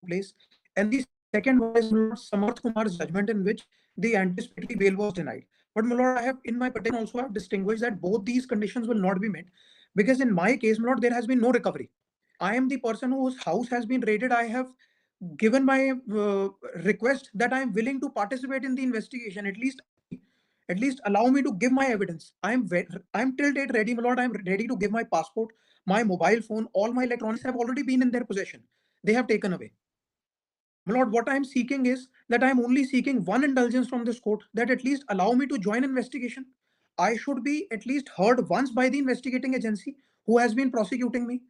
place. And the second one is Samarth Kumar's judgment in which the anticipatory bail was denied. But my lord, I have in my petition also have distinguished that both these conditions will not be met because in my case, my lord, there has been no recovery. I am the person whose house has been raided. I have given my request that I am willing to participate in the investigation. At least allow me to give my evidence. I'm till date ready, my lord. I'm ready to give my passport, my mobile phone, all my electronics have already been in their possession. They have taken away. My lord, what I'm seeking is that I'm only seeking one indulgence from this court, that at least allow me to join investigation. I should be at least heard once by the investigating agency who has been prosecuting me.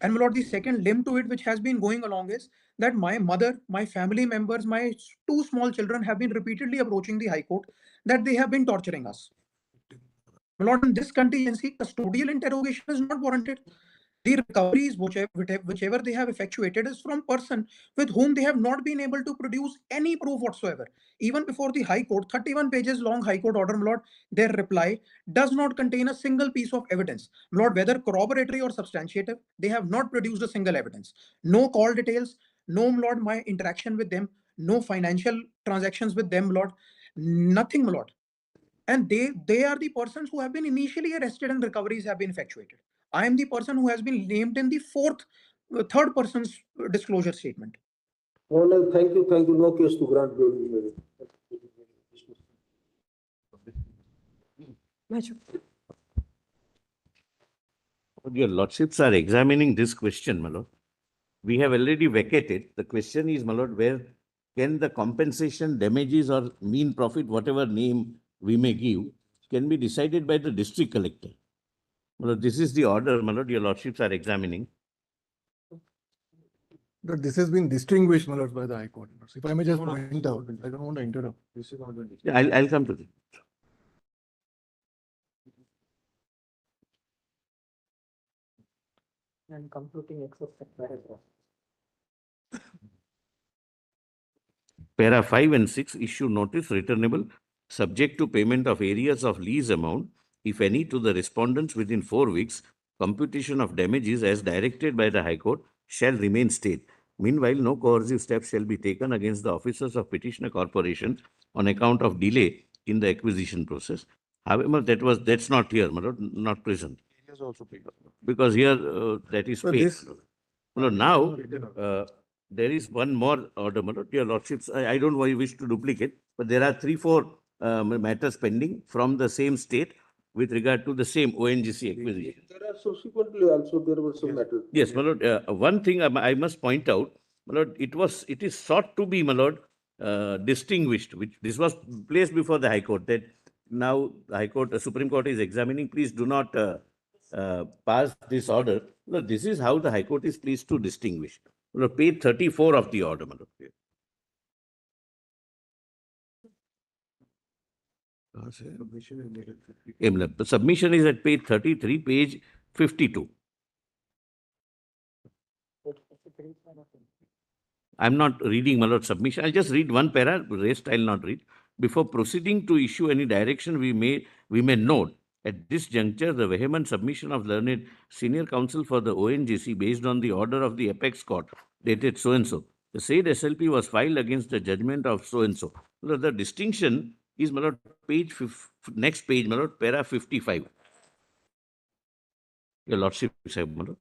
And my lord, the second limb to it which has been going along is that my mother, my family members, my 2 small children have been repeatedly approaching the High Court that they have been torturing us. My lord, in this contingency, custodial interrogation is not warranted. The recoveries, whichever they have effectuated, is from person with whom they have not been able to produce any proof whatsoever. Even before the High Court, 31 pages long High Court order, my lord, their reply does not contain a single piece of evidence. My lord, whether corroboratory or substantiative, they have not produced a single evidence. No call details, no, my lord, my interaction with them, no financial transactions with them, my lord, nothing, my lord. And they are the persons who have been initially arrested and recoveries have been effectuated. I am the person who has been named in the third person's disclosure statement. Well, thank you. No case to grant bail. Your lordships are examining this question, my lord. We have already vacated. The question is, my lord, where can the compensation, damages or mean profit, whatever name we may give, can be decided by the district collector. My lord, this is the order, my lord, your lordships are examining. But this has been distinguished, my lord, by the High Court. If I may just point out, I don't want to interrupt. Yeah, I'll come to that. And computing except paragraph. Para 5 and 6 issue notice returnable subject to payment of areas of lease amount, if any, to the respondents within 4 weeks. Computation of damages as directed by the High Court shall remain state. Meanwhile, no coercive steps shall be taken against the officers of Petitioner Corporation on account of delay in the acquisition process. However, that's not here, my lord, not present. Because here that is So paid. this- Now, there is one more order, my lord, your lordships. I don't wish to duplicate, but there are 3-4 matters pending from the same state with regard to the same ONGC acquisition. There are subsequently also there were some matters. Yes, my lord. One thing I must point out, my lord, it is sought to be, my lord, distinguished, which this was placed before the High Court, that now the High Court, the Supreme Court is examining. Please do not pass this order. No, this is how the High Court is pleased to distinguish. My lord, page 34 of the order, my lord. The submission is at page 33, page 52. I'm not reading, my lord, submission. I'll just read one para, rest I'll not read. Before proceeding to issue any direction, we may note at this juncture the vehement submission of learned senior counsel for the ONGC based on the order of the apex court dated so-and-so. The said SLP was filed against the judgment of so-and-so. The distinction is, my lord, next page, my lord, para 55. Your lordship, my lord.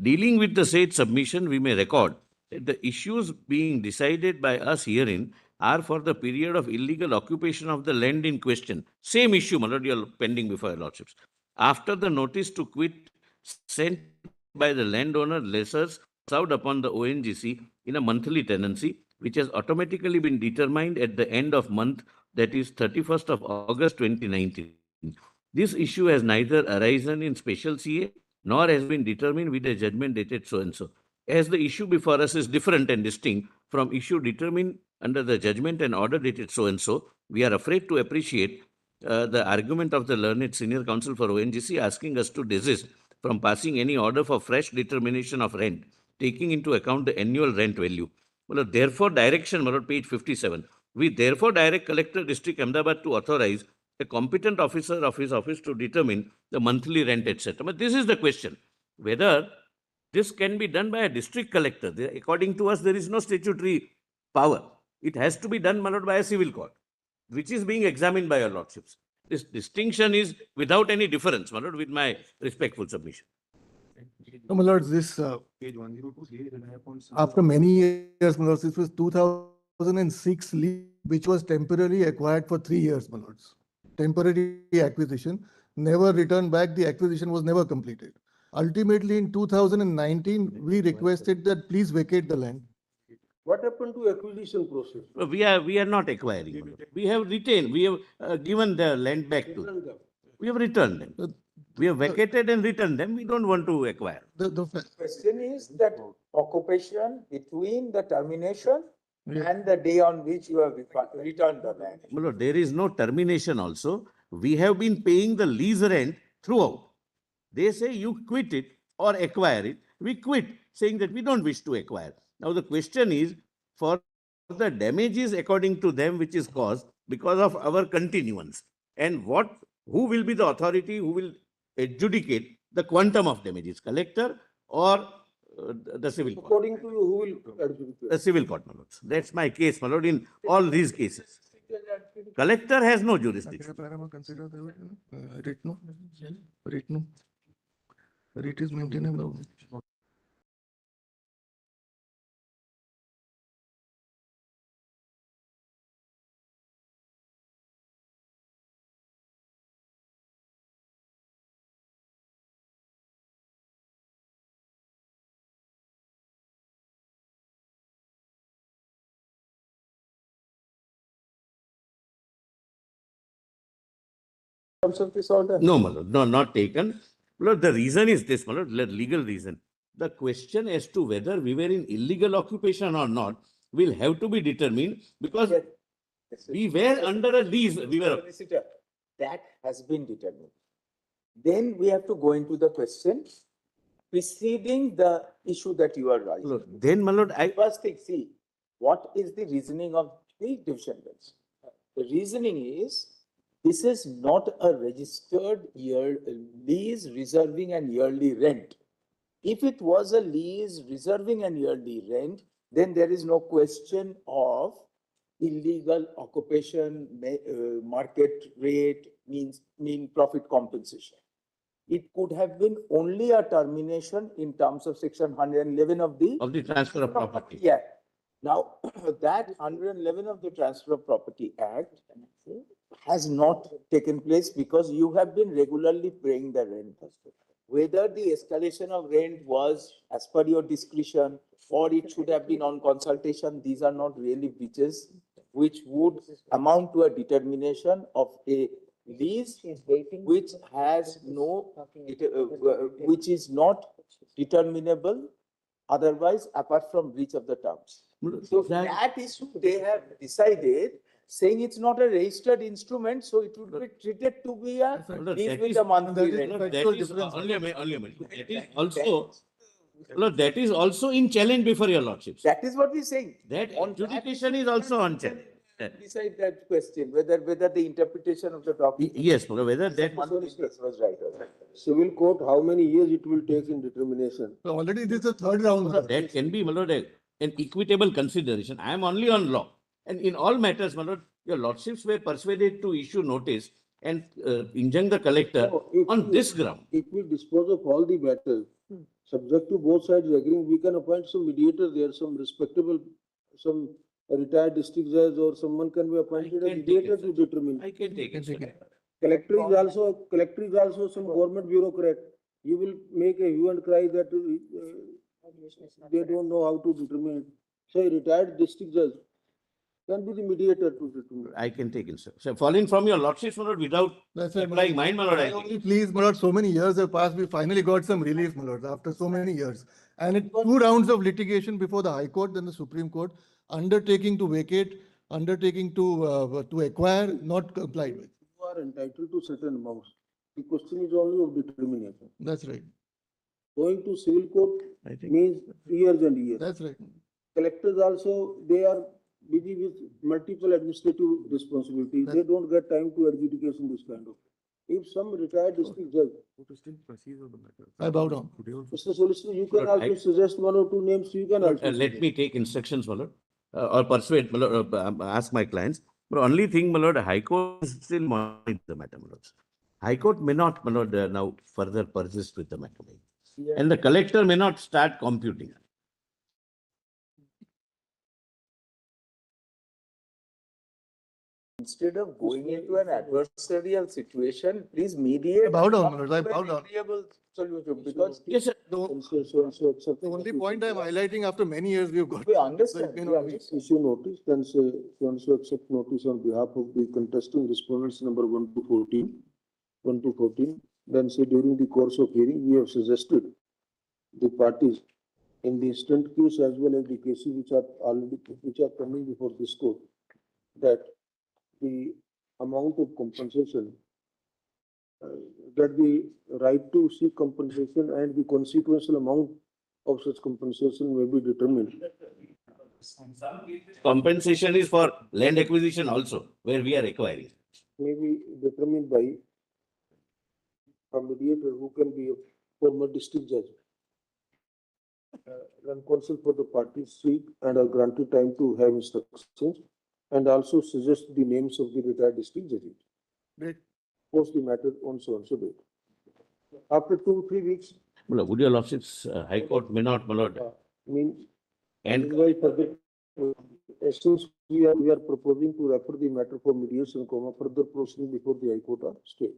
Dealing with the said submission, we may record that the issues being decided by us herein are for the period of illegal occupation of the land in question. Same issue, my lord, you are pending before your lordships. After the notice to quit sent by the landowner lessors served upon the ONGC in a monthly tenancy, which has automatically been determined at the end of month, that is 31st of August 2019. This issue has neither arisen in special CA nor has been determined with a judgment dated so-and-so. As the issue before us is different and distinct from issue determined under the judgment and order dated so-and-so, we are afraid to appreciate the argument of the learned senior counsel for ONGC asking us to desist from passing any order for fresh determination of rent, taking into account the annual rent value. Well, therefore, direction, my lord, page 57. We therefore direct Collector District Ahmedabad to authorize a competent officer of his office to determine the monthly rent, etc. But this is the question, whether this can be done by a district collector. According to us, there is no statutory power. It has to be done, my lord, by a civil court, which is being examined by your lordships. This distinction is without any difference, my lord, with my respectful submission. No, my lords, this, after many years, my lords, this was 2006 lease, which was temporarily acquired for 3 years, my lords. Temporary acquisition, never returned back, the acquisition was never completed. Ultimately, in 2019, we requested that please vacate the land. What happened to acquisition process? We are not acquiring. My lord. We have retained, we have given the land back to them. We have returned them. We have vacated and returned them. We don't want to acquire. The question is that occupation between the termination and the day on which you have returned the land. My lord, there is no termination also. we have been paying the lease rent throughout. They say you quit it or acquire it. We quit, saying that we don't wish to acquire. Now the question is, for the damages according to them which is caused because of our continuance, and who will be the authority who will adjudicate the quantum of damages, collector or the civil court? According to you, who will adjudicate? The civil court, my lords. That's my case, my lord, in all these cases. Collector has no jurisdiction. Rate is maintainable. Terms of this order? No, my lord, no, not taken. My lord, the reason is this, my lord, legal reason. The question as to whether we were in illegal occupation or not will have to be determined because we were under a lease. Solicitor, that has been determined. Then we have to go into the question preceding the issue that you are raising. Look, then, my lord, First thing, see, what is the reasoning of the division bench? The reasoning is, this is not a registered lease reserving an yearly rent. If it was a lease reserving an yearly rent, then there is no question of illegal occupation, market rate, mean profit compensation. It could have been only a termination in terms of section 111 of the transfer of property. Yeah. Now, that 111 of the Transfer of Property Act has not taken place because you have been regularly paying the rent. Whether the escalation of rent was as per your discretion or it should have been on consultation, these are not really breaches which would amount to a determination of a lease which has no, which is not determinable otherwise apart from breach of the terms. So that issue they have decided, saying it's not a registered instrument, so it would be treated to be a lease with a monthly rent. That is also in challenge before your lordships. That is what we're saying. That adjudication is also on challenge. Decide that question, whether the interpretation of the document. Yes, whether that was right or not. Civil court, how many years it will take in determination? So already this is the third round. That can be, my lord, an equitable consideration. I am only on law. And in all matters, my lord, your lordships were persuaded to issue notice and injunct the collector on this ground. If we dispose of all the matters, subject to both sides agreeing, we can appoint some mediator there, some respectable, some retired district judge or someone can be appointed as mediator to determine. I can take it. Collector is also some government bureaucrat. You will make a hue and cry that they don't know how to determine it. So a retired district judge can be the mediator to determine. I can take it, sir. So falling from your lordships, my lord, without applying mine, my lord, I Only please, my lord, so many years have passed, we finally got some relief, my lord, after so many years. And it 2 rounds of litigation before the High Court, then the Supreme Court, undertaking to vacate, undertaking to acquire, not complied with. You are entitled to certain amounts. The question is only of determination. That's right. Going to civil court means years and years. That's right. Collectors also, they are busy with multiple administrative responsibilities. They don't get time to adjudication this kind of. If some retired district judge. I bow down. Mr. Solicitor, you can also suggest 1 or 2 names. You can also. Let me take instructions, my lord, or persuade, my lord, ask my clients. But only thing, my lord, High Court is still monitoring the matter, my lord. High Court may not, my lord, now further persist with the matter. And the collector may not start computing. Instead of going into an adversarial situation, please mediate. Bow down, my lord, I bow down. Solution, because yes, sir. The only point I am highlighting, after many years we have got. We understand. Issue notice, then say, once you accept notice on behalf of the contesting respondents number 1 to 14, then say during the course of hearing, we have suggested the parties in the instant case as well as the cases which are coming before this court, that the amount of compensation that the right to seek compensation and the consequential amount of such compensation may be determined. Compensation is for land acquisition also, where we are acquiring. May be determined by a mediator who can be a former district judge. When counsel for the parties seek and are granted time to have instructions and also suggest the names of the retired district judges. Great. Post the matter on so and so date. After 2-3 weeks. Would your lordships, High Court may not, my lord. And why further, since we are proposing to refer the matter for mediation, further proceeding before the High Court are stayed.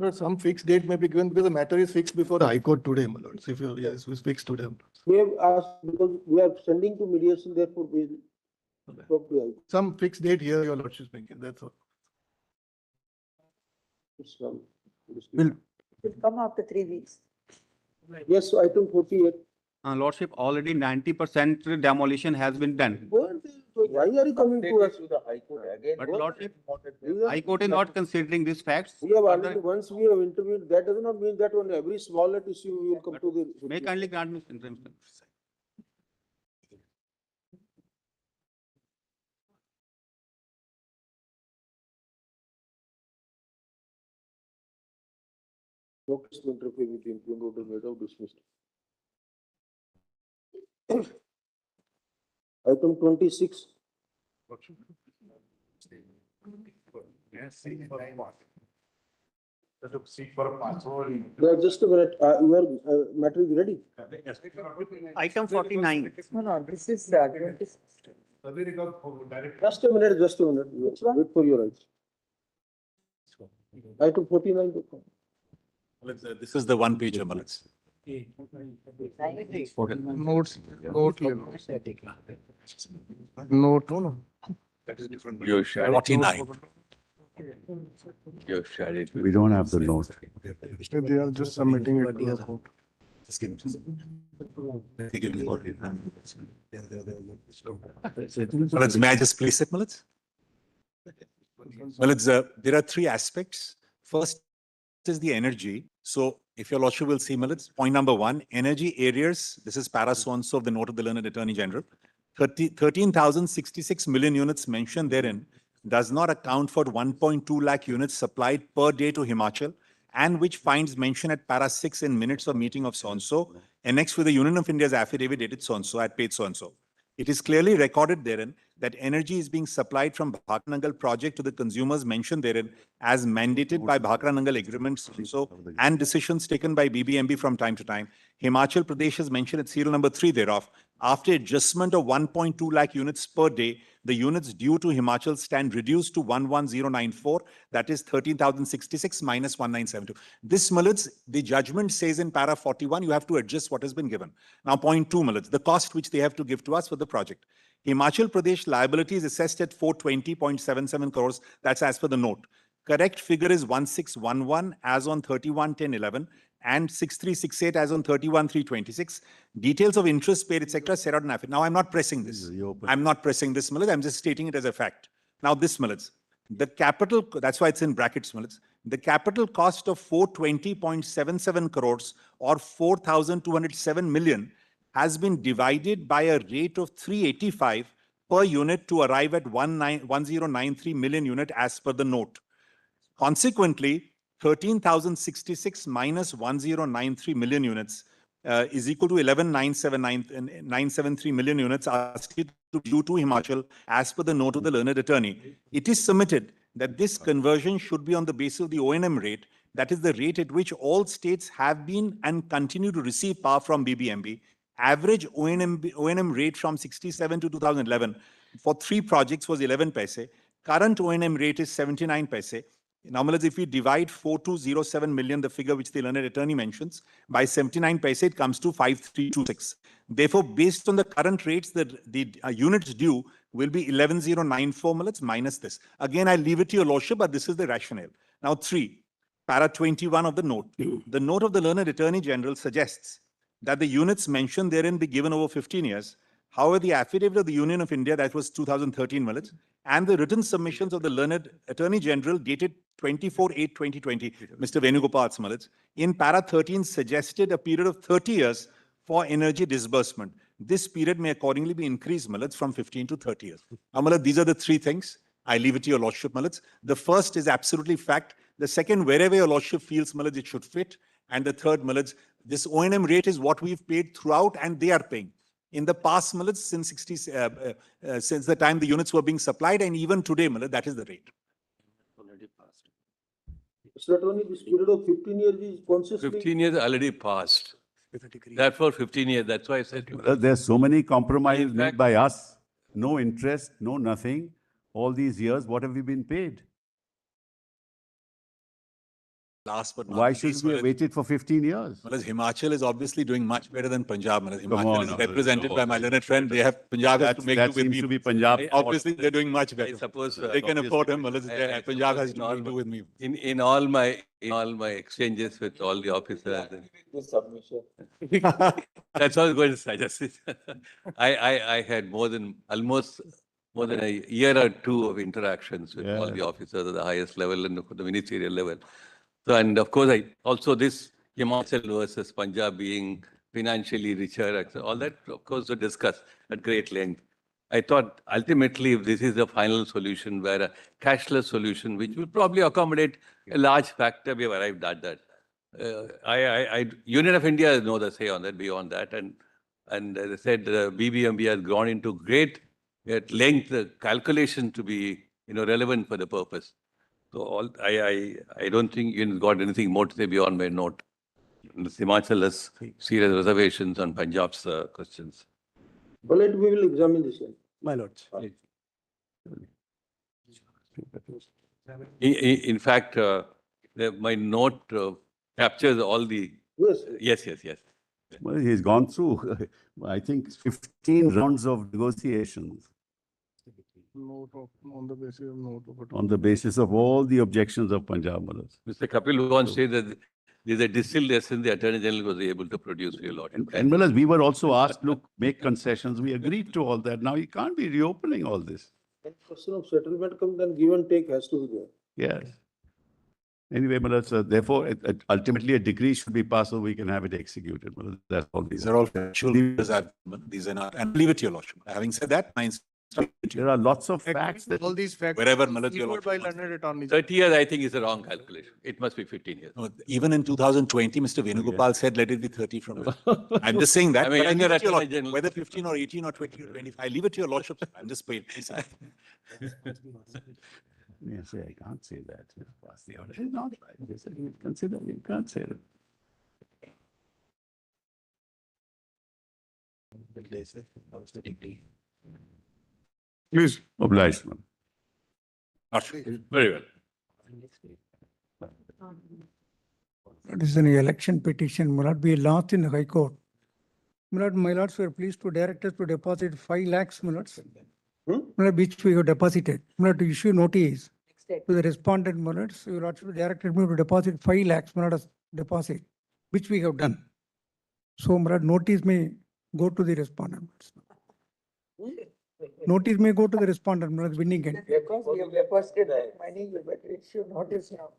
No, some fixed date may be given because the matter is fixed before the High Court today, my lord. So if you, yes, it's fixed today. We have asked because we are sending to mediation, therefore we will talk to High Court. Some fixed date here, your lordship is making, that's all. Will come after 3 weeks. Yes, item 48. Lordship, already 90% demolition has been done. Why are you coming to us? But Lordship, High Court is not considering these facts. We have already, once we have interviewed, that does not mean that on every smaller issue we will come to the. May kindly grant me interim. No case to interfere with the impugned order made out dismissed. Item 26. Just a minute, your matter is ready. Item 49. No, this is, Just a minute, wait for your rights. Item 49. This is the one page, Malats. Notes, note, no. That is different. 49. We don't have the note. They are just submitting it to the court. Just give me 49. Malats, may I just place it, Malats? Malats, there are three aspects. First is the energy. So if your lordship will see, Malats, point number 1, energy areas. This is para so-and-so of the note of the learned Attorney General. 13,066 million units mentioned therein does not account for 1.2 lakh units supplied per day to Himachal, and which finds mention at para 6 in minutes of meeting of so-and-so, annexed with the Union of India's affidavit dated so-and-so at page so-and-so. It is clearly recorded therein that energy is being supplied from Bhakra-Nangal project to the consumers mentioned therein as mandated by Bhakra-Nangal agreements and decisions taken by BBMB from time to time. Himachal Pradesh is mentioned at serial number 3 thereof. After adjustment of 1.2 lakh units per day, the units due to Himachal stand reduced to 11094, that is 13,066 minus 1972. This, Malats, the judgment says in para 41, you have to adjust what has been given. Now, point 2, Malats, the cost which they have to give to us for the project. Himachal Pradesh liability is assessed at 420.77 crores. That's as per the note. Correct figure is 1611 as on 31/10/11 and 6368 as on 31/3/26. Details of interest paid, etc. set out in affidavit. Now, I'm not pressing this. I'm not pressing this, Malats. I'm just stating it as a fact. Now, this, Malats, the capital, that's why it's in brackets, Malats. The capital cost of 420.77 crores or 4,207 million has been divided by a rate of 385 per unit to arrive at 1093 million unit as per the note. Consequently, 13,066 minus 1093 million units is equal to 11,973 million units are still due to Himachal as per the note of the learned attorney. It is submitted that this conversion should be on the basis of the O&M rate, that is the rate at which all states have been and continue to receive power from BBMB. Average O&M rate from 67 to 2011 for 3 projects was 11 paise. Current O&M rate is 79 paise. Now, if we divide 4207 million, the figure which the learned attorney mentions, by 79 paise, it comes to 5326. Therefore, based on the current rates, the units due will be 11094 minus this. Again, I leave it to your lordship, but this is the rationale. Now, 3. para 21 of the note. The note of the learned Attorney General suggests that the units mentioned therein be given over 15 years. However, the affidavit of the Union of India, that was 2013, Malaj, and the written submissions of the learned Attorney General dated 24/8/2020, Mr. Venugopal's Malaj, in para 13 suggested a period of 30 years for energy disbursement. This period may accordingly be increased, Malaj, from 15 to 30 years. Malaj, these are the three things. I leave it to your Lordship, Malaj. The first is absolutely fact. The second, wherever your Lordship feels, Malaj, it should fit. And the third, Malaj, this O&M rate is what we've paid throughout and they are paying. In the past, Malaj, since the time the units were being supplied, and even today, Malaj, that is the rate. Mr. Attorney, this period of 15 years is consistently. 15 years already passed. Therefore, 15 years, that's why I said. There's so many compromises made by us. No interest, no nothing. All these years, what have we been paid? Last but not Why least, should we have waited for 15 years? Malaj, Himachal is obviously doing much better than Punjab. Malaj. Come Himachal on, is Malaj, represented come by on. my learned friend. They have Punjab has to make That do with seems me. to be Punjab. Obviously, they're doing much better. I suppose they can afford him. Malaj. Punjab has to make do with me. In all my exchanges with all the officers. That's all going to suggest. I had almost more than a year or two of interactions with all the officers at the highest level and the ministerial level. So, and of course, this Himachal versus Punjab being financially richer, all that, of course, to discuss at great length. I thought ultimately, if this is the final solution, where a cashless solution, which will probably accommodate a large factor, we have arrived at that. Union of India knows the say on that, beyond that. And as I said, the BBMB has gone into great at length the calculation to be relevant for the purpose. So I don't think you've got anything more to say beyond my note. Himachal has serious reservations on Punjab's questions. Well, we will examine this one. My lords. In fact, my note captures all the. Yes. Well, he's gone through, I think, 15 rounds of negotiations. On the basis of all the objections of Punjab. Mr. Kapil wants to say that there's a distilled essence the Attorney General was able to produce for a lot. And well, as we were also asked, look, make concessions. We agreed to all that. Now you can't be reopening all this. When question of settlement comes, then give and take has to be there. Yes. Anyway, therefore, ultimately a decree should be passed so we can have it executed. That's all. These are all factual. These are not. And leave it to your Lordship. Having said that, there are lots of facts. All these facts. Wherever Malaj, your by Lordship. learned attorneys. 30 years, I think, is a wrong calculation. It must be 15 years. No, even in 2020, Mr. Venugopal said, let it be 30 from now. I'm just saying that. I mean, but in your leave it to your Attorney Lordship. General. Whether 15 or 18 or 20 or 25, I leave it to your Lordship. I'm just paying. Yes, I can't say that. Pass the order. It's not right. They said you consider, you can't say that. Please, oblige, man. Very well. This is an election petition, my lord, we lost in the High Court. My lords were pleased to direct us to deposit 5 lakhs, my lords. My lord, which we have deposited. My lord, to issue notice to the respondent, my lords, your lordship directed me to deposit 5 lakhs, my lord, as deposit, which we have done. So, my lord, notice may go to the respondent. Notice may go to the respondent, my lord, winning end. Because we have deposited that money, you better issue notice now.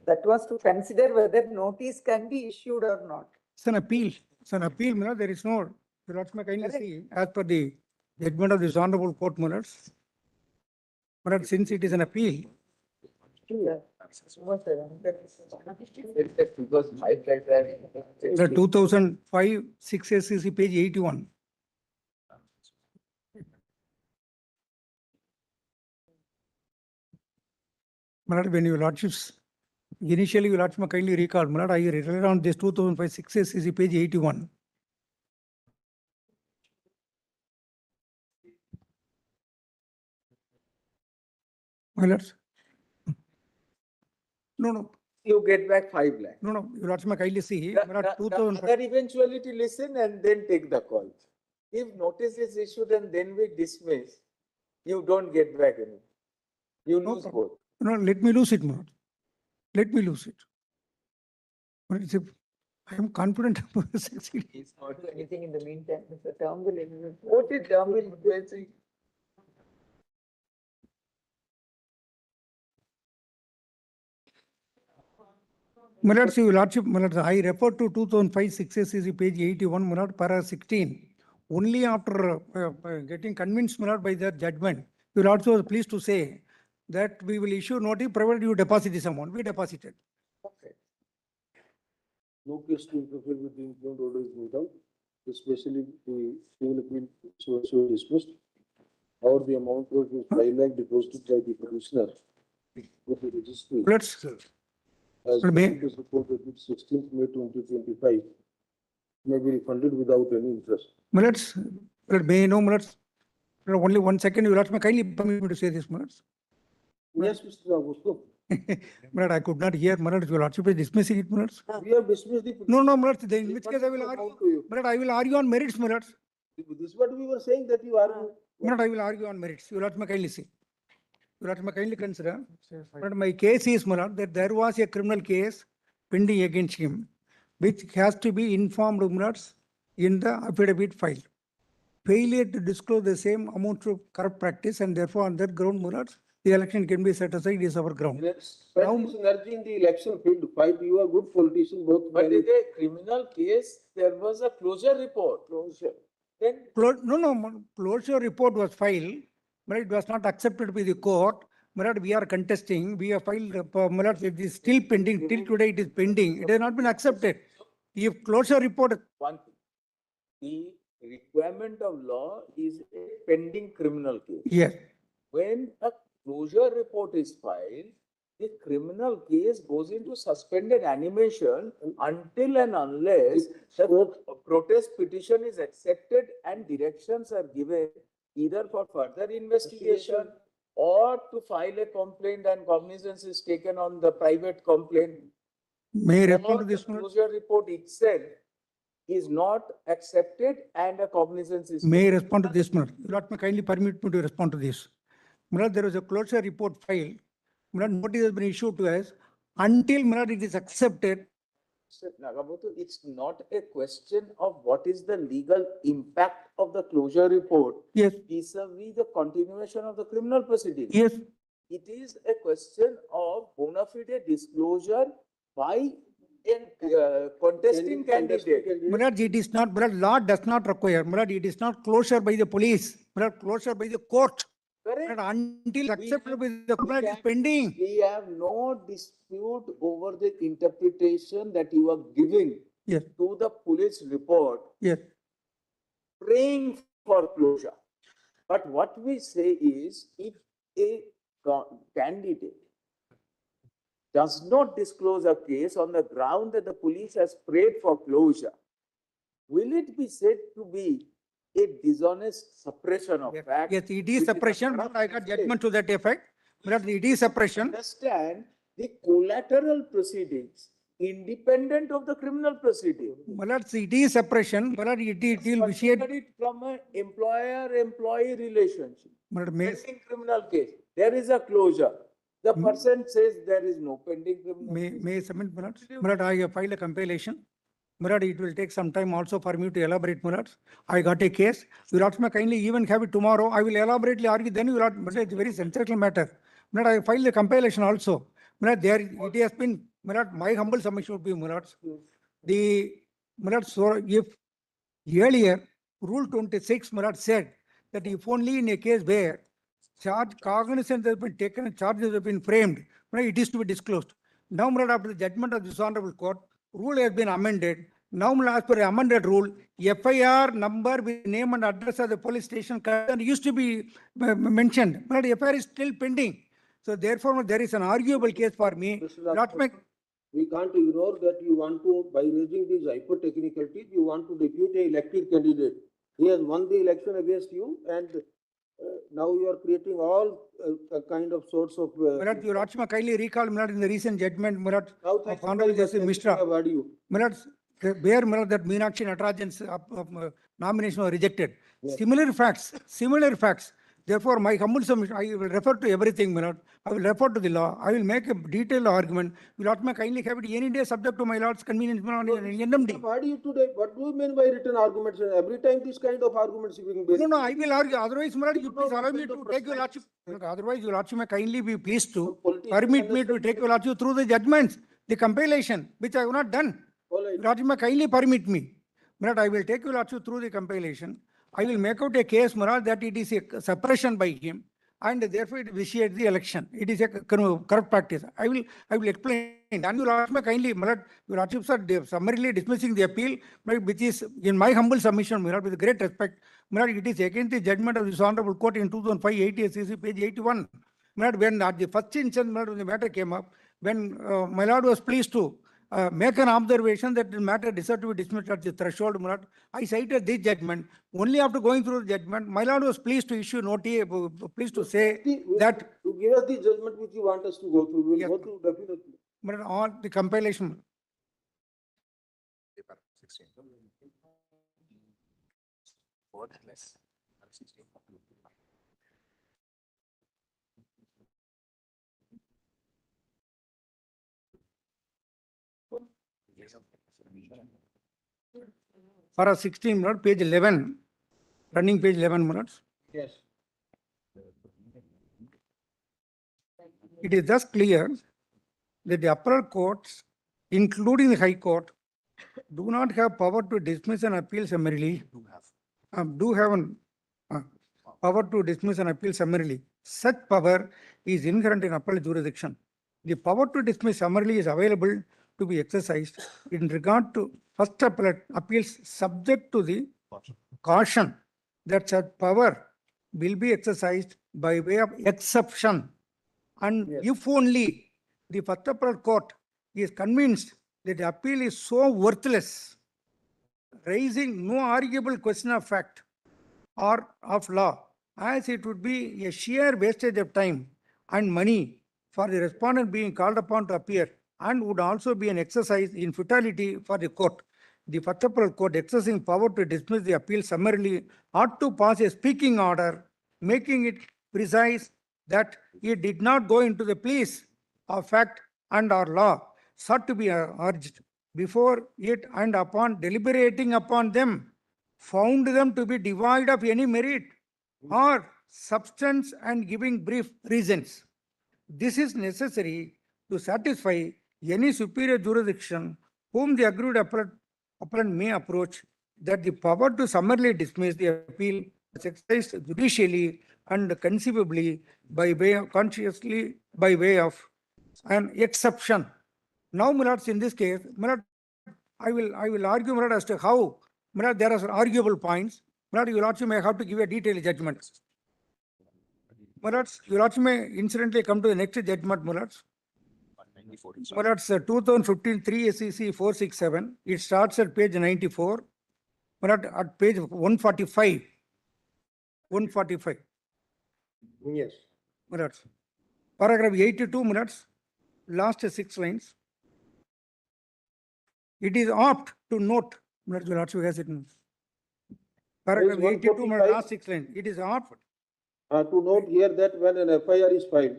That was to consider whether notice can be issued or not. It's an appeal. It's an appeal, my lord. There is no, your lords may kindly see, as per the judgment of this honorable court, my lords. My lord, since it is an appeal. The 2005 6SCC page 81. My lord, when your lordships, initially your lordship may kindly recall, my lord, I relied on this 2005 6SCC page 81. My lords. No. You get back 5 lakhs. No, your lordship may kindly see. The other eventuality listen and then take the call. If notice is issued and then we dismiss, you don't get back anything. You lose both. No, let me lose it, my lord. Let me lose it. But it's a, I am confident of succeeding. He's not doing anything in the meantime. Mr. Turnbull, what is Turnbull facing? My lord, your lordship, my lord, I refer to 2005 6SCC page 81, my lord, para 16. Only after getting convinced, my lord, by the judgment, you will also pleased to say that we will issue notice provided you deposit this amount. We deposited. Okay. No case to interfere with the impugned order is made out, especially the civil appeal was so dismissed. Or the amount was 5 lakh deposited by the petitioner with the registry. Let's, As may- it is reported with 16th May 2025, may be refunded without any interest. my lords, may I know, my lords, only 1 second, you lords, may kindly permit me to say this, my lords. Yes, Mr. Augusto. My lord, I could not hear, my lord, your lordship is dismissing it, my lords. We have dismissed the. No, no, my lords, then in which case I will Refunded the argue, amount to you. my lord, I will argue on merits, my lords. This is what we were saying that you argue. My lord, I will argue on merits. You lords may kindly see. You lords may kindly consider. But my case is, my lord, that there was a criminal case pending against him, which has to be informed, my lords, in the affidavit file. Failure to disclose the same amount of corrupt practice, and therefore on that ground, my lords, the election can be set aside is our ground. Spend this energy in the election field fight. You are good politician, both. But in a criminal case, there was a closure report. Closure. Then Closure report was filed, but it was not accepted by the court. My lord, we are contesting, we have filed, my lord, it is still pending, till today it is pending, it has not been accepted. If closure report, one thing, the requirement of law is a pending criminal case. yes, When a closure report is filed, the criminal case goes into suspended animation until and unless the protest petition is accepted and directions are given either for further investigation or to file a complaint and cognizance is taken on the private complaint. may I Or respond to the this, my lord? closure report itself is not accepted and a cognizance is. May I respond to this, my lord? You lord may kindly permit me to respond to this. My lord, there was a closure report filed, my lord, notice has been issued to us, until, my lord, it is accepted. Mr. Nagamoto, it's not a question of what is the legal impact of the closure report. Yes. Vis-a-vis the continuation of the criminal proceeding. Yes. It is a question of bona fide disclosure by a contesting candidate. My lord, it is not, my lord, law does not require, my lord, it is not closure by the police, my lord, closure by the court. Correct. My lord, until accepted by the court, it is pending. We have no dispute over the interpretation that you are giving Yes. to the police report, Yes. praying for closure. But what we say is, if a candidate does not disclose a case on the ground that the police has prayed for closure, will it be said to be a dishonest suppression of fact? Yes, it is suppression, but I got judgment to that effect. But it is suppression. Understand the collateral proceedings independent of the criminal proceeding. My lord, it is suppression, but it will vitiate. Consider it from an employer-employee relationship. My lord, may, Pending criminal case, there is a closure. The person says there is no pending criminal. may I submit, my lord? My lord, I have filed a compilation. My lord, it will take some time also for me to elaborate, my lord. I got a case. You lords may kindly even have it tomorrow. I will elaborately argue, then you lord, but it's a very sensational matter. My lord, I filed a compilation also. My lord, there, it has been, my lord, my humble submission would be, my lord. My lord, so if earlier, Rule 26, my lord, said that if only in a case where cognizance has been taken and charges have been framed, my lord, it is to be disclosed. Now, my lord, after the judgment of this honorable court, rule has been amended. Now, as per the amended rule, FIR number with name and address of the police station used to be mentioned, but FIR is still pending. So therefore, there is an arguable case for me. We can't ignore that you want to, by raising these hyper-technicalities, you want to defeat a elected candidate. He has won the election against you, and now you are creating all kind of sorts of. Marat, your Lordship, kindly recall, Marat, in the recent judgment, Marat, of Hon'ble Justice Mishra. Marat, where, Marat, that Meenakshi Natarajan's nomination was rejected. Yes. Similar facts, Therefore, my humble submission, I will refer to everything, my lord. I will refer to the law. I will make a detailed argument. Will not may kindly have it any day subject to my lord's convenience, my lord, in NMD. I've heard you today. What do you mean by written arguments? Every time this kind of arguments being based. No, I will argue. Otherwise, my lord, you please allow me to take your lordship. Look, otherwise, your lordship may kindly be pleased to permit me to take your lordship through the judgments, the compilation, which I have not done. Your lordship may kindly permit me. My lord, I will take your lordship through the compilation. I will make out a case, my lord, that it is a suppression by him, and therefore it vitiates the election. It is a corrupt practice. I will explain. And your lordship may kindly, my lord, your lordships are summarily dismissing the appeal, which is, in my humble submission, my lord, with great respect, my lord, it is against the judgment of this honorable court in 2005, 80 page 81. My lord, when at the first instance, my lord, when the matter came up, when my lord was pleased to make an observation that the matter deserved to be dismissed at the threshold, my lord, I cited this judgment. Only after going through the judgment, my lord was pleased to issue notice, pleased to say that. To give us the judgment which you want us to go through, we will go through definitely. But all the compilation. Para 16 minutes, page 11, running page 11 minutes. Yes. It is thus clear that the upper courts, including the High Court, do not have power to dismiss an appeal summarily. Do have power to dismiss an appeal summarily. Such power is inherent in appellate jurisdiction. The power to dismiss summarily is available to be exercised in regard to first appellate appeals subject to the caution that such power will be exercised by way of exception. And if only the first appellate court is convinced that the appeal is so worthless, raising no arguable question of fact or of law, as it would be a sheer wastage of time and money for the respondent being called upon to appear, and would also be an exercise in futility for the court. The first appellate court exercising power to dismiss the appeal summarily ought to pass a speaking order, making it precise that it did not go into the pleas of fact and or law sought to be urged before it, and upon deliberating upon them, found them to be devoid of any merit or substance, and giving brief reasons. This is necessary to satisfy any superior jurisdiction whom the aggrieved appellant may approach, that the power to summarily dismiss the appeal is exercised judicially and conceivably by way of consciously by way of an exception. Now, my lords, in this case, my lord, I will argue, my lord, as to how, my lord, there are arguable points. My lord, your lordship may have to give a detailed judgment. My lords, your lordship may incidentally come to the next judgment, my lords. My lords, 2015 3 SEC 467. It starts at page 94. My lord, at page 145. 145. Yes. My lords. Paragraph 82 minutes. Last 6 lines. It is apt to note. My lord, your lordship has it in paragraph 82 minutes, last 6 lines. It is apt to note here that when an FIR is filed.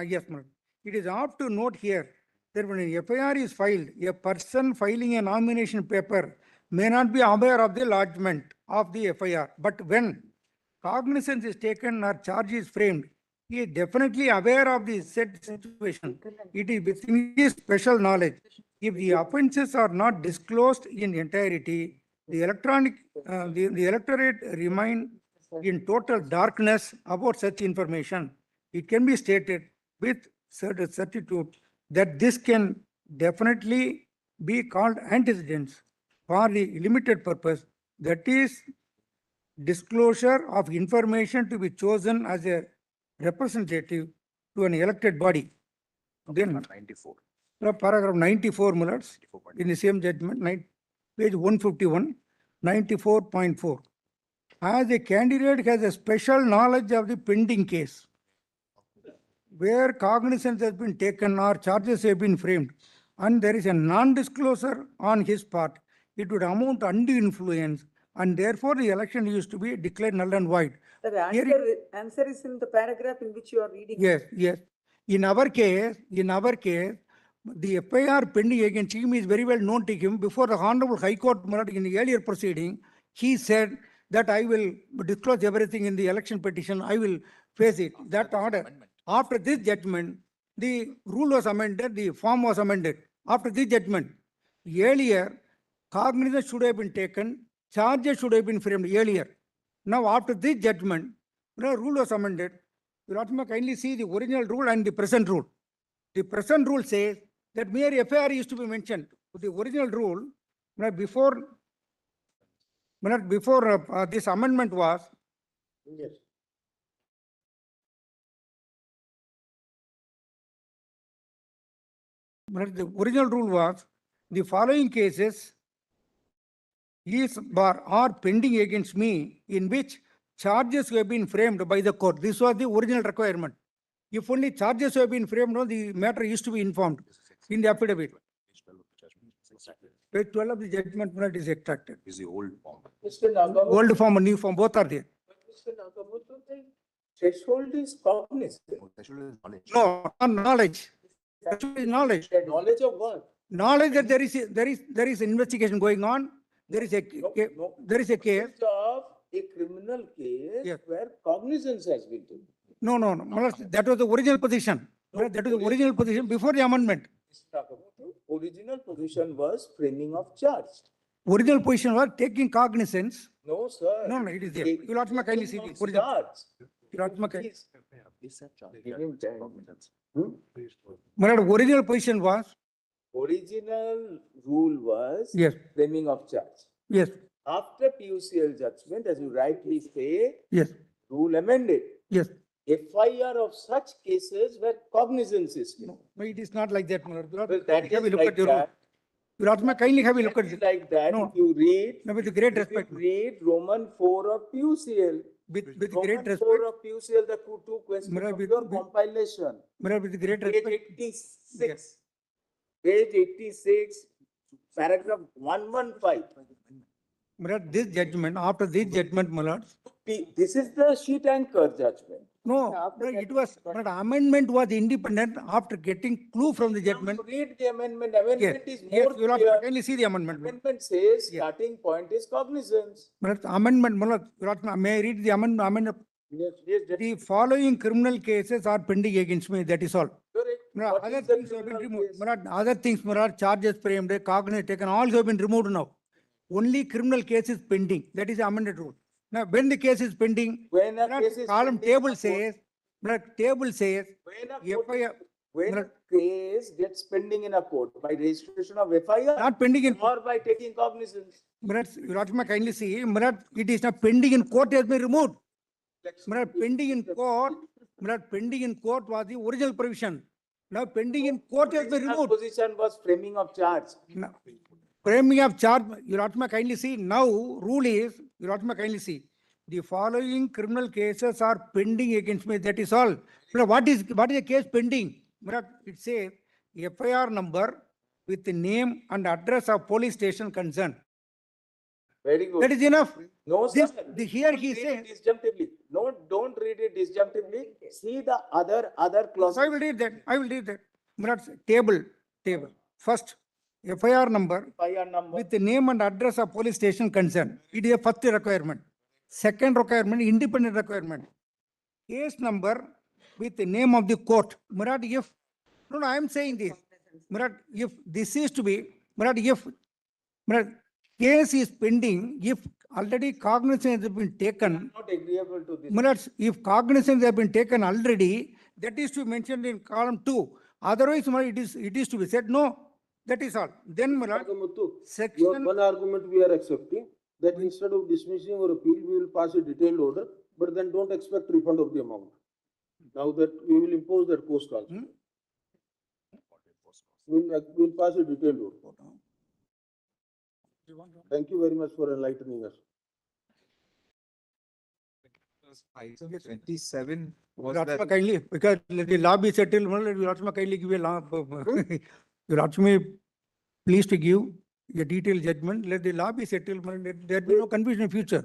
Yes, madam. It is apt to note here that when an FIR is filed, a person filing a nomination paper may not be aware of the lodgement of the FIR. But when cognizance is taken or charge is framed, he is definitely aware of the said situation. It is within his special knowledge. If the offences are not disclosed in entirety, the electorate remain in total darkness about such information. It can be stated with certain certitude that this can definitely be called antecedents for the limited purpose, that is, disclosure of information to be chosen as a representative to an elected body. Then, paragraph 94 minutes in the same judgment, page 151, 94.4. As a candidate has a special knowledge of the pending case, where cognizance has been taken or charges have been framed, and there is a non-disclosure on his part, it would amount to undue influence and therefore the election used to be declared null and void. The Here answer is in the paragraph in which you are reading. Yes, yes. In our case, the FIR pending against him is very well known to him. Before the Honorable High Court, my lord, in the earlier proceeding, he said that I will disclose everything in the election petition. I will face it. That order. After this judgment, the rule was amended, the form was amended. After this judgment, earlier, cognizance should have been taken, charges should have been framed earlier. Now, after this judgment, the rule was amended. Your Honor, kindly see the original rule and the present rule. The present rule says that mere FIR is to be mentioned. The original rule, before this amendment was, Yes. the original rule was the following cases are pending against me in which charges have been framed by the court. This was the original requirement. If only charges have been framed, no, the matter used to be informed in the affidavit. Page 12 of the judgment minute is extracted. Is the old form. Mr. Nagamoto. Old form and new form, both are there. Mr. Nagamoto, the threshold is cognizance. No, not knowledge. Threshold is knowledge. Knowledge of what? Knowledge that there is investigation going on. There is a case. Of a criminal case where cognizance has been taken. No. That was the original position. That was the original position before the amendment. Original position was framing of charge. Original position was taking cognizance. No, sir. No, it is there. You will automatically kindly see the original. You will automatically. Original position was. Original rule was. Yes. Framing of charge. Yes. After PUCL judgment, as you rightly say. Yes. Rule amended. Yes. FIR of such cases where cognizance is. No, it is not like that. Well, that is like that. You automatically kindly have a look at it. Like that, no. If you read. No, with great respect. Read Roman 4 of PUCL. With Roman great respect. 4 of PUCL, the two questions of your compilation. With great respect. Page 86. Yes. Page 86, paragraph 115. This judgment, after this judgment, my lord. This is the sheet anchor judgment. No, it was, but amendment was independent after getting clue from the judgment. Read the amendment. Amendment is more you will clear. kindly see the amendment. Amendment says starting point is cognizance. But amendment, may I read the amendment? Yes. The following criminal cases are pending against me, that is all. Correct. Other things have been removed. Other things, charges framed, cognizance taken, all have been removed now. Only criminal case is pending. That is the amended rule. Now, when the case is pending, when a case is column pending, table says, when a case gets pending in a court by registration of FIR, not pending in or by taking cognizance. Ratma, kindly see, it is not pending in court, has been removed. Pending in court was the original provision. Now pending in court has been removed. Position was framing of charge. No. Framing of charge, Your Honor, kindly see, now rule is, Your Honor, kindly see, the following criminal cases are pending against me, that is all. What is the case pending? It says FIR number with the name and address of police station concerned. Very good. That is enough. No, sir. Here he says. Disjunctively. No, don't read it disjunctively. See the other clauses. I will read that. Table. First, FIR number with the name and address of police station concerned. It is a first requirement. Second requirement, independent requirement. Case number with the name of the court. I am saying this. If this is to be, case is pending, if already cognizance has been taken. Not agreeable to this. If cognizance has been taken already, that is to be mentioned in column 2. Otherwise, it is to be said no. That is all. Then, section. One argument we are accepting that instead of dismissing or appeal, we will pass a detailed order, but then don't expect refund of the amount. Now that we will impose that cost also. We'll pass a detailed order. Thank you very much for enlightening us. Item 27 was that. Kindly, because the law be settled, kindly give a law. You'll ask me, please to give a detailed judgment, let the law be settled, there be no confusion in future.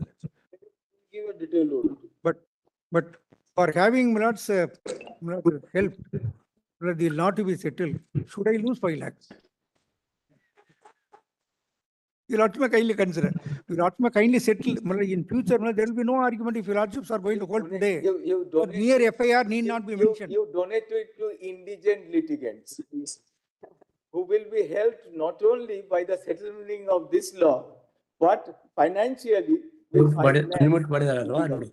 Give a detailed order. But for having Milad's help, the law to be settled, should I lose 5 lakhs? Your Lordship kindly consider. Your Lordship kindly settle. In future, there will be no argument if your Lordships are going to hold today. Mere FIR need not be mentioned. You donate it to indigent litigants who will be helped not only by the settling of this law, but financially. with 5 lakhs.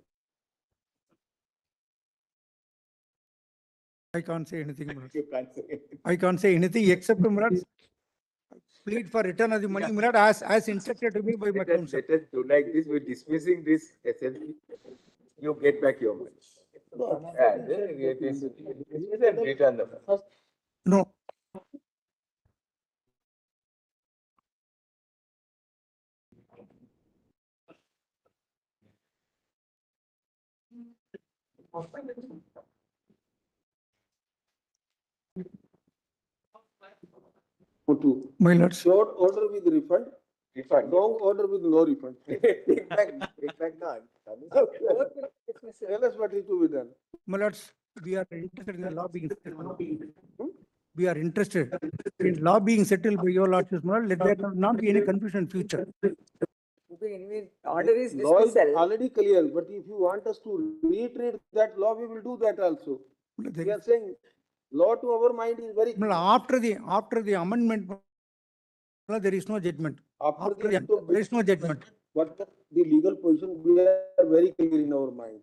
I can't say anything. Milord. You can't say anything. I can't say anything except Milord, plead for return of the money. Milord, as instructed to me by my counsel. Let us do like this. We're dismissing this SLP. You get back your money. It is return the money. No. My lords. Short order with refund, long order with no refund. Take back none. Tell us what is to be done. My lords, we are interested in the law being settled. We are interested in law being settled by your lordships. Let there not be any confusion in future. Order is Law is dismissal. already clear, but if you want us to reiterate that law, we will do that also. We are saying law to our mind is very clear. After the amendment, there is no judgment. There is no judgment. But the legal position, we are very clear in our mind.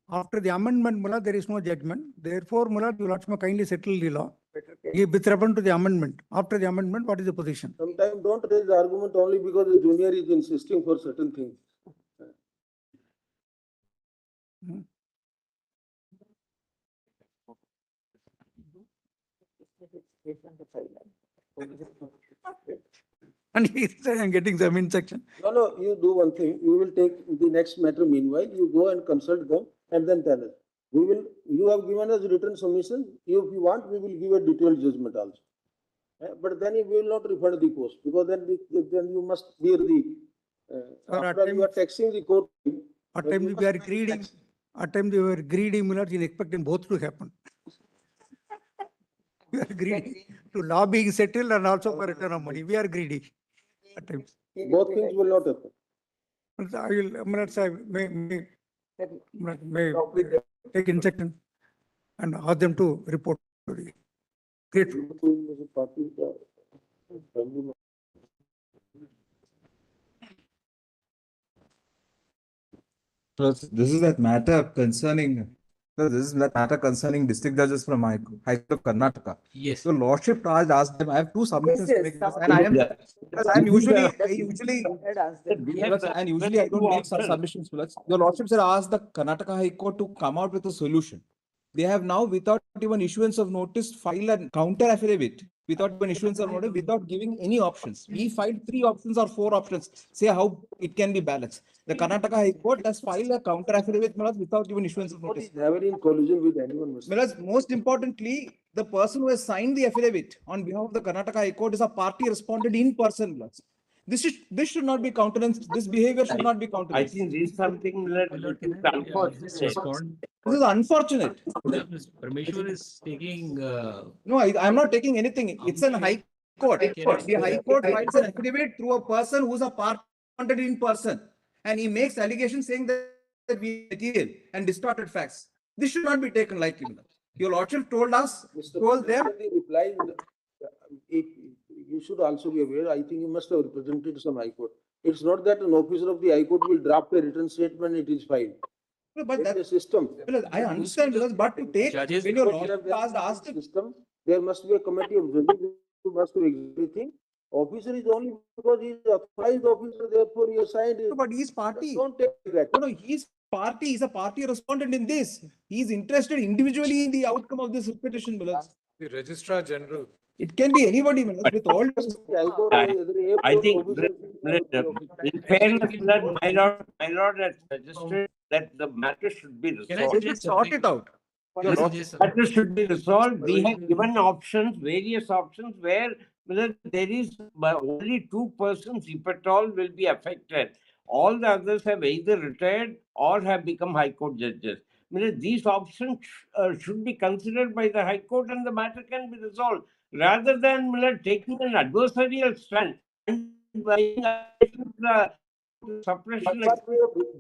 After the amendment, there is no judgment. Therefore, your lordship kindly settle the law. With reference to the amendment. After the amendment, what is the position? Sometimes don't raise the argument only because the junior is insisting for certain things. And he said, I'm getting some instruction. No, you do one thing. You will take the next matter. Meanwhile, you go and consult them and then tell us. You have given us written submission. If you want, we will give a detailed judgment also. But then we will not refund the cost because then you must bear the. After you are taxing the court. At times we are greedy. At times we are greedy, in expecting both to happen. We are greedy to law being settled and also for return of money. We are greedy. At times. Both things will not happen. I will, may take instruction and ask them to report. Grateful. So this is that matter concerning. So this is that matter concerning district judges from High Court of Karnataka. Yes. So Lordship asked them. I have 2 submissions Yes, to make, yes, and I am because I usually I don't make such submissions. Your Lordships had asked the Karnataka High Court to come out with a solution. They have now, without even issuance of notice, filed a counter affidavit without even issuance of notice, without giving any options. We filed 3 options or 4 options, say how it can be balanced. The Karnataka High Court has filed a counter affidavit without even issuance of notice. Never in collusion with anyone. Most importantly, the person who has signed the affidavit on behalf of the Karnataka High Court is a party respondent in person. This should not be countenanced. This behavior should not be countenanced. I think this is something that this is unfortunate. Parmeshwar is taking. No, I am not taking anything. It's an High Court. The High Court files an affidavit through a person who is a party respondent in person, and he makes allegations saying that we material and distorted facts. This should not be taken lightly. Your Lordship told us, told them. The reply, if you should also be aware, I think you must have represented some High Court. It's not that an officer of the High Court will draft a written statement, it is filed. But that's the system. I understand, but to take, Judges, when your Lordship asked system, there must be a committee of judges who must do everything. Officer is only because he is authorized officer, therefore he assigned. But he is party. Don't take that. No, he is party. He is a party respondent in this. He is interested individually in the outcome of this petition. The Registrar General. It can be anybody, with all. I think in fairness, my lord has suggested that the matter should be resolved. Sort it out. Matter should be resolved. We have given options, various options where Whether there is only two persons, if at all, will be affected. All the others have either retired or have become High Court judges. These options should be considered by the High Court and the matter can be resolved rather than taking an adversarial stand and suppression.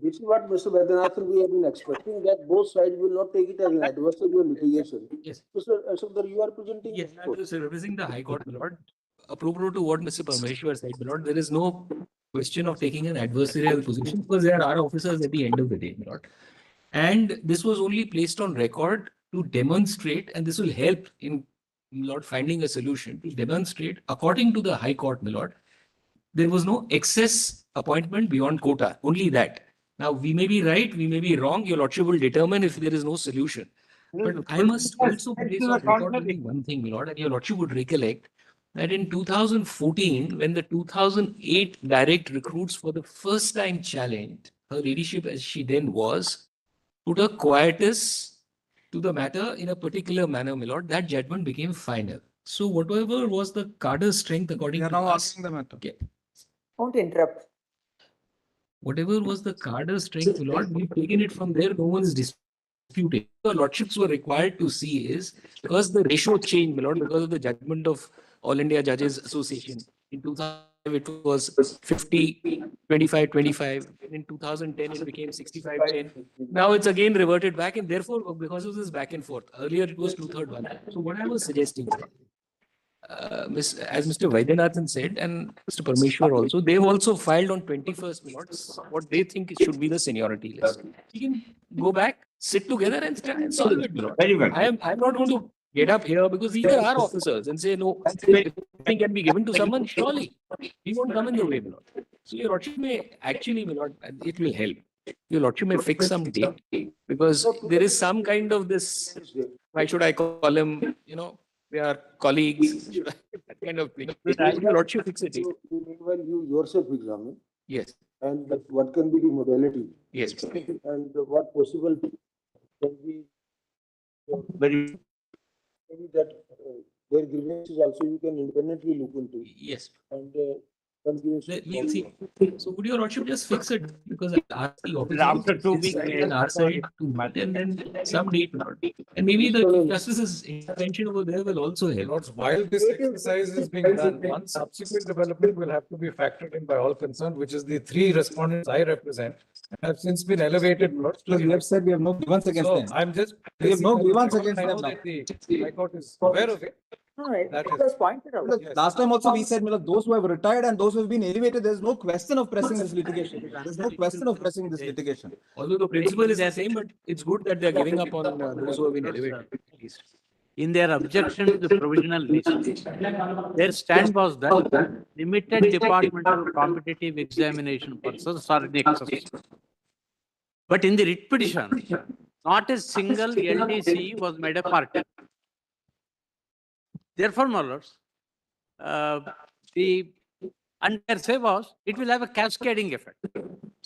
This is what Mr. Vaidyanathan, we have been expecting, that both sides will not take it as an adversarial litigation. Yes. Mr. Ashokdar, you are presenting. Yes, I was representing the High Court, my lord. Apropos to what Mr. Parmeshwar said, my lord, there is no question of taking an adversarial position because there are officers at the end of the day, my lord. And this was only placed on record to demonstrate, and this will help in, my lord, finding a solution to demonstrate, according to the High Court, my lord, there was no excess appointment beyond quota, only that. Now, we may be right, we may be wrong, your lordship will determine if there is no solution. But I must also place on record only one thing, my lord, and your lordship would recollect that in 2014, when the 2008 direct recruits for the first time challenged, her ladyship, as she then was, put a quietus to the matter in a particular manner, my lord, that judgment became final. So whatever was the cadre's strength according to us, the matter. okay, Don't interrupt. whatever was the cadre's strength, my lord, we've taken it from there, no one is disputing. The lordships were required to see is, because the ratio changed, my lord, because of the judgment of All India Judges Association. In 2005, it was 50, 25, 25. In 2010, it became 65, 10. Now it's again reverted back, and therefore, because of this back and forth, earlier it was 2/3 one. So what I was suggesting, as Mr. Vaidyanathan said, and Mr. Parmeshwar also, they've also filed on 21st, my lord, what they think it should be the seniority list. We can go back, sit together and solve it, my lord. Very well. I'm not going to get up here because these are our officers and say, no, anything can be given to someone, surely. We won't come in the way, my lord. So your lordship may actually, my lord, it will help. Your lordship may fix some date because there is some kind of this, why should I call him, we are colleagues, that kind of thing. Your lordship fix it. Meanwhile, you yourself examine. Yes. And what can be the modality. Yes. And what possible can be. Very. Maybe that their grievances also you can independently look into. Yes. And we'll see. So would your lordship just fix it because I'll ask the officer After 2 weeks, and our side to and then some date, and maybe the justice's intervention over there will also help. Lords, while this exercise is being done, one subsequent development will have to be factored in by all concerned, which is the 3 respondents I represent have since been elevated, Lords. So we have said we have no grievance against So them. I'm just. We have no grievance I against know them now. that the High Court is aware of it. No, it That is- was pointed out. Look, last time also we said, those who have retired and those who have been elevated, there is no question of pressing this litigation. There is no question of pressing this litigation. Although the principle is the same, but it's good that they are giving up on those who have been elevated, at least. In their objection to the provisional list, their stand was that limited departmental competitive examination persons are in excess. But in the writ petition, not a single LDC was made a party. Therefore, my lords, and their say was, it will have a cascading effect.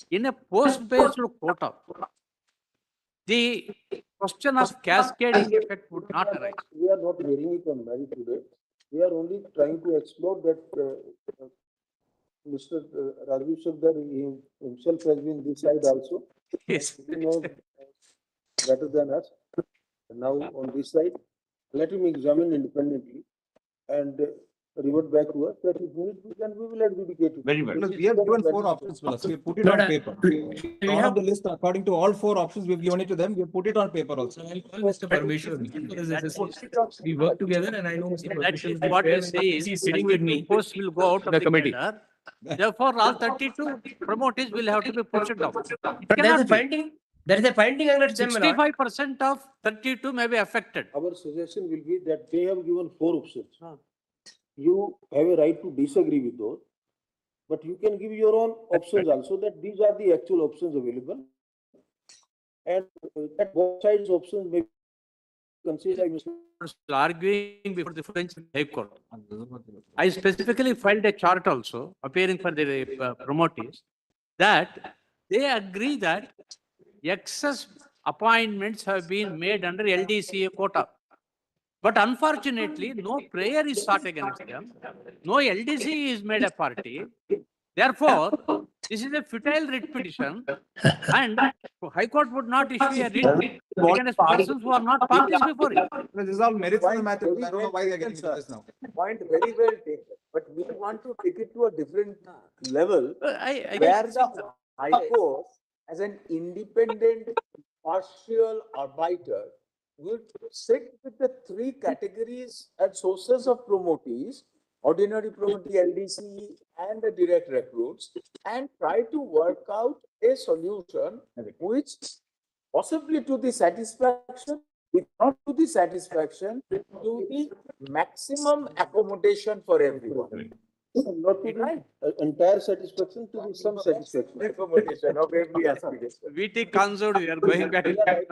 In a post-based quota, the question of cascading effect would not arise. We are not hearing it on merit today. We are only trying to explore that Mr. Rajiv Shabdar himself has been this side also. Yes. He knows better than us. Now on this side, let him examine independently and revert back to us that if need be, then we will adjudicate it. Very well. We have given 4 options for us. We have put it on paper. We have the list according to all 4 options. We have given it to them. We have put it on paper also. I'll call Mr. Parmeshwar because we work together and I know Mr. That is Parmeshwar what we say is, he's sitting with me. post will go out of The the committee. cadre. Therefore, all 32 promotees will have to be pushed down. But there is a finding under them. 65% of 32 may be affected. Our suggestion will be that they have given 4 options. You have a right to disagree with those, but you can give your own options also that these are the actual options available. And that both sides options may be considered. Arguing before the French High Court. I specifically filed a chart also appearing for the promotees that they agree that excess appointments have been made under LDCA quota. But unfortunately, no prayer is sought against them. No LDC is made a party. Therefore, this is a futile writ petition, and High Court would not issue a writ against persons who are not parties before it. This is all merits of the matter. I don't know why they are getting into this now. Point very well taken, but we want to take it to a different level I where the High Court, as an independent, partial arbiter, will sit with the three categories and sources of promotees, ordinary promotee, LDC, and the direct recruits, and try to work out a solution which possibly to the satisfaction, if not to the satisfaction, to the maximum accommodation for everyone. Not to the entire satisfaction, to the some satisfaction. Accommodation of every aspect. VT conserved, we are going back. We are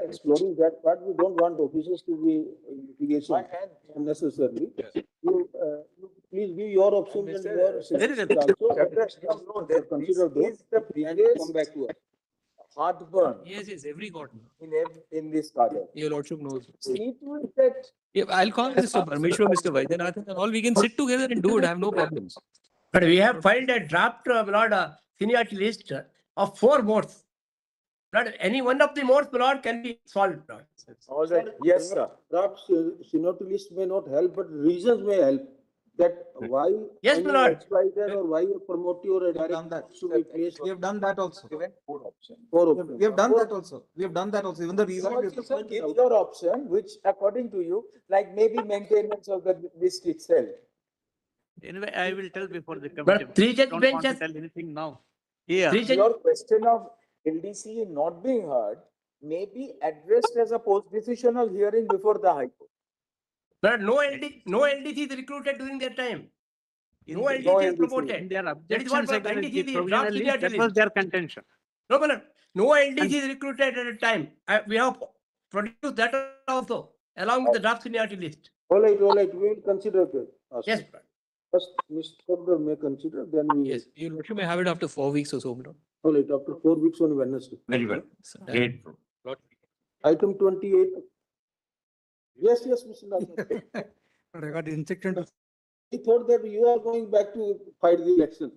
exploring that part. We don't want officers to be litigation unnecessarily. You please give your options and your suggestions also. Consider those and come back to us. Heartburn Yes, every court. in this cadre. Your lordship knows. See to it that Yeah, I'll call Mr. Parmeshwar, Mr. Vaidyanathan, and all. We can sit together and do it. I have no problems. But we have filed a draft, Lord, seniority list of 4 modes. Lord, any one of the modes, Lord, can be solved. Lord. All right. Yes, sir. Perhaps seniority list may not help, but reasons may help. That why Yes, any Lord. ex-fighter or why a promotee or a director should be placed. We have done that also. Given 4 options. We have done that also. We have done that also. Even the reason. Sir, give your option, which according to you, like maybe maintenance of the list itself. Anyway, I will tell before the committee. But 3 judge Don't want to benches. tell anything now. Here, Your question of LDC not being heard may be addressed as a post-decisional hearing before the High Court. But no LDC is recruited during that time. No LDC is LDC. in promoted. their That is what objections against the NDC, provisional draft list, seniority that list. was their contention. No, but no LDC is recruited at a time. We have produced that also, along with the draft seniority list. All right, we will consider that. Yes. First, Mr. Hon'ble may consider, then we. Yes, your lordship may have it after 4 weeks or so. All right, after 4 weeks on Wednesday. Very well. Great. Item 28. Yes, Mr. Nath. Regarding instruction. He thought that you are going back to fight the election.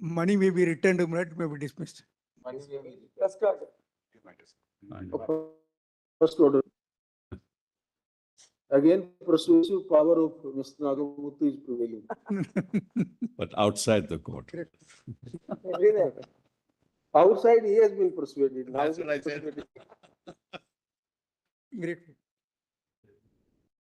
Money may be returned, it may be dismissed. First order. Again, persuasive power of Mr. Nagamuthu is prevailing. But outside the court. Outside, he has been persuaded. Now That's what I said. Great.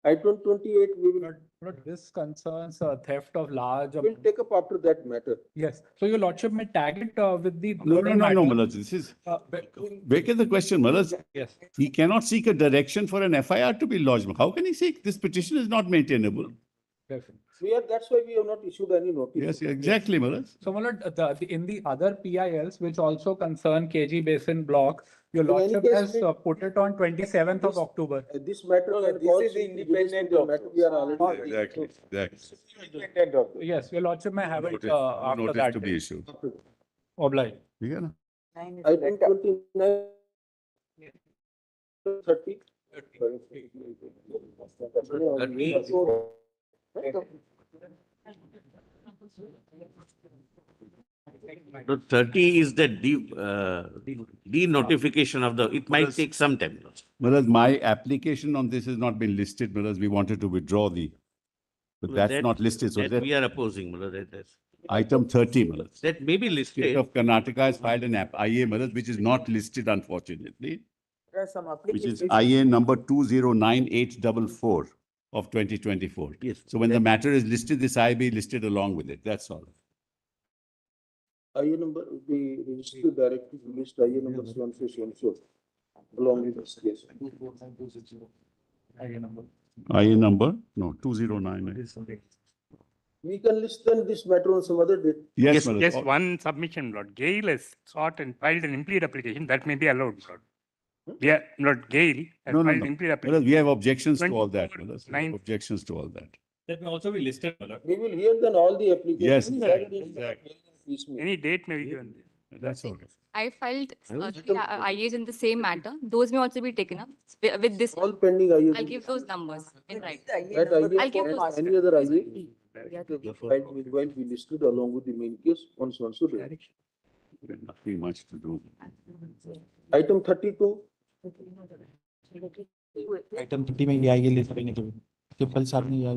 Item 28, we will But this concerns theft of large. we'll take up after that matter. Yes, so your lordship may tag it with the. No, Malaj, this is, where is the question, Malaj? Yes. He cannot seek a direction for an FIR to be lodged. How can he seek? This petition is not maintainable. That's why we have not issued any notice. Yes, exactly, Malaj. So, Malad, in the other PILs, which also concern KG Basin block, your In any lordship case, has put it on 27th of October. This matter. This is independent of matter. We are already. Exactly. Independent of Yes, your lordship may have it Notice, after notice that. to be issued. Obliged. Yeah. Item 29. 30. No, 30 is the denotification of the, it might take some time. Malaj, my application on this has not been listed, Malaj. We wanted to withdraw but that's not listed. So that we are opposing, Malaj. Item 30, Malaj. That may be listed. State of Karnataka has filed an IA, Malaj, which is not listed, unfortunately, There are some which is applications. IA number 209844 of 2024. Yes. So when the matter is listed, this IA be listed along with it. That's all. IA number, the registered directive list, IA number 114, along with this case. IA number? No, 209. We can list then this matter on some other date. Yes, Just Malaj. one submission, Lord. Gail has sought and filed an implead application that may be allowed, Lord. Yeah, Lord Gail has No, filed no. implead Malaj, application. we have objections to all that. Malaj. We have 9. objections to all that. That may also be listed, Malad. We will hear then all the applications. Yes, exactly. Any date may be given. That's okay. I filed three IAs in the same matter. Those may also be taken up with this. All pending IAs. I'll give those numbers in writing. That IA I'll give and those. any other IA, filed will be listed along with the main case on so day. Nothing much to do. Item 32. Item 30 में ये आगे list करने के लिए triple साहब ने ये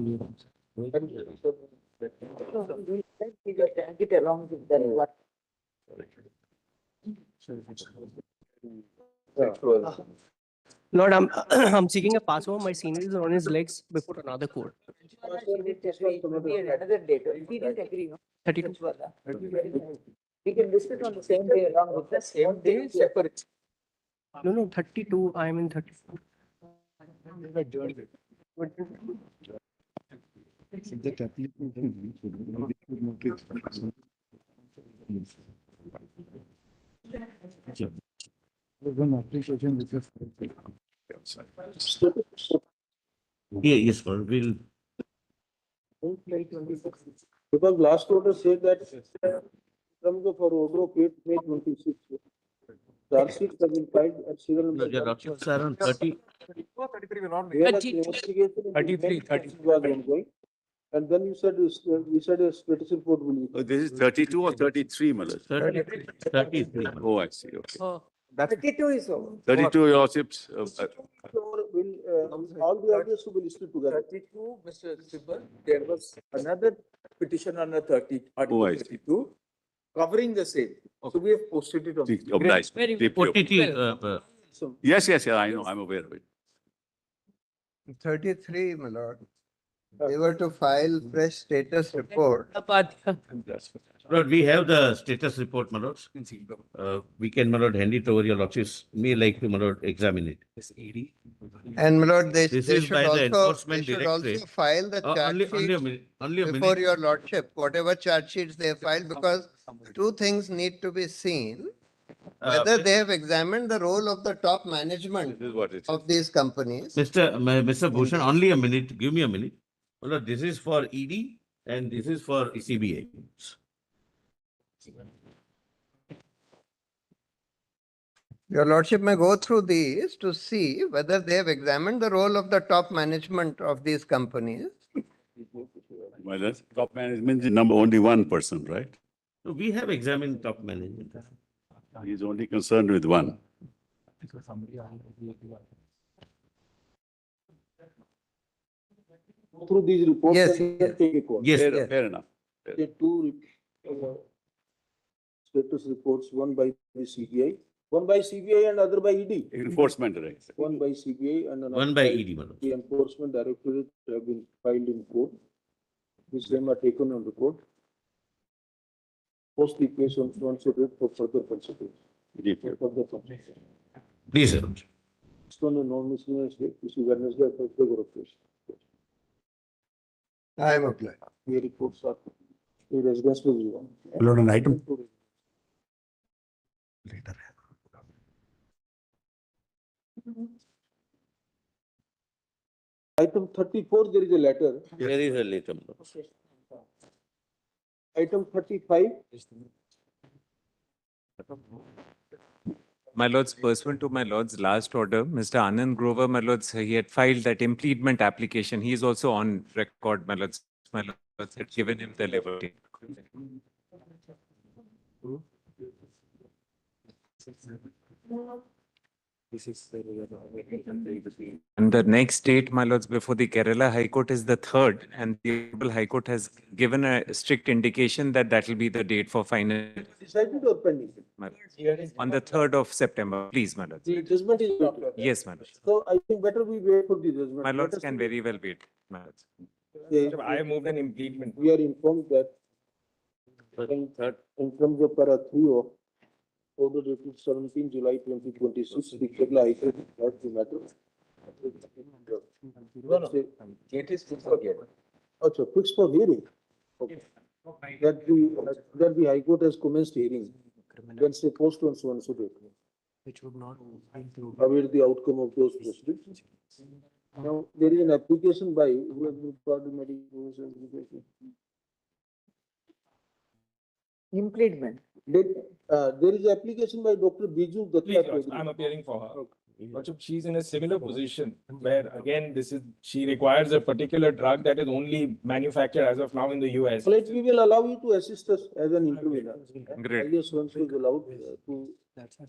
Get along with that what. Lord, I'm seeking a pass over. My senior is on his legs before another court. Another date. We didn't agree, no? 32. We can discuss on the same day along with the same day separate. No, 32. I am in 34. Yes, sir. We'll. Because last order said that from the for order paid May 26. Charge sheets have been filed at serial number. Your Lordship, sir, on 30. Whereas the investigation in the main case was ongoing. And then you said a status report will be. Oh, this is 32 or 33, Malad? 33. Oh, I see. Okay. Oh, 32 is over. 32, Your Lordships. All the others will be listed together. 32, Mr. Sibal, there was another petition under 30, Oh, Article I see. 32, covering the same. So we have posted it on. Oh, nice. Very Deeply good. okay. Yes, I know. I'm aware of it. 33, my lord. They were to file fresh status report. Lord, we have the status report, my lord. We can, my lord, hand it over, Your Lordships. May like to, my lord, examine it. And my lord, they This they is should by the also, enforcement they should also directorate. file the charge Only a sheets minute. Only a before minute. your lordship, whatever charge sheets they have filed, because two things need to be seen. Whether they have examined the role of the top management This is what it is. of these companies. Mr. Bhushan, only a minute. Give me a minute. My lord, this is for ED and this is for CBI. Your lordship may go through these to see whether they have examined the role of the top management of these companies. Well, that's top management is only one person, right? So we have examined top management. He's only concerned with one. Through these reports. Yes, and yes. take a call. Yes, Fair enough. There are two status reports, one by the CJI, one by CBI and other by ED. Enforcement director. One by CBI and another. One by ED, my lord. The enforcement directorate have been filed in court. The same are taken on record. Post the case on so date for further consideration. Deeply. For further consideration. Please, sir. Next one, a non-miscellaneous date, this is Wednesday, Thursday, or case. I am applied. The reports are, the residence will be one. Lord, an item. Item 34, there is a letter. There is a letter, my lord. Item 35. My lords, pursuant to my lord's last order, Mr. Anand Grover, my lords, he had filed that impediment application. He is also on record, my lords. My lords had given him the liberty. And the next date, my lords, before the Kerala High Court is the 3rd, and the Honorable High Court has given a strict indication that that will be the date for final. Decided or pending? My lords. On the 3rd of September, please, my lords. The judgment is not. Yes, my lords. So I think better we wait for the judgment. My lords Let us can see. very well wait, my lords. I moved an impediment. We are informed that in terms of para 3 of order dated 17 July 2026, the Kerala High Court heard the matter. It is fixed for hearing. Also fixed for hearing. Okay. That the High Court has commenced hearing. Then say post on so and so date. Which would not Await the outcome of those proceedings. Now, there is an application by who has been filed in medical application. Impediment. There is application by Dr. Biju Please, Datta. Lordship, I'm appearing for her. Lordship, she's in a similar position where again, she requires a particular drug that is only manufactured as of now in the US. Let we will allow you to assist us as an intervener. Great. Yes, once is allowed to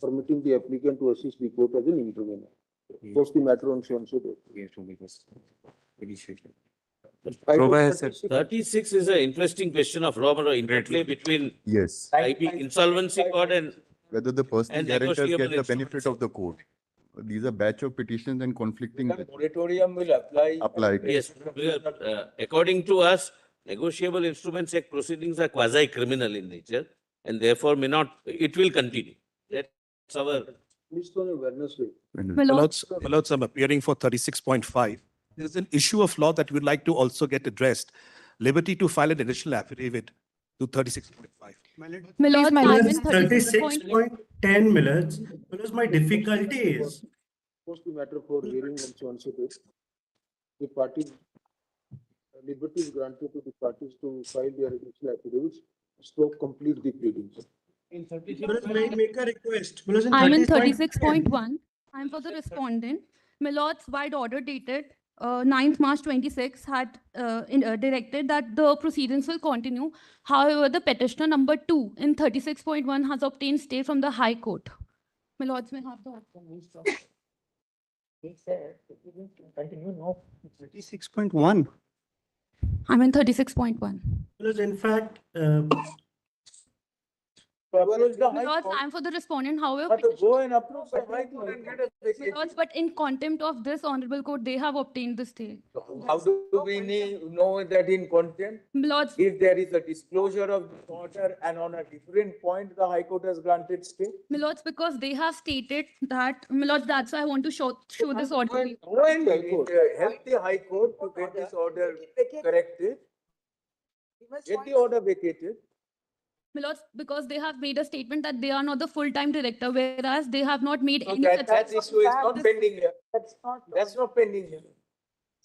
permitting the applicant to assist the court as an intervener. Post the matter on so and so date. Grover has said. 36 is an interesting question of law, but interplay between Yes. IP insolvency court and Whether the personal and guarantors negotiable get the instruments. benefit of the court. These are batch of petitions and conflicting. Moratorium will apply. yes, according to us, negotiable instruments act proceedings are quasi-criminal in nature and therefore may not, it will continue. That's our. Please on a Wednesday. My lords, I'm appearing for 36.5. There's an issue of law that we'd like to also get addressed. Liberty to file an additional affidavit to 36.5. My lord, My lord, 36.10 minutes. Because my difficulty is. Post the matter for hearing on so and so date. The parties, liberty is granted to the parties to file their additional affidavits, so complete the pleadings. May I make a request? I'm in 36.1. I'm for the respondent. My lord's wide order dated 9th March 26 had directed that the proceedings will continue. However, the petitioner number 2 in 36.1 has obtained stay from the High Court. My lords may have the He said, continue, no. 36.1. I'm in 36.1 Because in fact, My lords, I'm for the respondent. However, Go and approve the High Court and get a my vacation. lords, but in contempt of this honorable court, they have obtained the stay. How do we know that in contempt? My lords, If there is a disclosure of the order and on a different point, the High Court has granted stay? my lords, because they have stated that, my lords, that's why I want to show this order. Go and help the High Court to get this order corrected. Get the order vacated. My lords, because they have made a statement that they are not the full-time director, whereas they have not made So any that such. issue is not pending here. That's not pending here.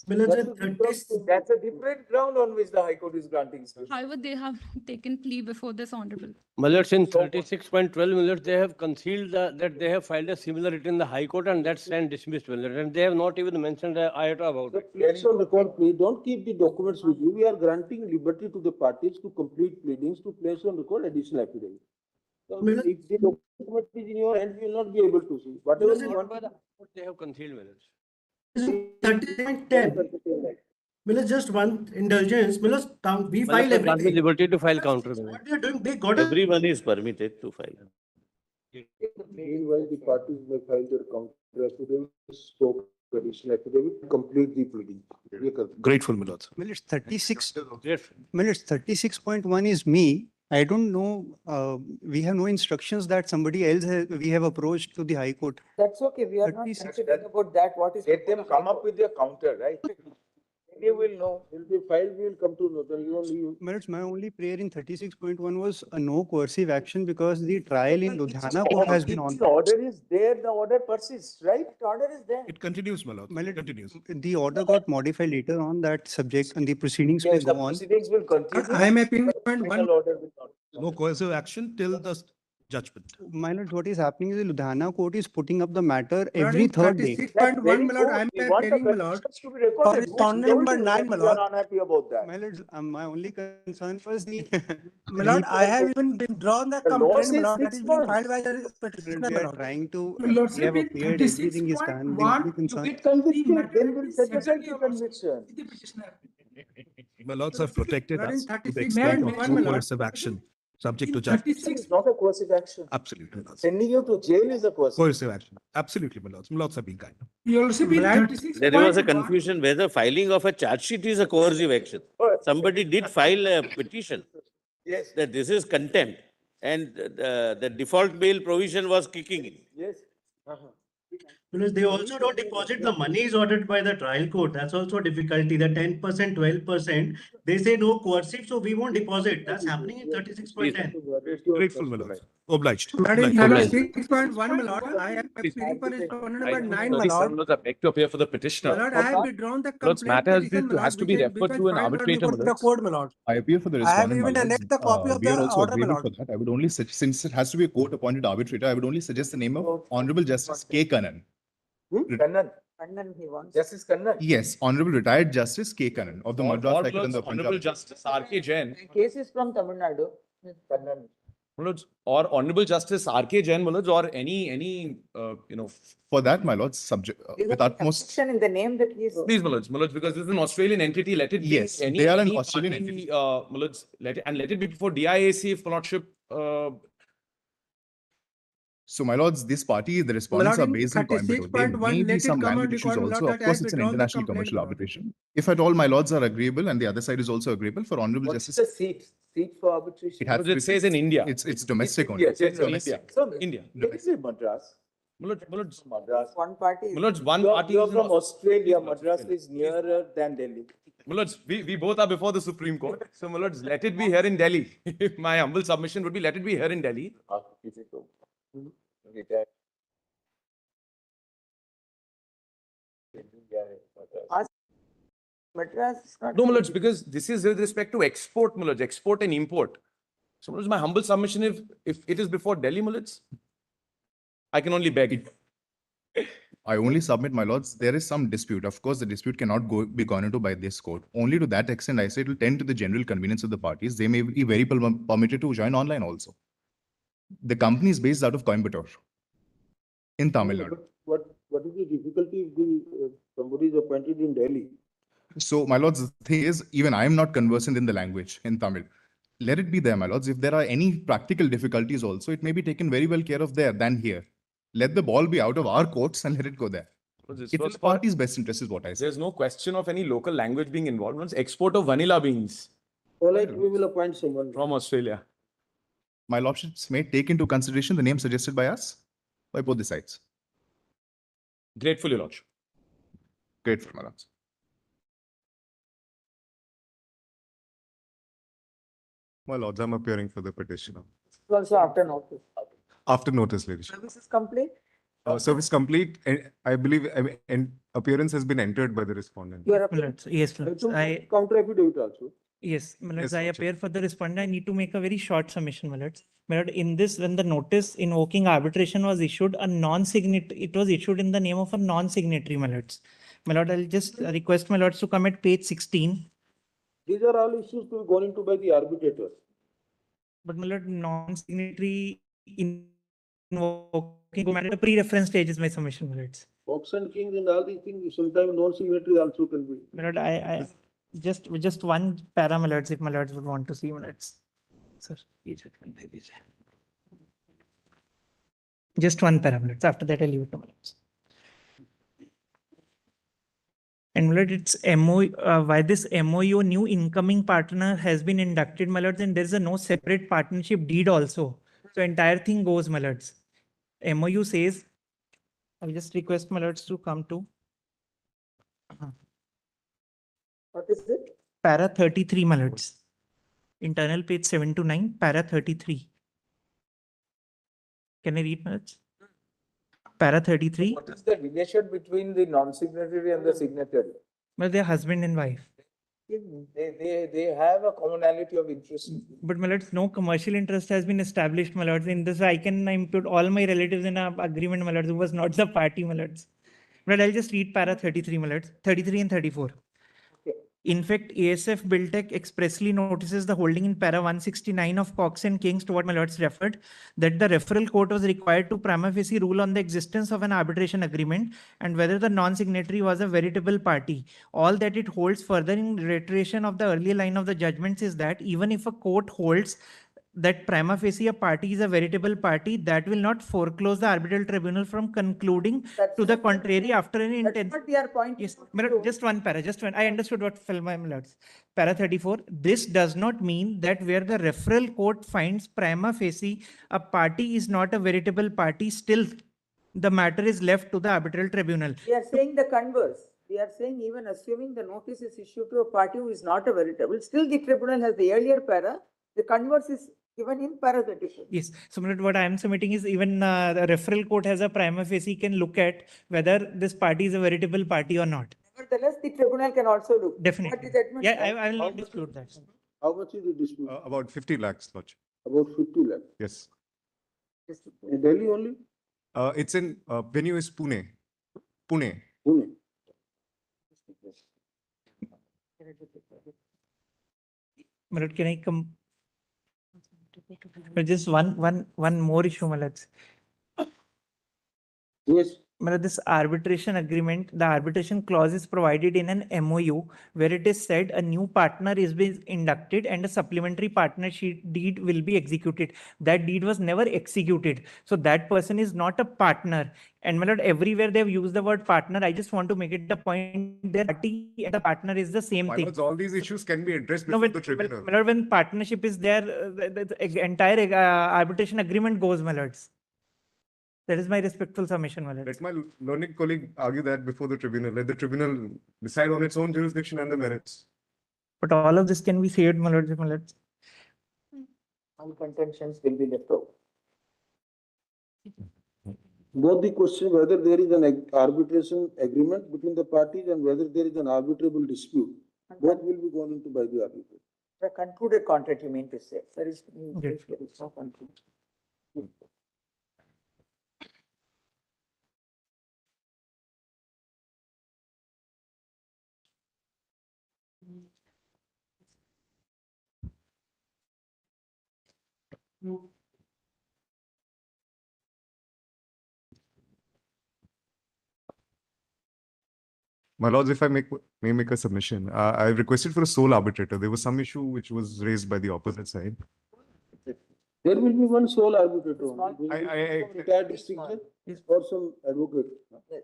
That's a different ground on which the High Court is granting stay. However, they have taken plea before this honorable. My lords, in 36.12 minutes, they have concealed that they have filed a similar writ in the High Court and that stand dismissed, my lord. And they have not even mentioned an iota about it. Place on record, please don't keep the documents with you. We are granting liberty to the parties to complete pleadings to place on record additional affidavit. So if the document is in your hand, you will not be able to see. Whatever you want. They have concealed, my lords. 30.10. Milas, just one indulgence. Milas, we file everything. Liberty to file counter. What they are doing, they got a. Everyone is permitted to file. Meanwhile, the parties may file their counter affidavit, scope additional affidavit, complete the pleading. Grateful, my lords. Milas, 36. Milas, 36.1 is me. I don't know, we have no instructions that somebody else we have approached to the High Court. That's okay, we are not considering about that, what is. Let them come up with their counter, right? They will know. Will be filed, we will come to know. Then you only. Minutes, my only prayer in 36.1 was a no coercive action because the trial in Ludhiana court has been on. The order is there, the order persists, right? The order is there. It continues, my lord. It continues. The order got modified later on that subject and the proceedings will Yes, the go on. proceedings will continue. I am appealing Final order will not. No coercive action till the judgment. My lord, what is happening is the Ludhiana court is putting up the matter every third day. 36.1, my lord, I am appealing, my lord. For respondent number 9, my lord. We are unhappy about that. My lord, my only concern was the. My lord, I have even withdrawn the complaint, my lord, that is being filed by the petitioner, We my are lord. trying to, My lord, we have sir, appeared, everything is done. The only concern. Convicted, then we'll set aside the conviction. My lords have protected Lord, in us to the 36.1, extent of my no lord. coercive action, subject to judgment. 36. It's not a coercive action. Absolutely, my lords. Sending you to jail is a coercive. Coercive action. Absolutely, my lords. My lords have been kind. You also be 36. There was a confusion whether filing of a charge sheet is a coercive action. Somebody did file a petition Yes. that this is contempt and the default bail provision was kicking in. Yes. Because they also don't deposit the money is ordered by the trial court. That's also a difficulty. The 10%, 12%, they say no coercive, so we won't deposit. That's happening in 36.10. Grateful, my lord. Obliged. Madam, Obliged. 6.1, my lord, I have pleading for respondent number 9, my lord. I beg to appear for the petitioner. My lord, I have withdrawn the Lord's complaint matter petition, my has lord, to be which referred was to an filed arbitrator, before my the lords. court, my lord. I appear for the I have respondent, my even lords. annexed the copy of We are the also order, my agreeable lord. for that. I would only, since it has to be a court-appointed arbitrator, I would only suggest the name of Honorable Justice K. Kannan. Kannan. Kannan he wants. Justice Kannan. Yes, Honorable Retired Justice K. Kannan of the Madras High Court and the Honorable Punjab. Justice R.K. Jain. Case is from Tamil Nadu. Kannan. My lords, or Honorable Justice R.K. Jain, my lords, or any For that, my lords, subject with utmost. Section in the name that he is. Please, my lords, because this is an Australian entity, let it be Yes, any. they are an any Australian party, entity. My lords, let it be before DIAC, if my lordship. So, my lords, this party, the respondents are based in Coimbatore. There 36.1, may be let it some come on language issues record, my also. lord, Of that I course, have it's an withdrawn the international complaint, commercial my lord. arbitration. If at all my lords are agreeable and the other side is also agreeable for Honorable What's Justice. the seat for arbitration? It has It says in India. It's domestic only. India, It's domestic. So, India. Where is it, Madras? My lords, Madras. One party. my lords, one party You're is from in Australia. Madras is nearer than Delhi. My lords, we both are before the Supreme Court. So, my lords, let it be here in Delhi. My humble submission would be let it be here in Delhi. Retired. Madras is not. No, my lords, because this is with respect to export, my lords, export and import. So, my lords, my humble submission, if it is before Delhi, my lords, I can only beg it. I only submit, my lords, there is some dispute. Of course, the dispute cannot be gone into by this court. Only to that extent, I say it will tend to the general convenience of the parties. They may be very permitted to join online also. The company is based out of Coimbatore in Tamil Nadu. What is the difficulty if somebody is appointed in Delhi? So, my lords, the thing is, even I am not conversant in the language in Tamil. Let it be there, my lords. If there are any practical difficulties also, it may be taken very well care of there than here. Let the ball be out of our courts and let it go there. It's in the party's best interest is what I say. There's no question of any local language being involved. It's export of vanilla beans. All right, we will appoint someone from Australia. My lordships may take into consideration the name suggested by us, by both the sides. Grateful, your lordship. Grateful, my lords. My lords, I'm appearing for the petitioner. Also after notice. After notice, ladies. Service is complete. Service complete. I believe appearance has been entered by the respondent. You are Yes, Lords. Counter affidavit also. Yes, my lords, Yes, I Lordship. appear for the respondent. I need to make a very short submission, my lords. My lord, in this, when the notice invoking arbitration was issued, it was issued in the name of a non-signatory, my lords. My lord, I'll just request my lords to come at page 16. These are all issues to be gone into by the arbitrator. But my lord, non-signatory invoking matter, the pre-reference stage is my submission, my lords. Fox and Kings and all these things, sometimes non-signatory also can be. My lord, I just one para, my lords, if my lords would want to see, my lords. Sir, just one para, my lords. After that, I'll leave it to my lords. And my lord, it's why this MOU new incoming partner has been inducted, my lords, and there's a no separate partnership deed also. So entire thing goes, my lords. MOU says, I'll just request my lords to come to. What is it? Para 33, my lords. Internal page 7 to 9, para 33. Can I read, my lords? Para 33. What is the relation between the non-signatory and the signatory? Well, they're husband and wife. They have a commonality of interest. But my lords, no commercial interest has been established, my lords. In this, I can impute all my relatives in an agreement, my lords, who was not the party, my lords. But I'll just read para 33, my lords, 33 and 34. In fact, ASF Buildtech expressly notices the holding in para 169 of Cox and Kings, to what my lords referred, that the referral court was required to prima facie rule on the existence of an arbitration agreement and whether the non-signatory was a veritable party. All that it holds further in reiteration of the earlier line of the judgments is that even if a court holds that prima facie a party is a veritable party, that will not foreclose the arbitral tribunal from concluding to the contrary after an intent. That's what we are pointing. Yes, just one para, just one. I understood what fell my lords. Para 34. This does not mean that where the referral court finds prima facie a party is not a veritable party, still the matter is left to the arbitral tribunal. We are saying the converse. We are saying even assuming the notice is issued to a party who is not a veritable, still the tribunal has the earlier para, the converse is given in para 34. Yes, so what I am submitting is even the referral court has a prima facie can look at whether this party is a veritable party or not. Nevertheless, the tribunal can also look. Definitely. What is that? Yeah, I will not dispute that. How much is the dispute? About 50 lakhs, Lodge. About 50 lakhs. Yes. In Delhi only? It's in, venue is Pune. Pune. Pune. But can I come? But just one more issue, Malaj. Yes. This arbitration agreement, the arbitration clause is provided in an MOU where it is said a new partner is being inducted and a supplementary partnership deed will be executed. That deed was never executed. So that person is not a partner. And everywhere they have used the word partner, I just want to make it a point that party and the partner is the same thing. All these issues can be addressed before the tribunal. When partnership is there, the entire arbitration agreement goes, my lords. That is my respectful submission, my lords. Let my learned colleague argue that before the tribunal. Let the tribunal decide on its own jurisdiction and the merits. But all of this can be saved, my lords, my lords. All contentions will be left over. Both the question whether there is an arbitration agreement between the parties and whether there is an arbitrable dispute, both will be gone into by the arbitrator. The concluded contract you mean to say. There is no conclusion. My lords, if I may make a submission, I requested for a sole arbitrator. There was some issue which was raised by the opposite side. There will be one sole arbitrator. I retired district judge or some advocate. Yes.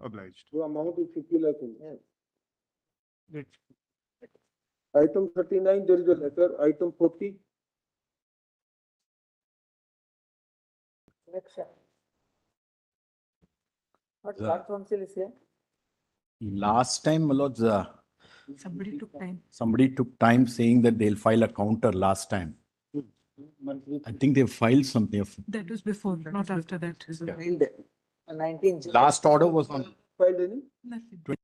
Obliged. The amount is 50 lakh. Yes. Item 39, there is a letter. Item 40. Election. What court counsel is here? Last time, my lords, Somebody took time. somebody took time saying that they'll file a counter last time. I think they filed something. That was before, not after that. Yeah. 19. Last order was on. Filed any? Nothing.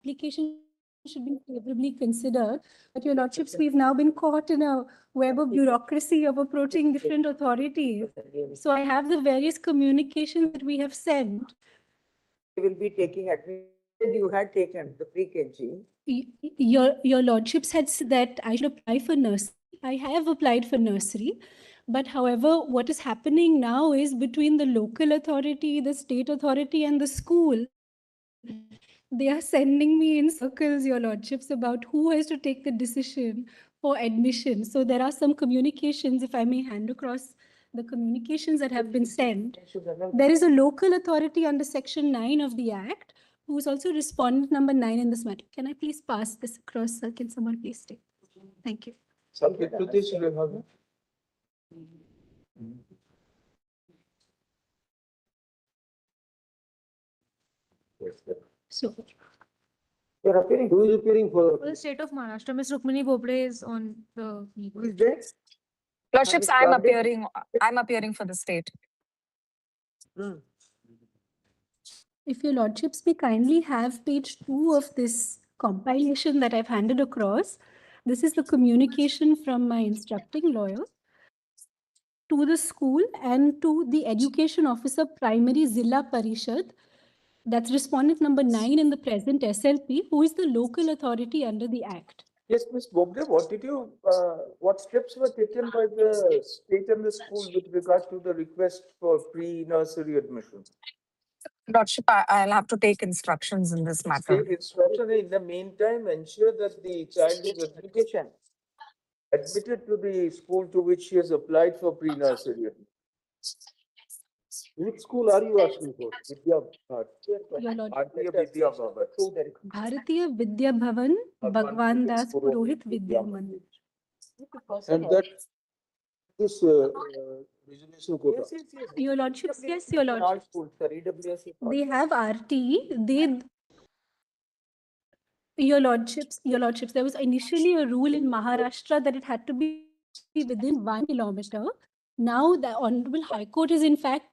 Application should be favorably considered. But your lordships, we've now been caught in a web of bureaucracy of approaching different authorities. So I have the various communications that we have sent. We will be taking admission. You had taken the pre-KG. Your lordships had said that I should apply for nursery. I have applied for nursery. But however, what is happening now is between the local authority, the state authority, and the school, they are sending me in circles, your lordships, about who has to take the decision for admission. So there are some communications, if I may hand across the communications that have been sent. There is a local authority under Section 9 of the Act, who is also respondent number 9 in this matter. Can I please pass this across, sir? Can someone please take? Thank you. Subject to this, you will have. So, You're appearing. Who is appearing for? For the state of Maharashtra, Ms. Rukmini Bhopre is on the meeting. Who is there? Lorships, I'm appearing for the state. if your lordships may kindly have page 2 of this compilation that I've handed across. This is the communication from my instructing lawyer to the school and to the education officer, primary Zilla Parishad. That's respondent number 9 in the present SLP, who is the local authority under the Act. Yes, Ms. Bobde, what steps were taken by the state and the school with regard to the request for pre-nursery admission? Lordship, I'll have to take instructions in this matter. Take instruction, in the meantime, ensure that the child is admitted to the school to which she has applied for pre-nursery. Which school are you asking for? Your Lordship. Bharatiya Vidya Bhavan. Bharatiya Vidya Bhavan, Bhagwan Das Purohit Vidya Mandir. And that this reservation quota. Your Lordship, yes, Your Lordship. They have RT. Your Lordships, there was initially a rule in Maharashtra that it had to be within 1 kilometer. Now the Honorable High Court is in fact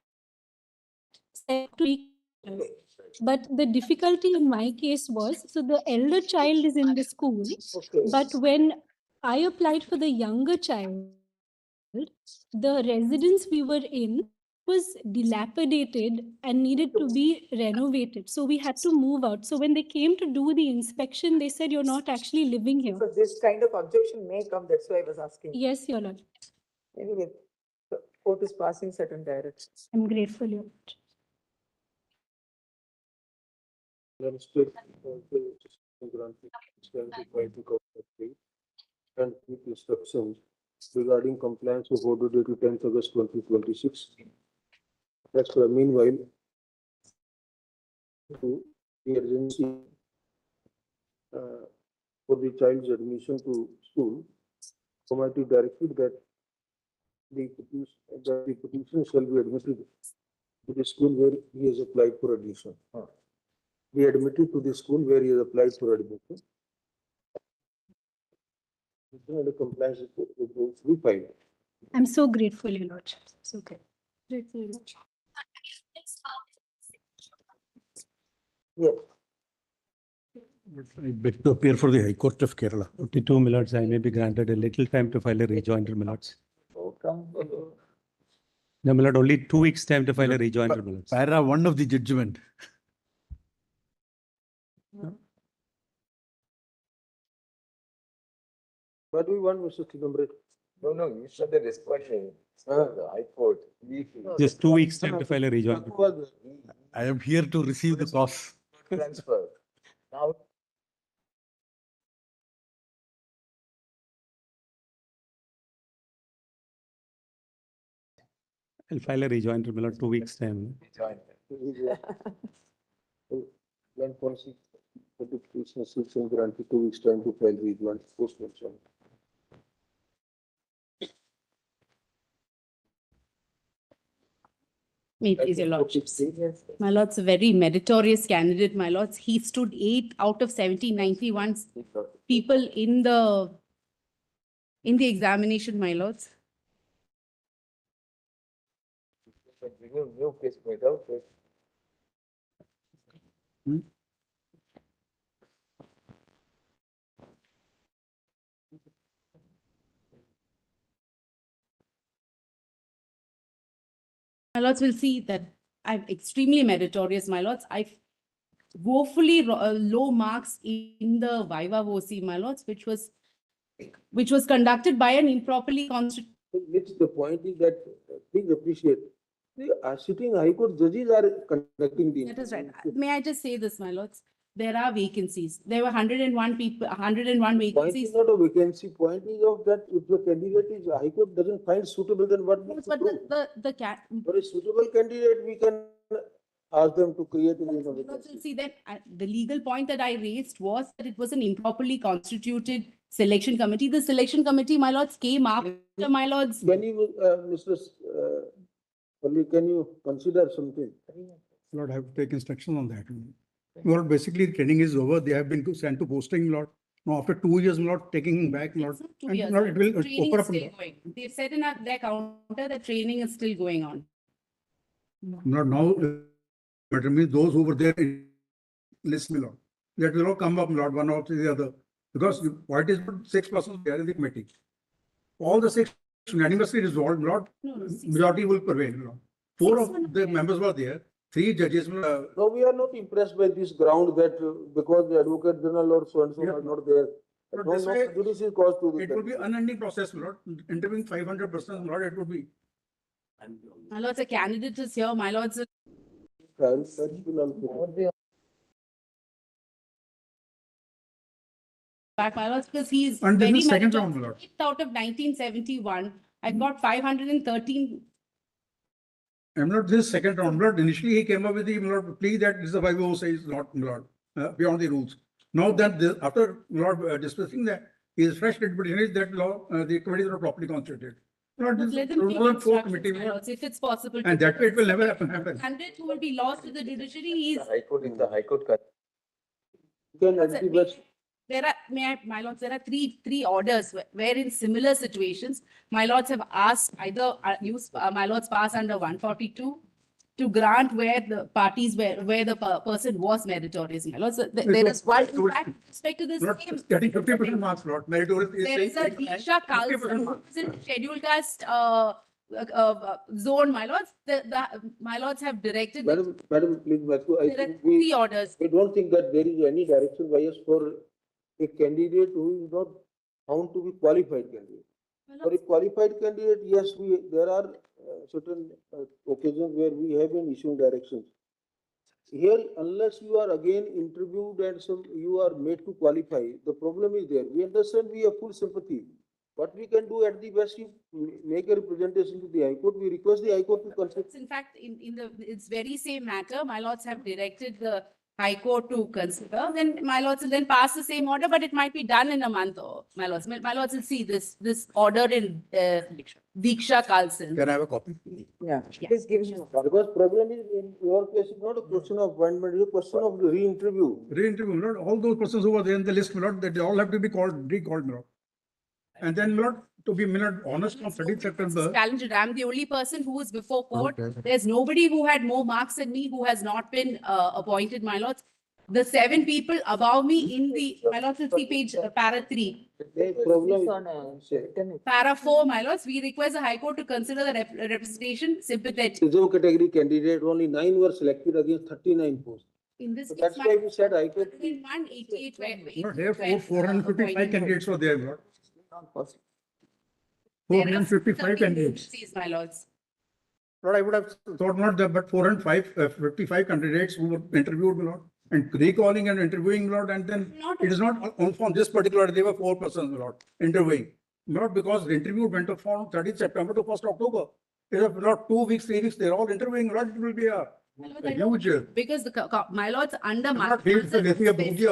set to 3 kilometers. But the difficulty in my case was, so the elder child is in the school, but when I applied for the younger child, the residence we were in was dilapidated and needed to be renovated. So we had to move out. So when they came to do the inspection, they said, you're not actually living here. So this kind of objection may come, that's why I was asking. Yes, Your Lord. Anyway, the court is passing certain directions. I'm grateful, Your Lord. And with instructions regarding compliance of order dated 10th August 2026. That's meanwhile, to the urgency for the child's admission to school, committee directed that the petition shall be admitted to the school where he has applied for admission. Be admitted to the school where he has applied for admission. The compliance report will be filed. I'm so grateful, Your Lordship. So good. Grateful, Your Lordship. Yes. I beg to appear for the High Court of Kerala. 52 minutes, I may be granted a little time to file a rejoinder, minutes. No, my lord, only 2 weeks time to file a rejoinder, minutes. Para 1 of the judgment. What do we want, Mr. Chidambaram? No, you said the discretion. The High Court. Just 2 weeks time to file a rejoinder. I am here to receive the cause. Transfer. Now. I'll file a rejoinder, my lord, 2 weeks time. When policy for the petition is granted 2 weeks time to file rejoinder post-mortem. May it please your lordships. My lord's a very meritorious candidate, my lords. He stood 8 out of 1791 people in the examination, my lords. New case made out. My lords will see that I'm extremely meritorious, my lords. I've woefully low marks in the Viva Voce, my lords, which was conducted by an improperly constituted. Which the point is that, please appreciate, the sitting High Court judges are conducting the. That is right. May I just say this, my lords? There are vacancies. There were 101 people, 101 Point is vacancies. not a vacancy, point is of that if the candidate is, High Court doesn't find suitable, then what? Yes, but For a suitable candidate, we can ask them to create a new vacancy. See that the legal point that I raised was that it was an improperly constituted selection committee. The selection committee, my lords, came after my lords. Can you, Mr. Only can you consider something? Lord, I have to take instruction on that. Lord, basically training is over. They have been sent to posting, Lord. Now after 2 years, Lord, taking back, Lord. 2 years. Lord, it will Training open is up. still going. They've said in their counter that training is still going on. Lord, now, but means those who were there, list me, Lord. That will all come up, Lord, one after the other. Because what is 6 persons there in the committee? All the 6 unanimously resolved, Lord, majority will prevail, Lord. 4 of the members were there, 3 judges. No, we are not impressed by this ground that because the Advocate General or so and so are not there, But No, this no way, prejudice is caused to the it would be candidate. unending process, my lord. Interviewing 500 persons, my lord, it would be. My lords, a candidate is here, my lords. Back, my lords, because he is And this very is second round, meritorious. my lord. 8th out of 1971, I got 513. I'm not this second round, my lord. Initially, he came up with the, my lord, plea that this is the 506 is not, my lord, beyond the rules. Now that after, my lord, discussing that, his fresh petition is that law, the committee is not properly constituted. My lord, this Let is them take rule of four instructions, committee, my my lord. lords, if it's possible. And that way it will never happen. Candidate who will be lost to the judiciary, he is. High Court in the High Court. There are, my lords, there are three orders where in similar situations, my lords have asked either my lords pass under 142 to grant where the parties where the person was meritorious. My lords, there is one in fact with respect to this Not same. getting 50% marks, Lord. Meritorious is There is a saying Diksha 50% Khalsa marks. in scheduled caste zone, my lords. My lords have directed. Madam, please, Matthew, I There are think three orders. we don't think that there is any direction bias for a candidate who is not found to be qualified candidate. For a qualified candidate, yes, there are certain occasions where we have been issuing directions. Here, unless you are again interviewed and you are made to qualify, the problem is there. We understand, we have full sympathy. What we can do at the best, you make a representation to the High Court. We request the High Court to consider. In fact, in the it's very same matter, my lords have directed the High Court to consider. Then my lords will then pass the same order, but it might be done in a month. Or my lords will see this order in Diksha Khalsa. Can I have a copy? Yeah, please give me. Because problem is in your case, it's not a question of appointment, it's a question of re-interview. Re-interview, Lord. All those persons who were there in the list, Lord, they all have to be recalled, Lord. And then, Lord, to be honest, on 30th September. Challenged. I'm the only person who is before court. Okay. There's nobody who had more marks than me who has not been appointed, my lords. The 7 people above me in the, my lords, will see page para 3. Para 4, my lords, we request the High Court to consider the representation sympathetic. Reserve category candidate, only 9 were selected against 39 posts. In this So case, that's why we said High Court. 188. Lord, there 455 candidates were there, Lord. There are 455 candidates. vacancies, my lords. Lord, I would have thought not that, but 455 candidates who were interviewed, Lord, and recalling and interviewing, Lord, and then it is not on this particular, they were 4 persons, Lord, interviewing. Not because the interview went up from 30th September to 1st October. It is not 2 weeks, 3 weeks, they're all interviewing, Lord, it will be a huge. Because my lords under my. Not failed, I'm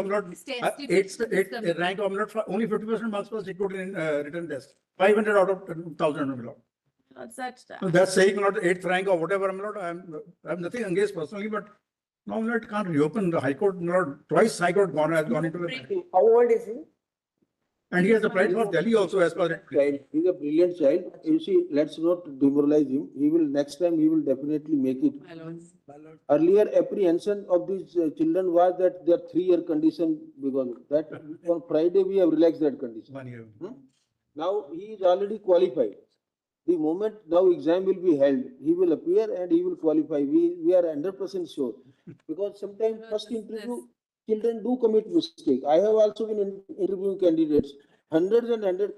not 8th rank, I'm not only 50% marks was equal in written test. 500 out of 1,000, Lord. That's saying not 8th rank or whatever, I'm not, I have nothing against personally, but now it can't reopen the High Court, Lord, twice High Court has gone into the. How old is he? And he has applied for Delhi also as per it. Child, he's a brilliant child. You see, let's not demoralize him. Next time he will definitely make it. Earlier apprehension of these children was that their 3-year condition, because that on Friday we have relaxed that condition. 1 year. Now he is already qualified. The moment now exam will be held, he will appear and he will qualify. We are 100% sure. Because sometimes first interview, children do commit mistake. I have also been interviewing candidates, hundreds and hundreds,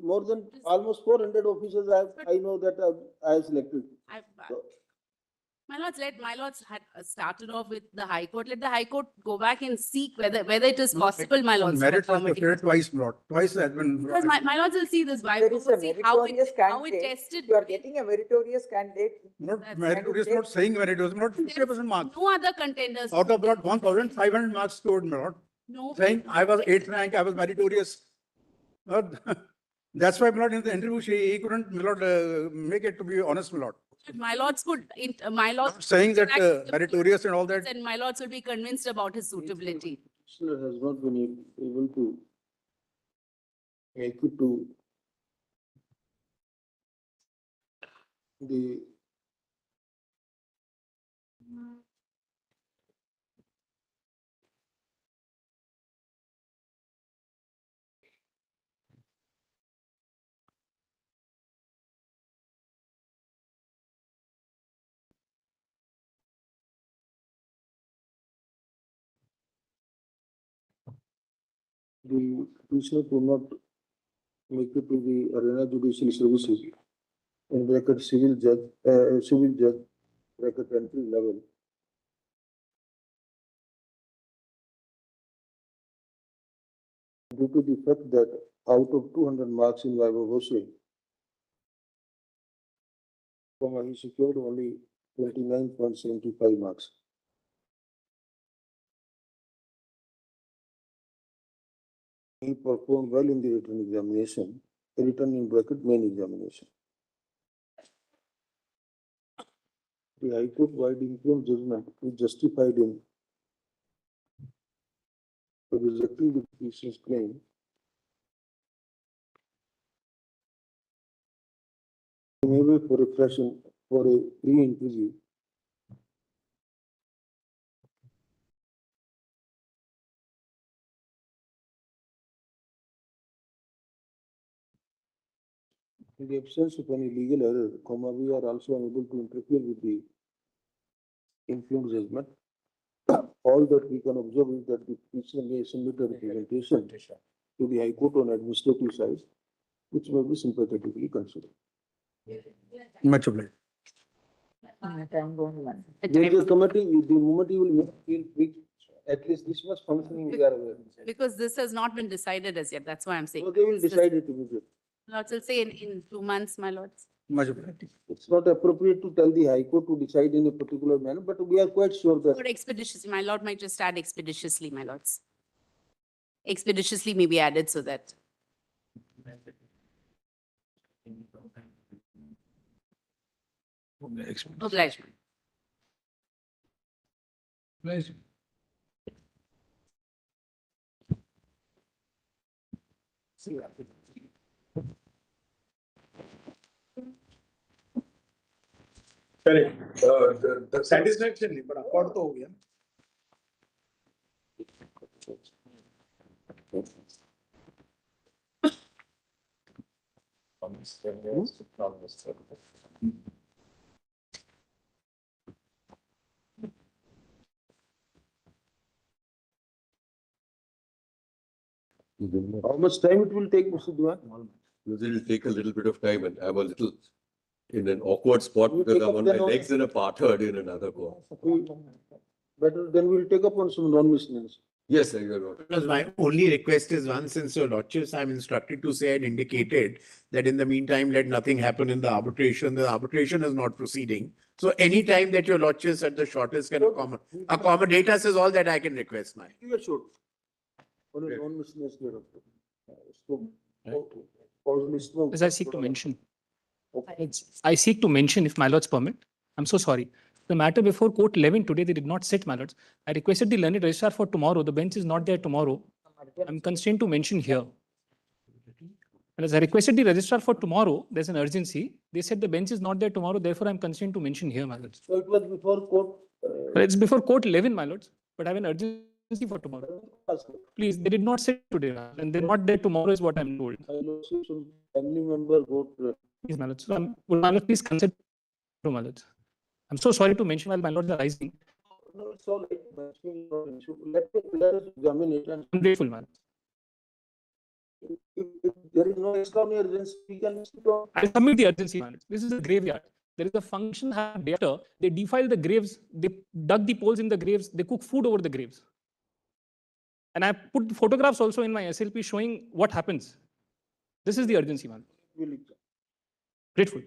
more than almost 400 officers I know that I have selected. My lords had started off with the High Court. Let the High Court go back and seek whether it is possible, my lords. Merit was declared twice, Lord. Twice has been. Because my lords will see this. There is a meritorious how it candidate. tested. You are getting a meritorious candidate. Not meritorious, not saying meritorious, not 50% marks. No other contenders. Out of about 1,500 marks scored, my lord. No. Saying I was 8th rank, I was meritorious. That's why, my lord, in the interview, he couldn't, my lord, make it to be honest, my lord. My lords could, my lords. Saying that meritorious and all that. And my lords will be convinced about his suitability. Commissioner has not been able to make it to the the petitioner could not make it to the arena judicial services in bracket civil judge, bracket entry level. Due to the fact that out of 200 marks in Viva Voce, he secured only 29.75 marks. He performed well in the written examination, written in bracket main examination. The High Court wide interim judgment is justified in rejecting the petitioner's claim. Maybe for for a re-interview. In the absence of any legal error, we are also unable to interfere with the influence judgment. All that we can observe is that the petitioner may submit a representation to the High Court on administrative side, which may be sympathetically considered. Much obliged. There is a committee, the moment you will feel free, at least this much functioning we are aware. Because this has not been decided as yet, that's why I'm saying. So they will decide it immediately. Lords will say in 2 months, my lords. Much obliged. It's not appropriate to tell the High Court to decide in a particular manner, but we are quite sure that. Or expeditiously, my lord might just add expeditiously, my lords. Expeditiously may be added so that. Obliged. Pleasure. Correct. The satisfaction नहीं, but accord तो हो गया. How much time it will take, Mr. Diwan? It will take a little bit of time, and I'm a little in an awkward spot You because take I'm up on the my non- legs in a parthard in another court. Better, then we'll take up on some non-miscellaneous. Yes, sir, you're right. Because my only request is one, since your lordships, I'm instructed to say and indicated that in the meantime, let nothing happen in the arbitration. The arbitration is not proceeding. So any time that your lordships at the shortest can accommodate us is all that I can request, my. You are sure. On a non-miscellaneous level. As I seek to mention. I seek to mention, if my lords permit, I'm so sorry. The matter before court 11 today, they did not sit, my lords. I requested the learned registrar for tomorrow. The bench is not there tomorrow. I'm constrained to mention here. And as I requested the registrar for tomorrow, there's an urgency. They said the bench is not there tomorrow, therefore I'm constrained to mention here, my lords. So it was before court. But it's before court 11, my lords, but I have an urgency for tomorrow. Please, they did not sit today, and they're not there tomorrow is what I'm told. Some family member got. Please, my lords. So would my lord please consider, my lords. I'm so sorry to mention while my lords are rising. No, it's all right. Let us examine it and. I'm grateful, man. If there is no extraordinary urgency, we can sit on. I submit the urgency, man. This is a graveyard. There is a function data. They defile the graves. They dug the poles in the graves. They cook food over the graves. And I put photographs also in my SLP showing what happens. This is the urgency, man. Grateful.